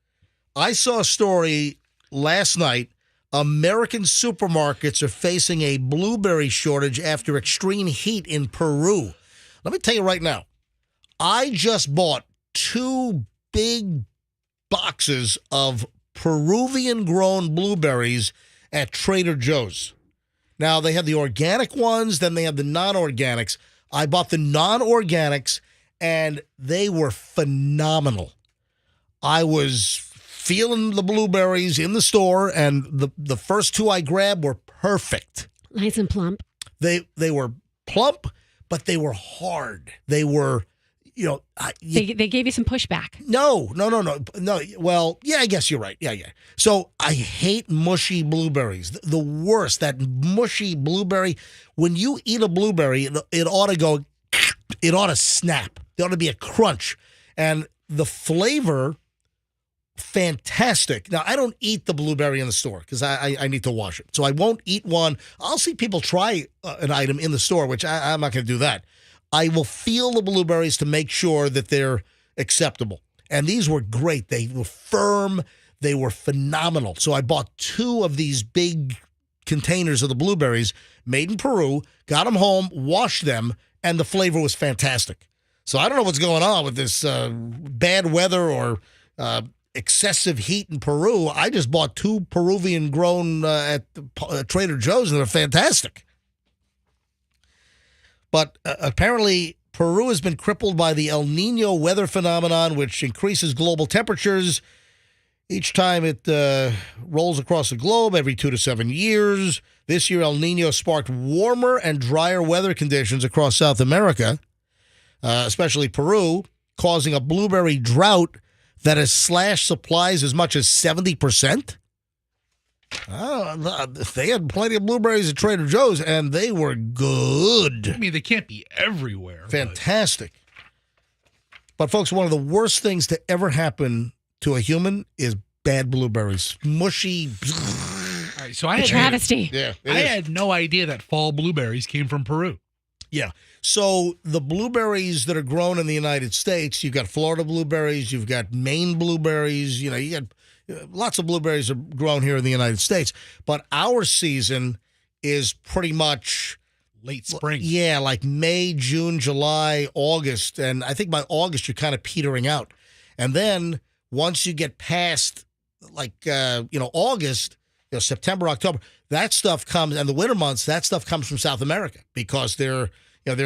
[SPEAKER 1] I saw a story last night. American supermarkets are facing a blueberry shortage after extreme heat in Peru. Let me tell you right now, I just bought 2 big boxes of Peruvian-grown blueberries at Trader Joe's. Now, they have the organic ones, then they have the non-organics. I bought the non-organics, and they were phenomenal. I was feeling the blueberries in the store, and the first 2 I grabbed were perfect.
[SPEAKER 3] Nice and plump.
[SPEAKER 1] They were plump, but they were hard. They were,
[SPEAKER 3] they gave you some pushback.
[SPEAKER 1] No. Well, yeah, I guess you're right. Yeah. So I hate mushy blueberries. The worst, that mushy blueberry. When you eat a blueberry, it ought to go, it ought to snap. There ought to be a crunch. And the flavor, fantastic. Now, I don't eat the blueberry in the store because I need to wash it. So I won't eat one. I'll see people try an item in the store, which I'm not going to do that. I will feel the blueberries to make sure that they're acceptable. And these were great. They were firm. They were phenomenal. So I bought 2 of these big containers of the blueberries made in Peru, got them home, washed them, and the flavor was fantastic. So I don't know what's going on with this bad weather or excessive heat in Peru. I just bought 2 Peruvian grown at Trader Joe's, and they're fantastic. But apparently, Peru has been crippled by the El Nino weather phenomenon, which increases global temperatures each time it rolls across the globe every 2 to 7 years. This year, El Nino sparked warmer and drier weather conditions across South America, especially Peru, causing a blueberry drought that has slashed supplies as much as 70%. They had plenty of blueberries at Trader Joe's, and they were good.
[SPEAKER 8] I mean, they can't be everywhere.
[SPEAKER 1] Fantastic. But folks, one of the worst things to ever happen to a human is bad blueberries. Mushy.
[SPEAKER 8] All right, so I had
[SPEAKER 3] travesty.
[SPEAKER 1] Yeah,
[SPEAKER 8] I had no idea that fall blueberries came from Peru.
[SPEAKER 1] Yeah. So the blueberries that are grown in the United States, you've got Florida blueberries, you've got Maine blueberries, you got lots of blueberries are grown here in the United States. But our season is pretty much
[SPEAKER 8] late spring.
[SPEAKER 1] Yeah, like May, June, July, August. And I think by August, you're kind of petering out. And then once you get past August, September, October, that stuff comes, and the winter months, that stuff comes from South America because their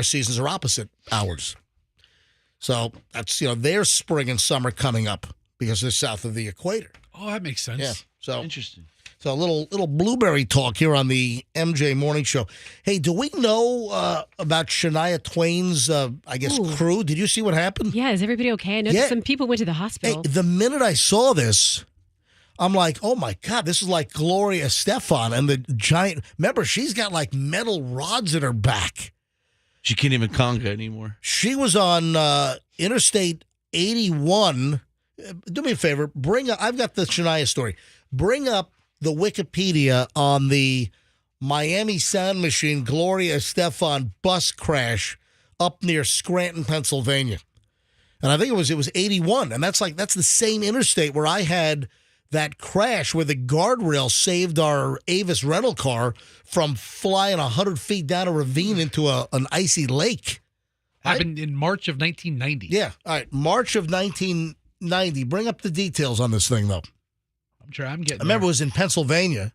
[SPEAKER 1] seasons are opposite ours. So that's, their spring and summer coming up because they're south of the equator.
[SPEAKER 8] Oh, that makes sense.
[SPEAKER 1] Yeah. So
[SPEAKER 12] interesting.
[SPEAKER 1] So a little blueberry talk here on the MJ Morning Show. Hey, do we know about Shania Twain's, crew? Did you see what happened?
[SPEAKER 3] Yeah, is everybody okay? I know some people went to the hospital.
[SPEAKER 1] Hey, the minute I saw this, I'm like, oh my God, this is like Gloria Estefan and the giant. Remember, she's got like metal rods in her back.
[SPEAKER 12] She can't even conga anymore.
[SPEAKER 1] She was on Interstate 81. Do me a favor. I've got the Shania story. Bring up the Wikipedia on the Miami Sound Machine Gloria Estefan bus crash up near Scranton, Pennsylvania. And I think it was 81. And that's the same interstate where I had that crash where the guardrail saved our Avis rental car from flying 100 feet down a ravine into an icy lake.
[SPEAKER 8] Happened in March of 1990.
[SPEAKER 1] Yeah. All right. March of 1990. Bring up the details on this thing, though.
[SPEAKER 8] I'm sure I'm getting
[SPEAKER 1] I remember
[SPEAKER 8] there.
[SPEAKER 1] it was in Pennsylvania.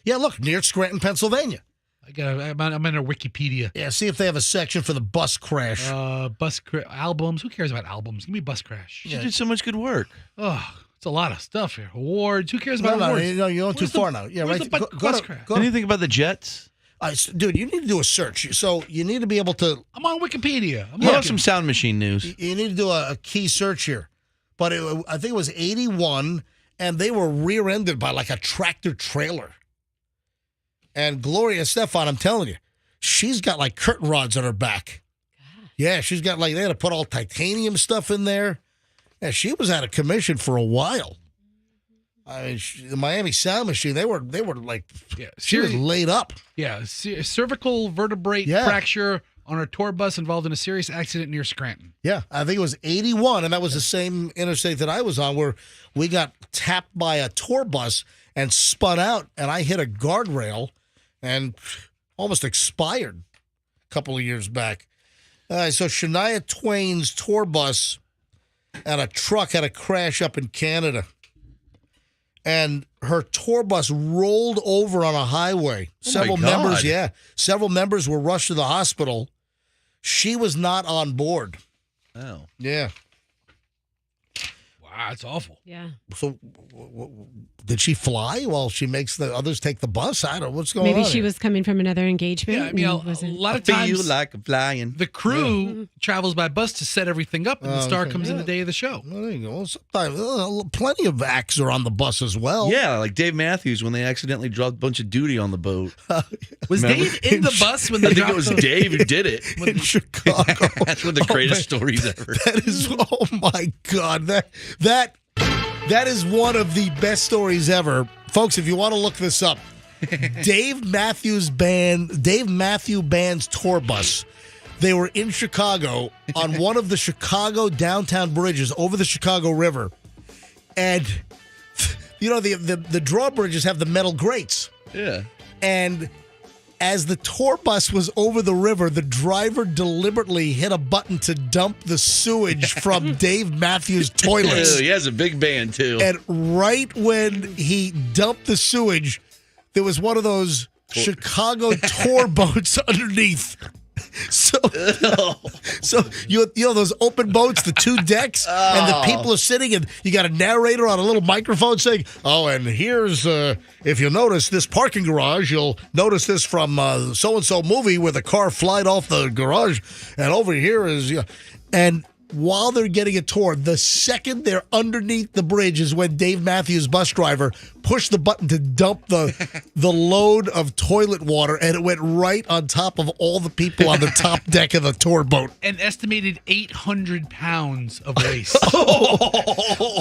[SPEAKER 1] Yeah, look, near Scranton, Pennsylvania.
[SPEAKER 8] I'm in a Wikipedia.
[SPEAKER 1] Yeah, see if they have a section for the bus crash.
[SPEAKER 8] Albums. Who cares about albums? Give me bus crash.
[SPEAKER 12] She did so much good work.
[SPEAKER 8] Oh, it's a lot of stuff here. Awards. Who cares about awards?
[SPEAKER 1] No, you're going too far now. Yeah,
[SPEAKER 8] where's
[SPEAKER 1] right.
[SPEAKER 8] the bus crash?
[SPEAKER 12] Anything about the Jets?
[SPEAKER 1] Dude, you need to do a search. So you need to be able to.
[SPEAKER 8] I'm on Wikipedia.
[SPEAKER 12] How about some Sound Machine news?
[SPEAKER 1] You need to do a key search here. But I think it was 81, and they were rear-ended by like a tractor trailer. And Gloria Estefan, I'm telling you, she's got like curtain rods on her back. Yeah, she's got they had to put all titanium stuff in there. Yeah, she was out of commission for a while. I mean, the Miami Sound Machine, they were like, she was laid up.
[SPEAKER 8] Yeah, cervical vertebrae fracture on a tour bus involved in a serious accident near Scranton.
[SPEAKER 1] Yeah, I think it was 81, and that was the same interstate that I was on where we got tapped by a tour bus and spun out, and I hit a guardrail and almost expired a couple of years back. So Shania Twain's tour bus and a truck had a crash up in Canada. And her tour bus rolled over on a highway. Several members were rushed to the hospital. She was not on board.
[SPEAKER 12] Oh.
[SPEAKER 1] Yeah.
[SPEAKER 8] Wow, that's awful.
[SPEAKER 3] Yeah.
[SPEAKER 1] So did she fly while she makes the others take the bus? I don't know what's going on.
[SPEAKER 3] Maybe she was coming from another engagement.
[SPEAKER 8] Yeah, I mean, a lot of times
[SPEAKER 12] feel like I'm flying.
[SPEAKER 8] The crew travels by bus to set everything up, and the star comes in the day of the show.
[SPEAKER 1] Well, there you go. Sometimes, plenty of acts are on the bus as well.
[SPEAKER 12] Yeah, like Dave Matthews when they accidentally dropped a bunch of duty on the boat.
[SPEAKER 8] Was Dave in the bus when they
[SPEAKER 12] I think it was Dave who did it.
[SPEAKER 1] In Chicago.
[SPEAKER 12] That's one of the greatest stories ever.
[SPEAKER 1] That is, oh my God. That is one of the best stories ever. Folks, if you want to look this up, Dave Matthews Band's tour bus. They were in Chicago on one of the Chicago downtown bridges over the Chicago River. And, the drawbridges have the metal grates.
[SPEAKER 12] Yeah.
[SPEAKER 1] And as the tour bus was over the river, the driver deliberately hit a button to dump the sewage from Dave Matthews' toilets.
[SPEAKER 12] He has a big band, too.
[SPEAKER 1] And right when he dumped the sewage, there was one of those Chicago tour boats underneath. So you know those open boats, the two decks, and the people are sitting, and you got a narrator on a little microphone saying, "Oh, and here's if you notice this parking garage, you'll notice this from so and so movie where the car flied off the garage, and over here is and." While they're getting a tour, the second they're underneath the bridge is when Dave Matthews, bus driver, pushed the button to dump the load of toilet water, and it went right on top of all the people on the top deck of the tour boat.
[SPEAKER 8] An estimated 800 pounds of waste.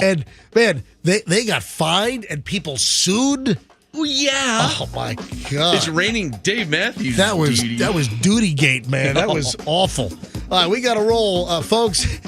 [SPEAKER 1] And, man, they got fined, and people sued.
[SPEAKER 12] Oh, yeah.
[SPEAKER 1] Oh, my God.
[SPEAKER 12] It's raining Dave Matthews.
[SPEAKER 1] That was Duty-gate, man. That was awful. All right, we got to roll. Folks,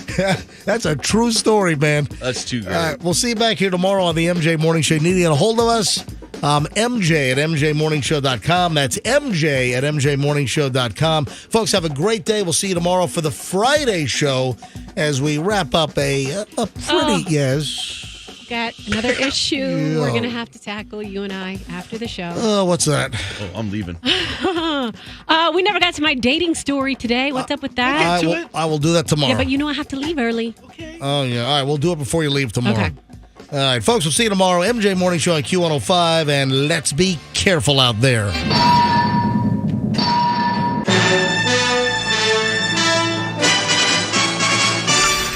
[SPEAKER 1] that's a true story, man.
[SPEAKER 12] That's too great.
[SPEAKER 1] All right, we'll see you back here tomorrow on the MJ Morning Show. Need to get a hold of us? MJ at MJMorningShow.com. That's MJ at MJMorningShow.com. Folks, have a great day. We'll see you tomorrow for the Friday show as we wrap up a pretty, yes.
[SPEAKER 3] Got another issue we're going to have to tackle, you and I, after the show.
[SPEAKER 1] Oh, what's that?
[SPEAKER 12] Oh, I'm leaving.
[SPEAKER 3] We never got to my dating story today. What's up with that?
[SPEAKER 1] I will do that tomorrow.
[SPEAKER 3] Yeah, but you know I have to leave early.
[SPEAKER 1] Oh, yeah. All right, we'll do it before you leave tomorrow.
[SPEAKER 3] Okay.
[SPEAKER 1] All right, folks, we'll see you tomorrow. MJ Morning Show on Q105, and let's be careful out there.